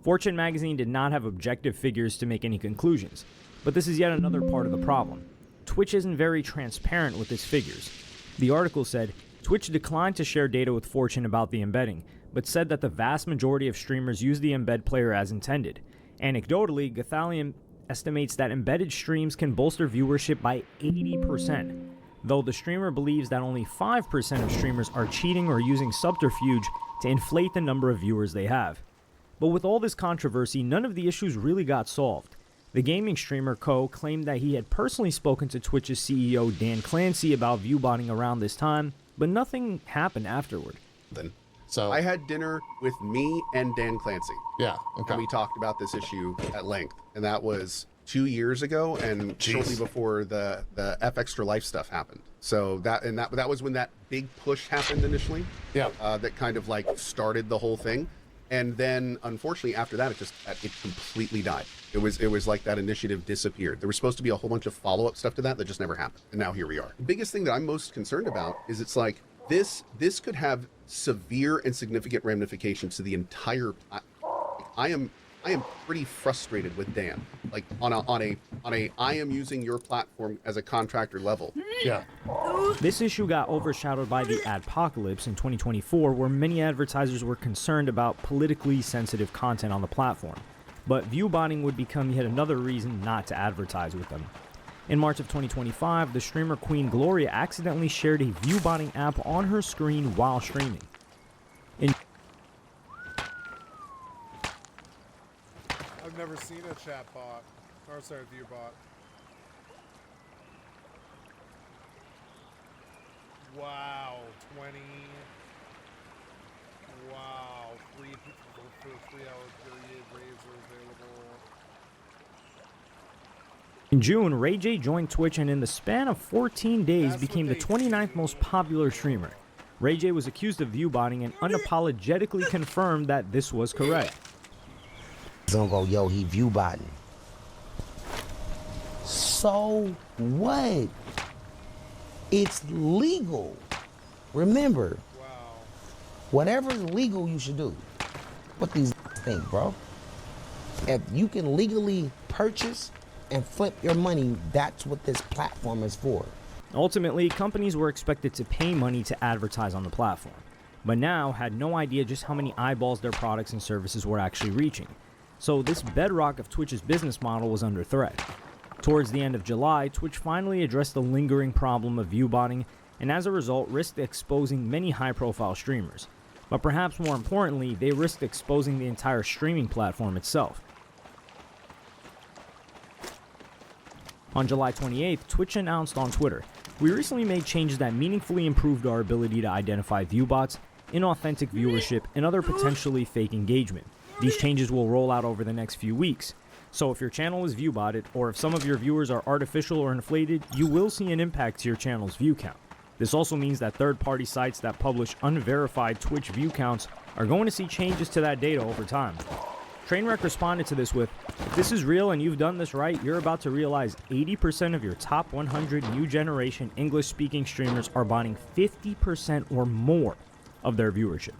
S8: Fortune magazine did not have objective figures to make any conclusions, but this is yet another part of the problem. Twitch isn't very transparent with its figures. The article said, Twitch declined to share data with Fortune about the embedding, but said that the vast majority of streamers use the embed player as intended. Anecdotally, Gathalion estimates that embedded streams can bolster viewership by 80%. though the streamer believes that only 5% of streamers are cheating or using subterfuge to inflate the number of viewers they have. But with all this controversy, none of the issues really got solved. The gaming streamer Co claimed that he had personally spoken to Twitch's CEO Dan Clancy about viewbotting around this time, but nothing happened afterward.
S16: So I had dinner with me and Dan Clancy.
S17: Yeah. Okay.
S16: And we talked about this issue at length, and that was 2 years ago, and shortly before the F Extra Life stuff happened. So that was when that big push happened initially.
S17: Yeah.
S16: That kind of like started the whole thing, and then unfortunately after that it completely died. It was like that initiative disappeared. There was supposed to be a whole bunch of follow-up stuff to that just never happened, and now here we are. The biggest thing that I'm most concerned about is it's like this could have severe and significant ramifications to the entire platform. I am pretty frustrated with Dan, like on a I am using your platform as a contractor level.
S17: Yeah.
S8: This issue got overshadowed by the adpocalypse in 2024, where many advertisers were concerned about politically sensitive content on the platform. But viewbotting would become yet another reason not to advertise with them. In March of 2025, the streamer Queen Gloria accidentally shared a viewbotting app on her screen while streaming.
S2: I've never seen a chat bot. Or sorry, view bot. Wow, 20. Wow, free for a 3-hour period. Razor available.
S8: In June, Ray J joined Twitch and in the span of 14 days became the 29th most popular streamer. Ray J was accused of viewbotting and unapologetically confirmed that this was correct.
S18: Don't go, yo, he viewbotting. So what? It's legal. Remember, whatever's legal, you should do. What these think, bro? If you can legally purchase and flip your money, that's what this platform is for.
S8: Ultimately, companies were expected to pay money to advertise on the platform, but now had no idea just how many eyeballs their products and services were actually reaching. So this bedrock of Twitch's business model was under threat. Towards the end of July, Twitch finally addressed the lingering problem of viewbotting, and as a result risked exposing many high-profile streamers. But perhaps more importantly, they risked exposing the entire streaming platform itself. On July 28th, Twitch announced on Twitter, "We recently made changes that meaningfully improved our ability to identify viewbots, inauthentic viewership, and other potentially fake engagement. These changes will roll out over the next few weeks. So if your channel is viewbotted, or if some of your viewers are artificial or inflated, you will see an impact to your channel's view count. This also means that third-party sites that publish unverified Twitch view counts are going to see changes to that data over time." Trainwreck responded to this with, "If this is real and you've done this right, you're about to realize 80% of your top 100 new generation English-speaking streamers are botting 50% or more of their viewership."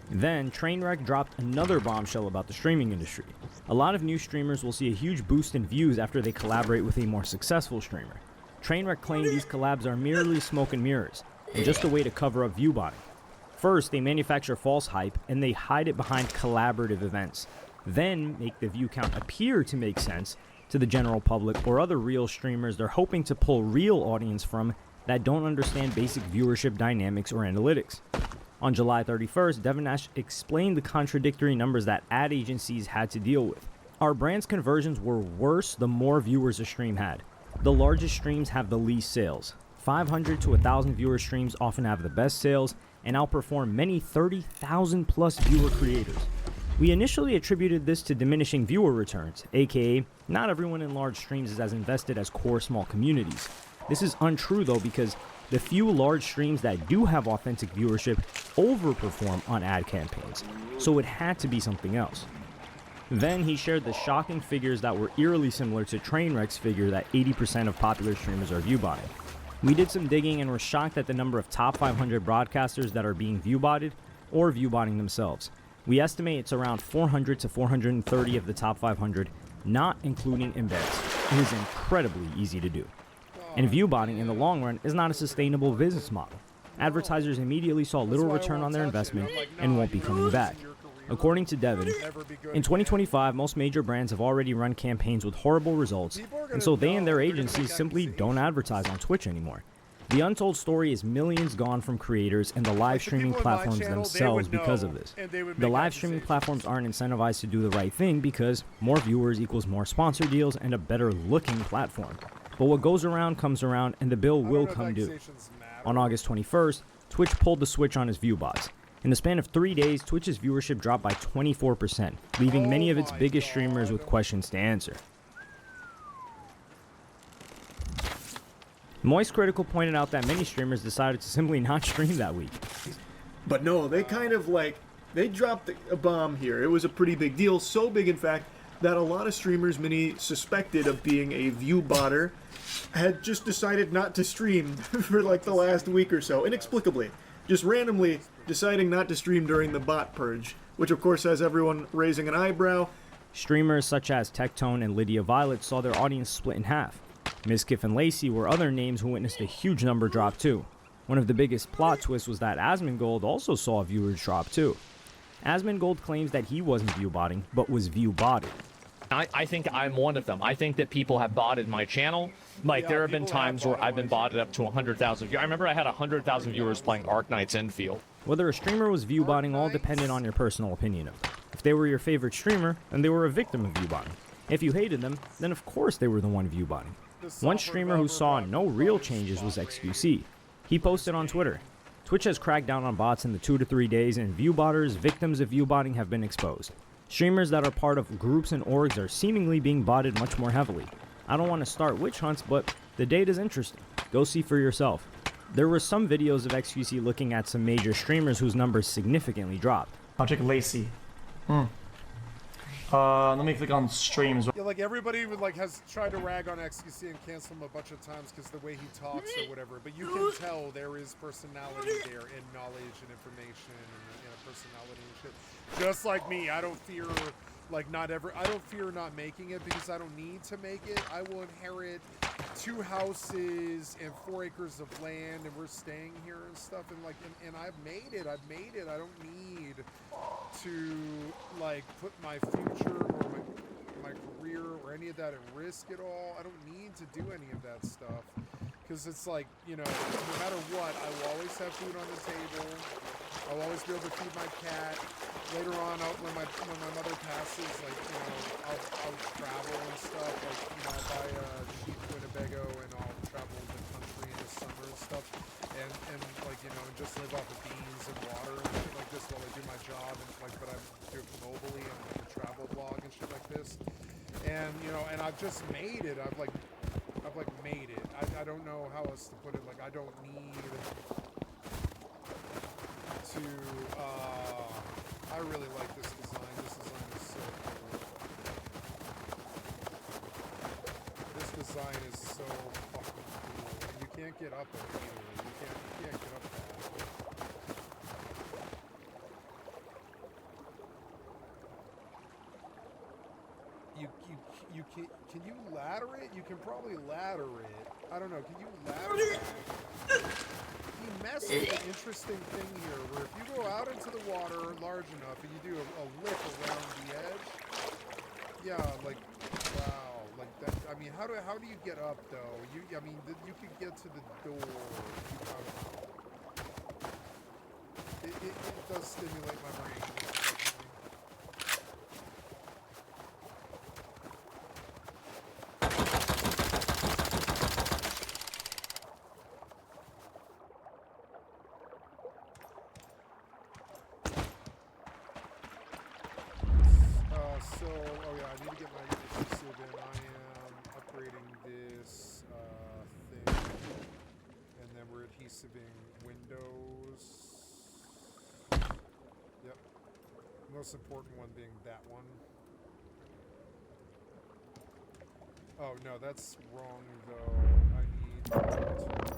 S8: Then, Trainwreck dropped another bombshell about the streaming industry. A lot of new streamers will see a huge boost in views after they collaborate with a more successful streamer. Trainwreck claimed these collabs are merely smoke and mirrors, and just a way to cover up viewbotting. First, they manufacture false hype, and they hide it behind collaborative events. Then, make the view count appear to make sense to the general public or other real streamers they're hoping to pull real audience from that don't understand basic viewership dynamics or analytics. On July 31st, Devin Nash explained the contradictory numbers that ad agencies had to deal with. "Our brand's conversions were worse the more viewers a stream had. The largest streams have the least sales. 500 to 1,000 viewer streams often have the best sales and outperform many 30,000 plus viewer creators. We initially attributed this to diminishing viewer returns, aka not everyone in large streams is as invested as core small communities. This is untrue though, because the few large streams that do have authentic viewership overperform on ad campaigns, so it had to be something else." Then he shared the shocking figures that were eerily similar to Trainwreck's figure that 80% of popular streamers are viewbotting. "We did some digging and were shocked at the number of top 500 broadcasters that are being viewbotted or viewbotting themselves. We estimate it's around 400 to 430 of the top 500, not including embeds. It is incredibly easy to do. And viewbotting in the long run is not a sustainable business model. Advertisers immediately saw little return on their investment and won't be coming back." According to Devin, in 2025, most major brands have already run campaigns with horrible results, and so they and their agencies simply don't advertise on Twitch anymore. The untold story is millions gone from creators and the live streaming platforms themselves because of this. The live streaming platforms aren't incentivized to do the right thing because more viewers equals more sponsor deals and a better looking platform. But what goes around comes around, and the bill will come due. On August 21st, Twitch pulled the switch on its viewbots. In the span of 3 days, Twitch's viewership dropped by 24%, leaving many of its biggest streamers with questions to answer. Moist Critical pointed out that many streamers decided to simply not stream that week.
S17: But no, they kind of they dropped a bomb here. It was a pretty big deal, so big in fact that a lot of streamers many suspected of being a view botter had just decided not to stream for like the last week or so, inexplicably. Just randomly deciding not to stream during the bot purge, which of course has everyone raising an eyebrow.
S8: Streamers such as Tectone and Lydia Violet saw their audience split in half. Miskiff and Lacey were other names who witnessed a huge number drop too. One of the biggest plot twists was that Asmongold also saw viewers drop too. Asmongold claims that he wasn't view botting, but was view botted.
S11: I think I'm one of them. I think that people have botted my channel. Like, there have been times where I've been botted up to 100,000 viewers. I remember I had 100,000 viewers playing Arknight's Enfield.
S8: Whether a streamer was view botting all depended on your personal opinion of them. If they were your favorite streamer, then they were a victim of view botting. If you hated them, then of course they were the one view botting. One streamer who saw no real changes was XQC. He posted on Twitter, "Twitch has cracked down on bots in the 2 to 3 days, and view botters, victims of view botting, have been exposed. Streamers that are part of groups and orgs are seemingly being botted much more heavily. I don't want to start witch hunts, but the data's interesting. Go see for yourself." There were some videos of XQC looking at some major streamers whose numbers significantly dropped.
S10: I'll check Lacey. Let me click on streams.
S2: Yeah, like everybody would has tried to rag on XQC and cancel him a bunch of times because the way he talks or whatever. But you can tell there is personality there and knowledge and information and a personality and shit. Just like me, I don't fear I don't fear not making it because I don't need to make it. I will inherit 2 houses and 4 acres of land, and we're staying here and stuff. And I've made it. I don't need to put my future or my career or any of that at risk at all. I don't need to do any of that stuff because it's no matter what, I will always have food on the table. I'll always be able to feed my cat. Later on, when my mother passes, I'll travel and stuff. I'll buy a cheap Winnebago and I'll travel the country in the summer and stuff. And just live off of beans and water and shit like this while I do my job. But I do it mobily on a travel blog and shit like this. And and I've just made it. I've made it. I don't know how else to put it. I don't need to. I really like this design. This design is so cool. This design is so fucking cool. And you can't get up it either. You can't get up that. Can you ladder it? You can probably ladder it. I don't know. Can you ladder it? He messed with an interesting thing here, where if you go out into the water large enough and you do a lip around the edge, yeah, wow, that. I mean, how do you get up though? You could get to the door. It does stimulate my brain. I need to get my adhesive in. I am upgrading this thing, and then we're adhesiving windows. Yep. Most important one being that one. Oh no, that's wrong though. I need to.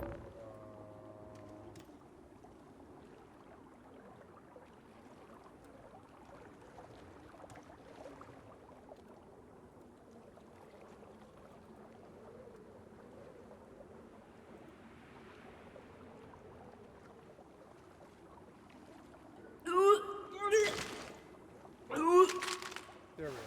S2: There we go.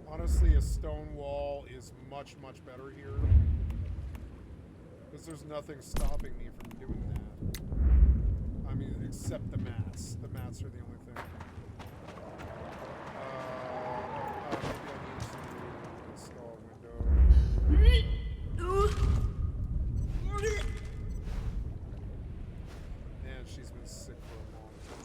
S2: Honestly, a stone wall is much, much better here. Because there's nothing stopping me from doing that. I mean, except the mats. The mats are the only thing. Maybe I need to install a window. Man, she's been sick for a long time.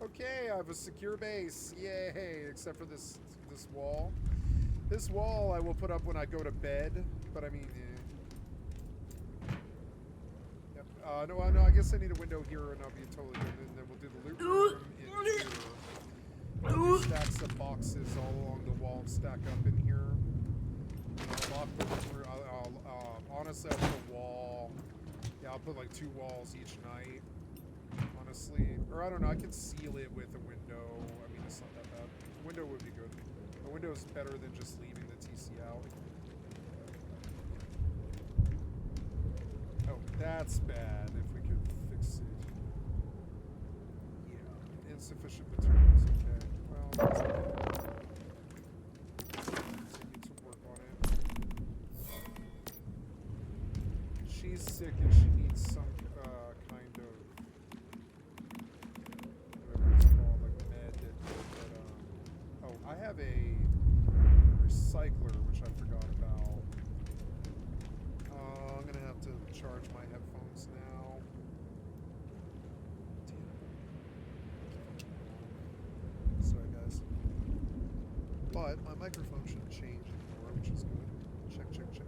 S2: Okay, I have a secure base. Yay! Except for this wall. This wall I will put up when I go to bed. But I mean, yep. No, I guess I need a window here, and I'll be totally good. And then we'll do the loot room in here. I'll do stacks of boxes all along the wall and stack up in here. I'll lock the room. Honestly, I'll put a wall. Yeah, I'll put like 2 walls each night. Honestly, or I don't know, I could seal it with a window. I mean, it's not that bad. A window would be good. A window is better than just leaving the TC out. Oh, that's bad. If we could fix it. Yeah, insufficient materials. Okay, well, that's bad. Continue to work on it. She's sick and she needs some kind of whatever it's called, like med. But, oh, I have a recycler which I forgot about. I'm gonna have to charge my headphones now. Damn. Sorry, guys. But my microphone shouldn't change anymore, which is good. Check, check, check.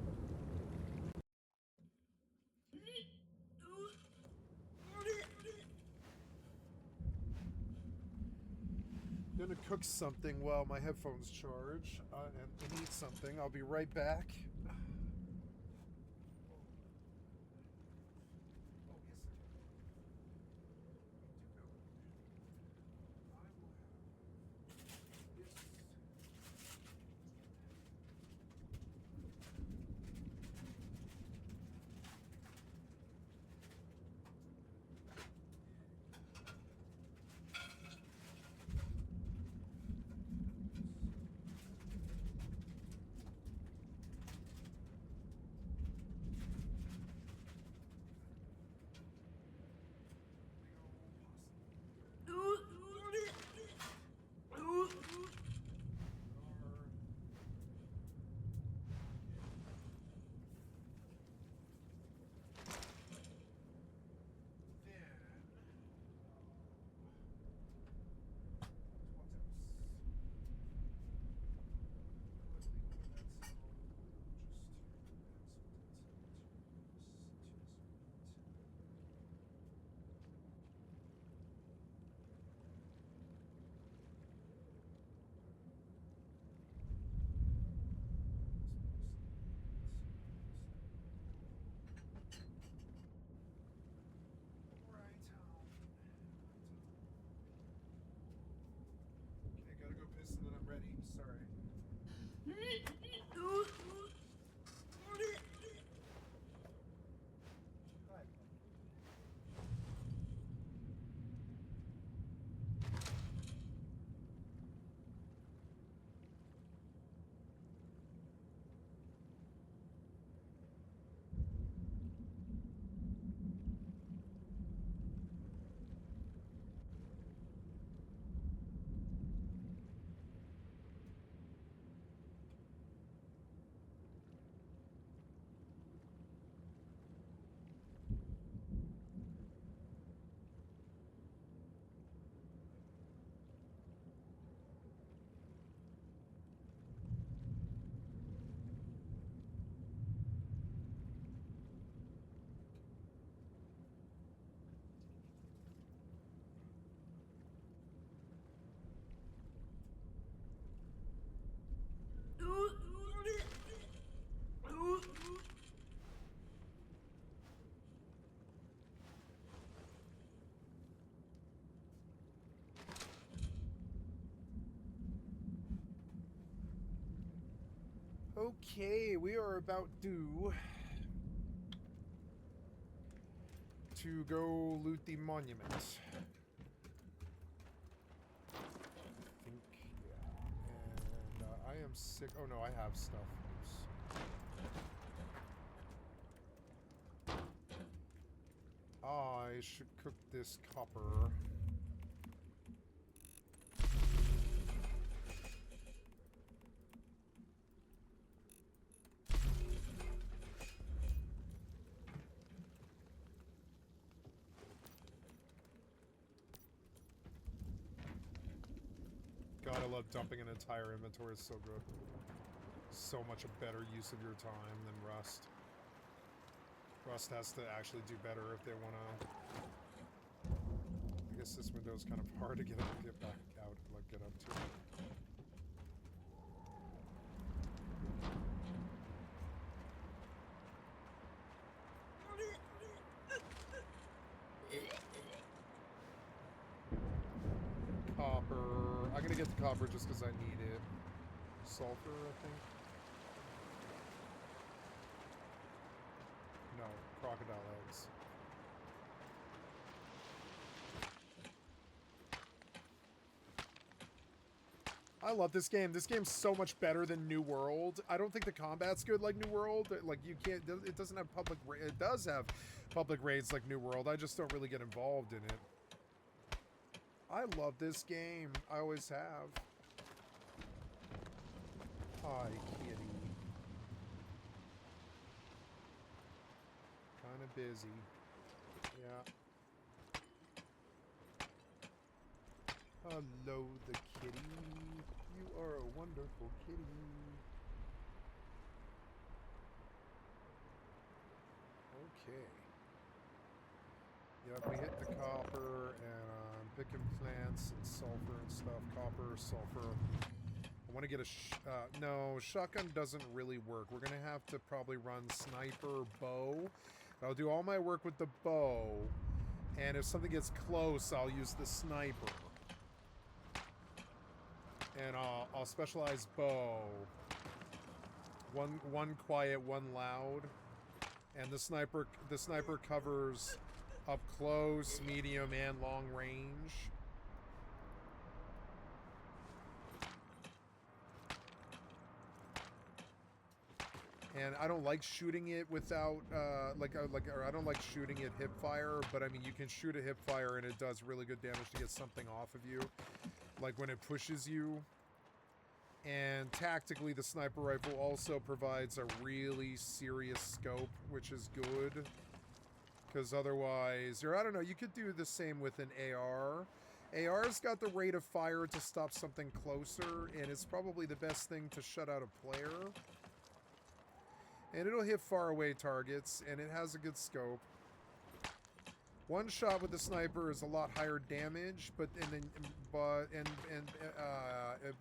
S2: Gonna cook something while my headphones charge, and eat something. I'll be right back. Okay, gotta go piss and then I'm ready. Sorry. Okay, we are about to go loot the monument. I think, yeah. And I am sick. Oh no, I have stuff. Oops. I should cook this copper. God, I love dumping an entire inventory. It's so good. So much a better use of your time than Rust. Rust has to actually do better if they want to... I guess this window is kind of hard to get back out, like get up to. Copper. I'm gonna get the copper just because I need it. Sulfur, I think. No, crocodile eggs. I love this game. This game's so much better than New World. I don't think the combat's good like New World. Like, you can't... It doesn't have public... It does have public raids like New World. I just don't really get involved in it. I love this game. I always have. Hi, kitty. Kind of busy. Yeah. Hello, the kitty. You are a wonderful kitty. Okay. Yep, we hit the copper, and I'm picking plants and sulfur and stuff. Copper, sulfur. I want to get a... no, shotgun doesn't really work. We're going to have to probably run sniper, bow. I'll do all my work with the bow, and if something gets close, I'll use the sniper. And I'll specialize bow. One quiet, one loud. And the sniper covers up close, medium, and long range. And I don't like shooting it without, or I don't like shooting it hip fire, but I mean, you can shoot a hip fire and it does really good damage to get something off of you. Like when it pushes you. And tactically, the sniper rifle also provides a really serious scope, which is good. Because otherwise, or I don't know, you could do the same with an AR. AR's got the rate of fire to stop something closer, and it's probably the best thing to shut out a player. And it'll hit far away targets, and it has a good scope. One shot with the sniper is a lot higher damage, but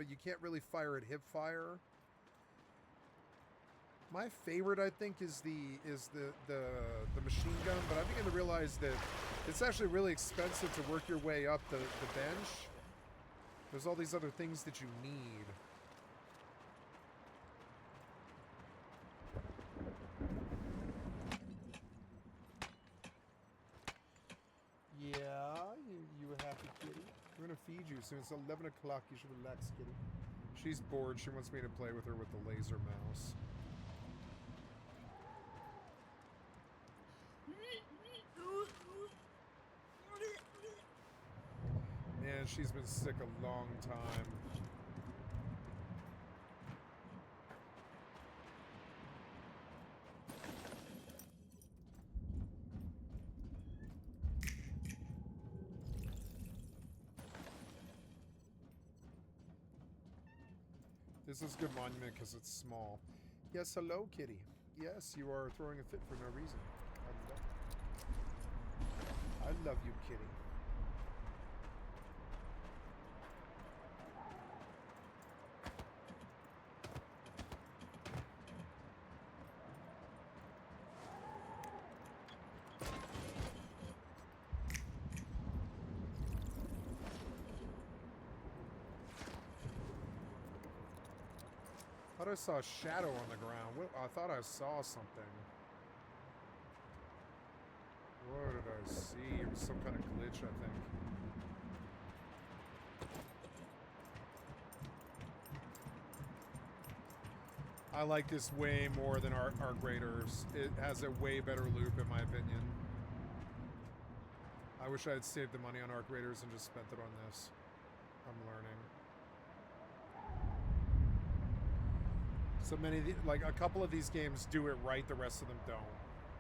S2: you can't really fire at hip fire. My favorite, I think, is the machine gun, but I'm beginning to realize that it's actually really expensive to work your way up the bench. There's all these other things that you need. Yeah, you a happy kitty. We're gonna feed you soon. It's 11 o'clock. You should relax, kitty. She's bored. She wants me to play with her with the laser mouse. Man, she's been sick a long time. This is a good monument because it's small. Yes, hello, kitty. Yes, you are throwing a fit for no reason. I love you, kitty. Thought I saw a shadow on the ground. I thought I saw something. What did I see? It was some kind of glitch, I think. I like this way more than our graders. It has a way better loop, in my opinion. I wish I had saved the money on Arc Raiders and just spent it on this. I'm learning. So many, like a couple of these games do it right, the rest of them don't.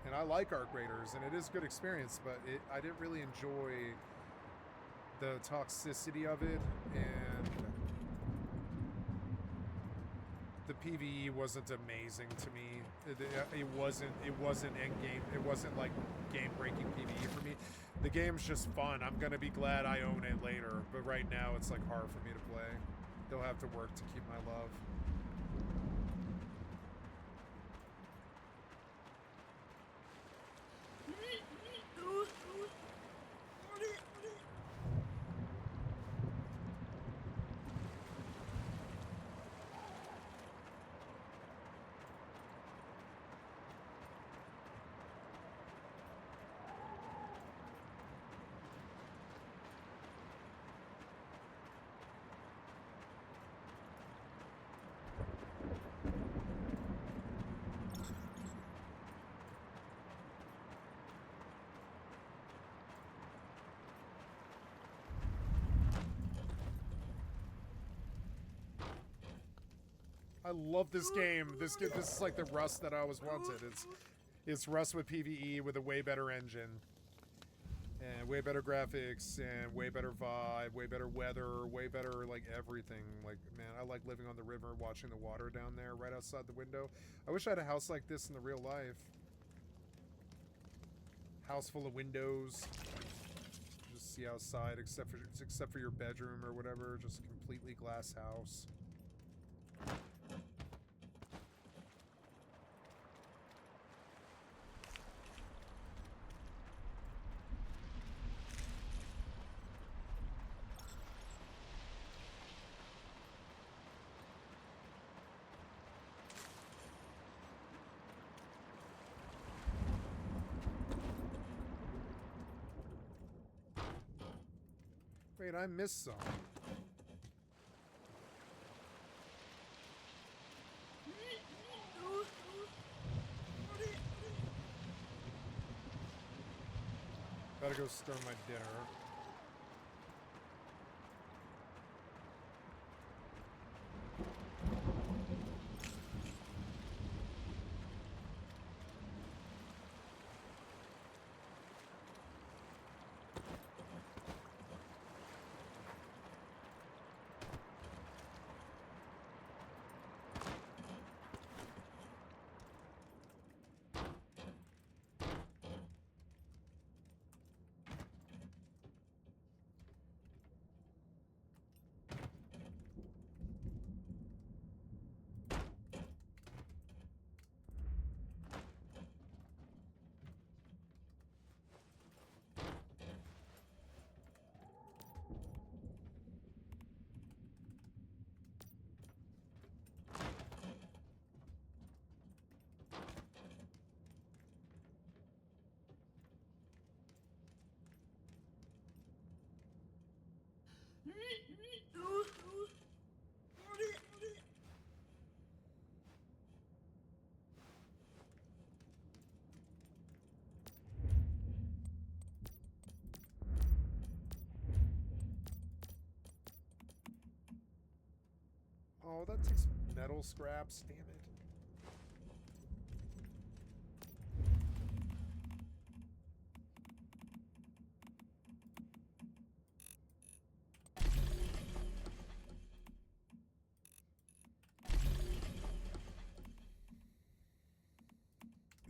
S2: And I like Arc Raiders, and it is a good experience, but I didn't really enjoy the toxicity of it, and the PvE wasn't amazing to me. It wasn't end game. It wasn't like game-breaking PvE for me. The game's just fun. I'm gonna be glad I own it later, but right now it's like hard for me to play. They'll have to work to keep my love. I love this game. This is like the Rust that I always wanted. It's Rust with PvE with a way better engine. And way better graphics, and way better vibe, way better weather, way better, like, everything. Like, man, I like living on the river, watching the water down there right outside the window. I wish I had a house like this in the real life. House full of windows. Just see outside, except for your bedroom or whatever. Just a completely glass house. Wait, I missed some. Gotta go stir my dinner. Oh, that takes metal scraps, damn it.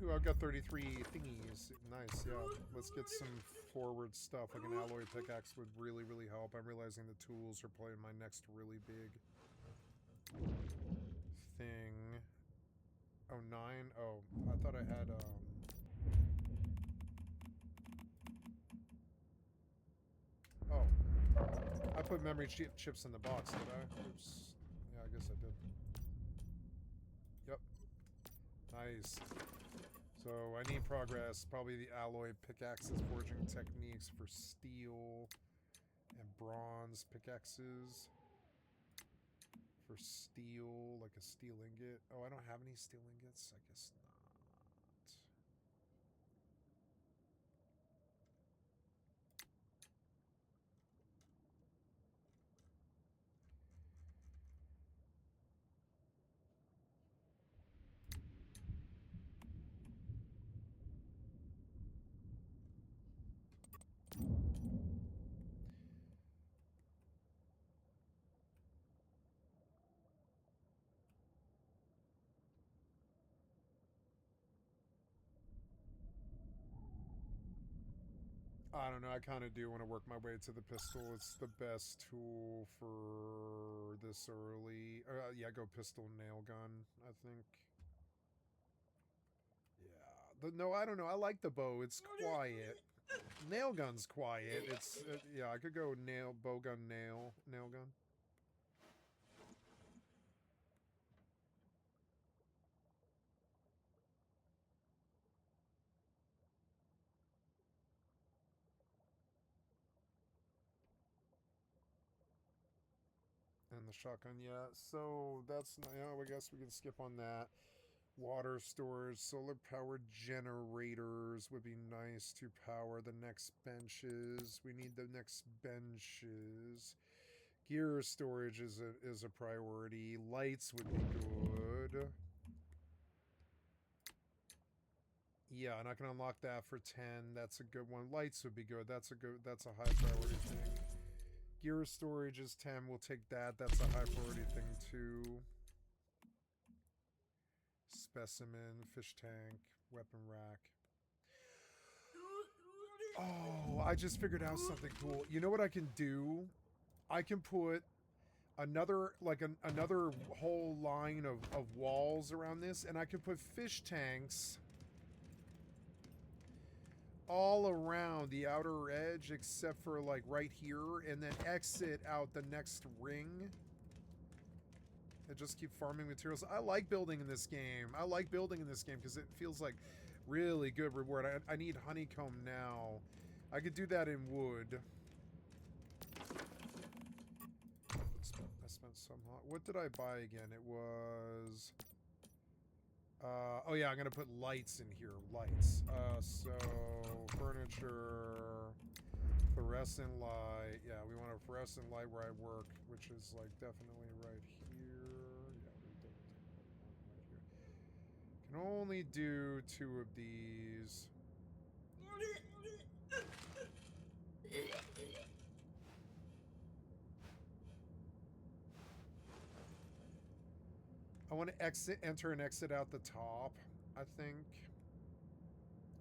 S2: Ooh, I've got 33 thingies. Nice, yeah. Let's get some forward stuff. Like an alloy pickaxe would really, really help. I'm realizing the tools are probably my next really big thing. Oh, 9? Oh, I thought I had, Oh. I put memory chips in the box, did I? Oops. Yeah, I guess I did. Nice. So I need progress. Probably the alloy pickaxes, forging techniques for steel and bronze pickaxes. For steel, like a steel ingot. Oh, I don't have any steel ingots? I guess not. I don't know, I kind of do want to work my way to the pistol. It's the best tool for this early. Yeah, go pistol nail gun, I think. Yeah. No, I don't know. I like the bow. It's quiet. Nail gun's quiet. It's, yeah, I could go bow gun, nail gun. And the shotgun, yeah. So that's, yeah, I guess we can skip on that. Water storage, solar powered generators would be nice to power the next benches. We need the next benches. Gear storage is a priority. Lights would be good. Yeah, and I can unlock that for 10. That's a good one. Lights would be good. That's a high priority thing. Gear storage is 10. We'll take that. That's a high priority thing too. Specimen, fish tank, weapon rack. Oh, I just figured out something cool. You know what I can do? I can put another, like another whole line of walls around this, and I can put fish tanks all around the outer edge except for like right here, and then exit out the next ring. And just keep farming materials. I like building in this game. I like building in this game because it feels like really good reward. I need honeycomb now. I could do that in wood. I spent some... What did I buy again? It was... oh yeah, I'm gonna put lights in here. Lights. So... Furniture... Fluorescent light. Yeah, we want a fluorescent light where I work, which is like definitely right here. Yeah, we definitely want right here. Can only do 2 of these. I want to enter and exit out the top, I think.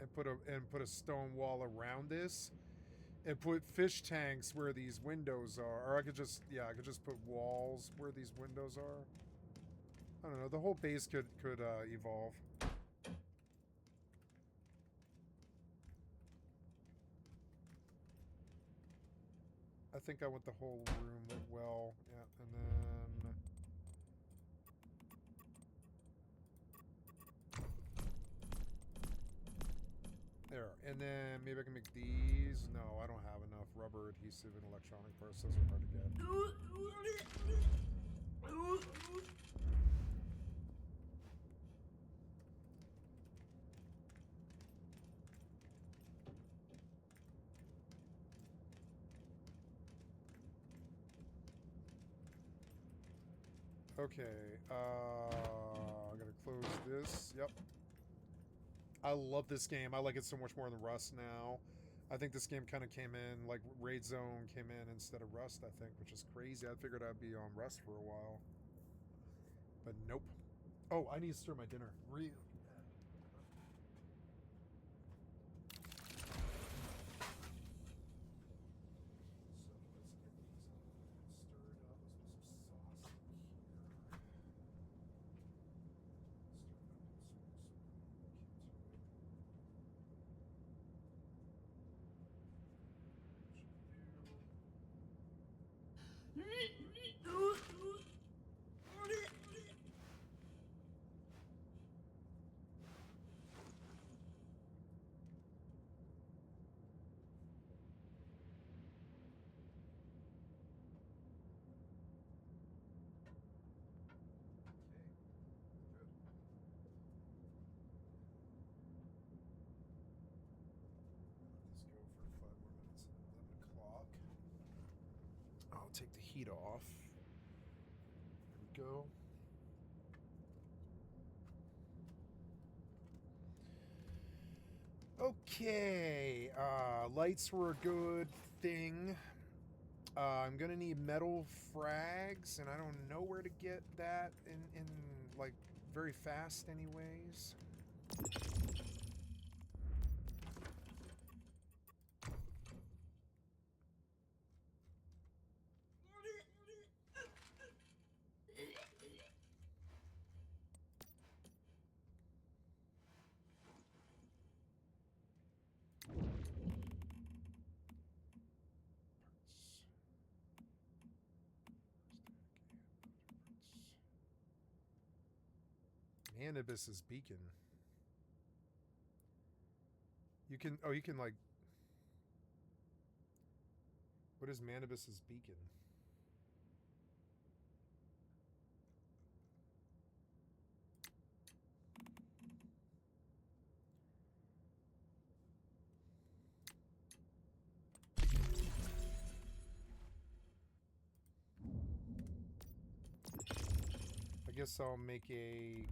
S2: And put a stone wall around this. And put fish tanks where these windows are. Or I could just, yeah, I could just put walls where these windows are. I don't know, the whole base could evolve. I think I want the whole room lit well. Yeah, and then... There, and then maybe I can make these. No, I don't have enough rubber adhesive and electronic parts. Those are hard to get. Okay, I gotta close this. Yep. I love this game. I like it so much more than Rust now. I think this game kind of came in, like Raid Zone came in instead of Rust, I think, which is crazy. I figured I'd be on Rust for a while. But nope. Oh, I need to stir my dinner. Real. So let's get these all stirred up. Let's put some sauce in here. Stir it up and stir it so we can do it. take the heat off. There we go. Okay, lights were a good thing. I'm gonna need metal frags, and I don't know where to get that in like very fast anyways. Manibus's beacon. You can, oh, you can like, what is Manibus's beacon? I guess I'll make a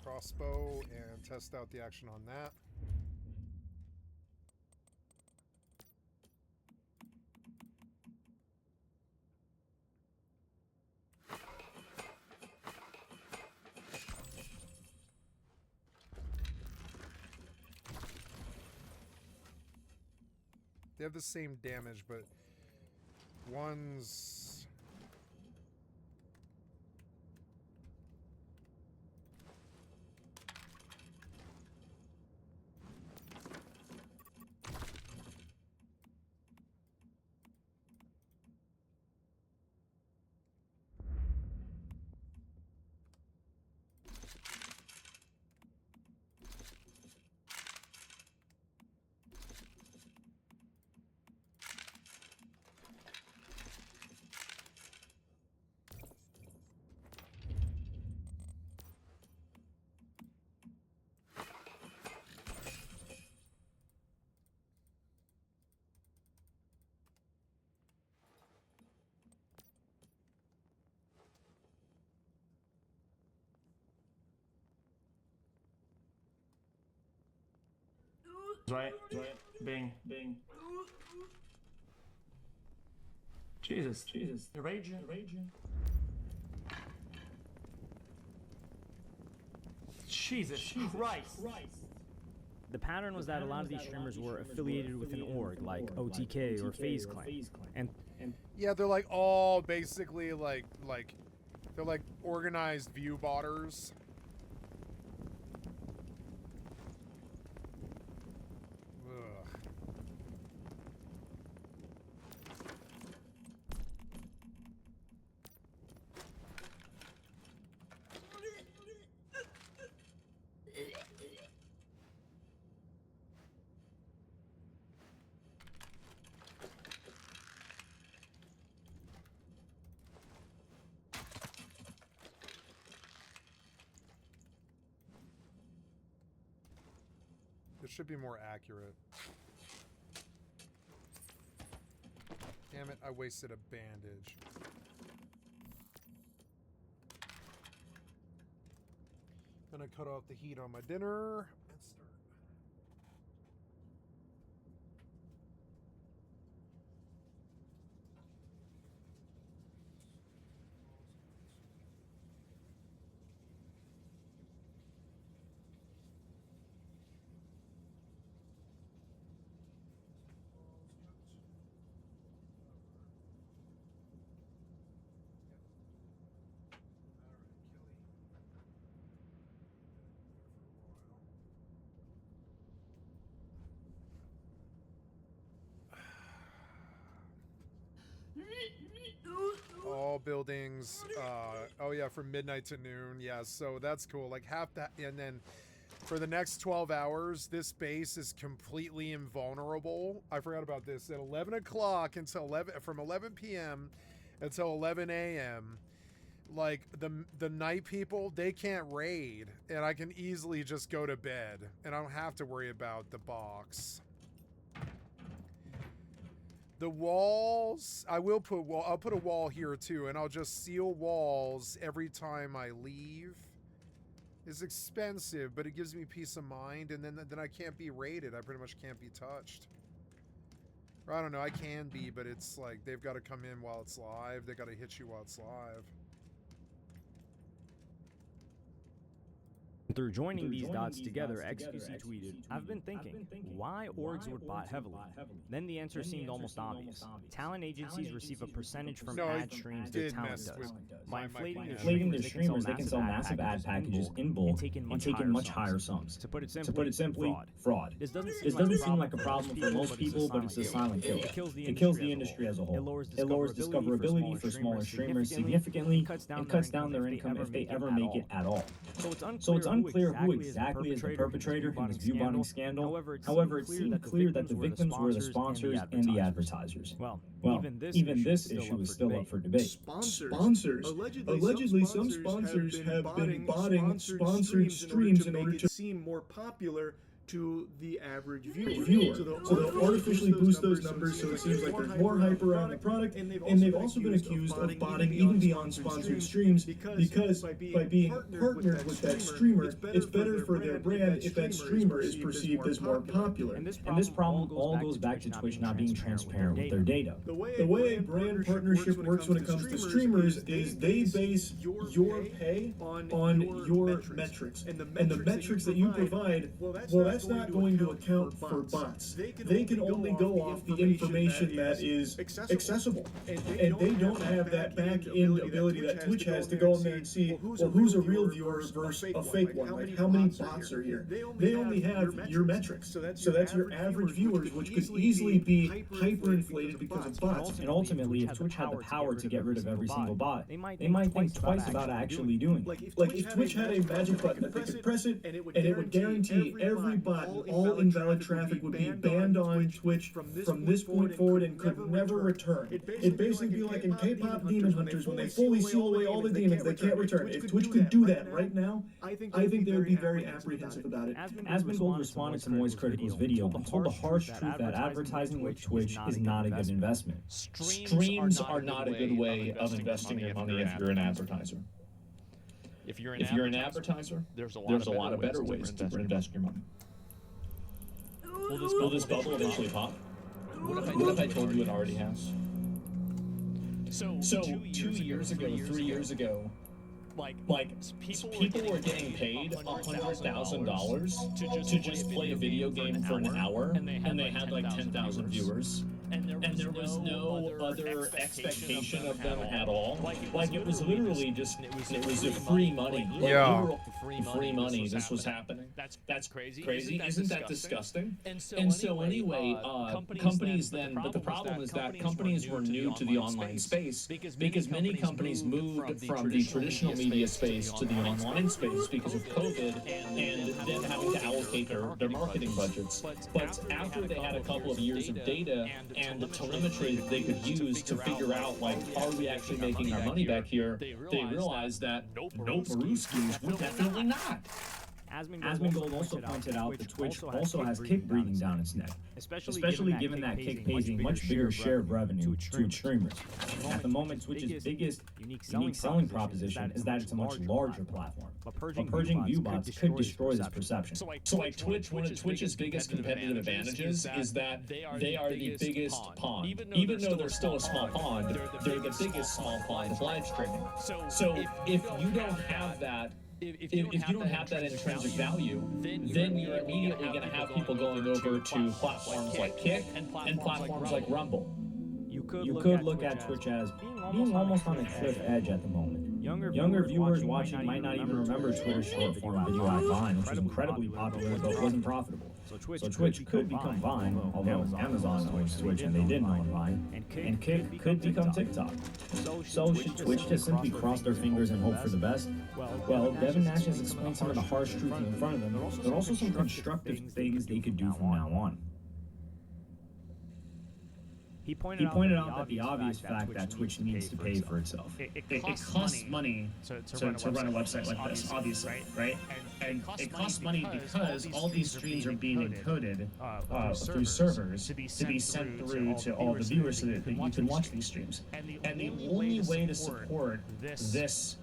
S2: crossbow and test out the action on that. They have the same damage, but one's...
S10: Right. Bing. Jesus. You're raging. Jesus Christ.
S8: The pattern was that a lot of these streamers were affiliated with an org like OTK or FaZe Clan, and
S2: yeah, they're like all basically like they're like organized view botters. Ugh. It should be more accurate. Damn it, I wasted a bandage. Gonna cut off the heat on my dinner and start. All buildings, oh yeah, from midnight to noon, yeah, so that's cool, like half that, and then for the next 12 hours, this base is completely invulnerable. I forgot about this, at 11 o'clock until from 11 p.m. until 11 a.m., like, the night people, they can't raid, and I can easily just go to bed, and I don't have to worry about the box. The walls, I'll put a wall here too, and I'll just seal walls every time I leave. It's expensive, but it gives me peace of mind, and then I can't be raided. I pretty much can't be touched. Or I don't know, I can be, but it's like they've got to come in while it's live. They got to hit you while it's live.
S8: Through joining these dots together, XQC tweeted, "I've been thinking, why orgs would bot heavily? Then the answer seemed almost obvious. Talent agencies receive a percentage from ad streams their talent does. By inflating their streamers, they can sell massive ad packages in bulk and take in much higher sums. To put it simply, fraud. This doesn't seem like a problem for most people, but it's a silent killer. It kills the industry as a whole. It lowers discoverability for smaller streamers significantly and cuts down their income if they ever make it at all. So it's unclear who exactly is the perpetrator in this view-botting scandal. However, it seemed clear that the victims were the sponsors and the advertisers. Well, even this issue is still up for debate.
S17: Sponsors. Allegedly, some sponsors have been botting sponsored streams in order to seem more popular to the average viewer. So they'll artificially boost those numbers so it seems like there's more hype around the product, and they've also been accused of botting even beyond sponsored streams because by being partnered with that streamer, it's better for their brand if that streamer is perceived as more popular.
S8: And this problem all goes back to Twitch not being transparent with their data.
S17: The way brand partnership works when it comes to streamers is they base your pay on your metrics. And the metrics that you provide, well, that's not going to account for bots. They can only go off the information that is accessible. And they don't have that back-end ability that Twitch has to go in there and see, well, who's a real viewer versus a fake one? Like, how many bots are here? They only have your metrics. So that's your average viewers, which could easily be hyperinflated because of bots.
S8: And ultimately, if Twitch had the power to get rid of every single bot, they might think twice about actually doing it.
S17: Like if Twitch had a magic button that they could press it, and it would guarantee every bot and all invalid traffic would be banned on Twitch from this point forward and could never return. It'd basically be like in K-pop Demon Hunters when they fully seal away all the demons they can't return. If Twitch could do that right now, I think they would be very apprehensive about it.
S8: Asmongold responded to Moist Critical's video and told the harsh truth that advertising with Twitch is not a good investment.
S11: Streams are not a good way of investing your money if you're an advertiser. If you're an advertiser, there's a lot of better ways to invest your money. Will this bubble eventually pop? What if I told you it already has? So 2 years ago, 3 years ago, people were getting paid $100,000 to just play a video game for an hour, and they had like 10,000 viewers. And there was no other expectation of them at all. Like it was literally just, it was a free money.
S2: Yeah.
S11: Free money. This was happening. That's crazy. Isn't that disgusting? And so anyway, companies then, but the problem is that companies were new to the online space because many companies moved from the traditional media space to the online space because of COVID and then having to allocate their marketing budgets. But after they had a couple of years of data and the telemetry that they could use to figure out, like, are we actually making our money back here, they realized that nope, Maruskis, we're definitely not.
S8: Asmongold also pointed out that Twitch also has kick breathing down its neck, especially given that kick pays a much bigger share of revenue to its streamers. At the moment, Twitch's biggest unique selling proposition is that it's a much larger platform, but purging view bots could destroy this perception.
S11: So like Twitch, one of Twitch's biggest competitive advantages is that they are the biggest pond. Even though they're still a small pond, they're the biggest small pond of live streaming. So if you don't have that, if you don't have that intrinsic value, then you're immediately going to have people going over to platforms like Kick and platforms like Rumble.
S8: You could look at Twitch as being almost on a cliff edge at the moment. Younger viewers watching might not even remember Twitter's short-form video ad Vine, which was incredibly popular but wasn't profitable. So Twitch could become Vine, although Amazon owns Twitch and they didn't own Vine, and Kick could become TikTok. So should Twitch just simply cross their fingers and hope for the best? Well, Devin Nash has explained some of the harsh truth in front of them, but also some constructive things they could do from now on. He pointed out that the obvious fact that Twitch needs to pay for itself.
S9: It costs money to run a website like this, obviously, right? And it costs money because all these streams are being encoded through servers to be sent through to all the viewers so that you can watch these streams. And the only way to support this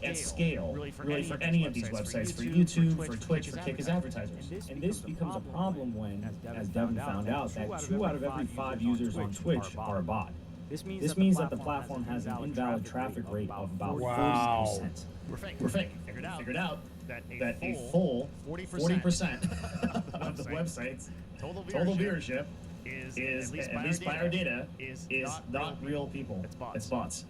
S9: at scale, really for any of these websites, for YouTube, for Twitch, for Kick, is advertisers.
S8: And this becomes a problem when, as Devin found out, that 2 out of every 5 users on Twitch are a bot. This means that the platform has an invalid traffic rate of about 40%.
S9: We're fake. Figured out that a full 40% of the website's total viewership is, at least by our data, is not real people. It's bots.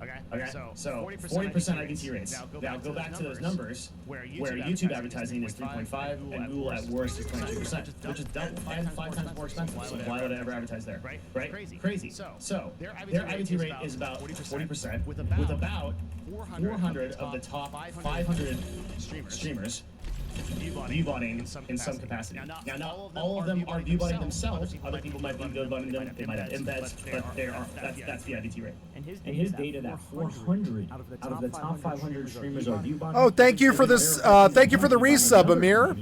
S9: Okay. So 40% IVT rates. Now go back to those numbers where YouTube advertising is 3.5 and Google at worst is 22%, which is double, five times more expensive. So why would I ever advertise there? Right? Crazy. So their IVT rate is about 40% with about 400 of the top 500 streamers viewbotting in some capacity. Now, not all of them are viewbotting themselves. Other people might be viewbotting them. They might have embeds, but that's the IVT rate.
S8: And his data that 400 out of the top 500 streamers are viewbotting.
S2: Oh, thank you for this. Thank you for the resub, Amir.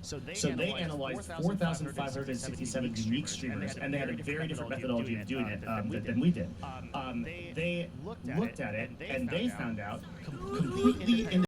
S9: So they analyzed 4,567 unique streamers, and they had a very different methodology of doing it than we did. They looked at it, and they found out completely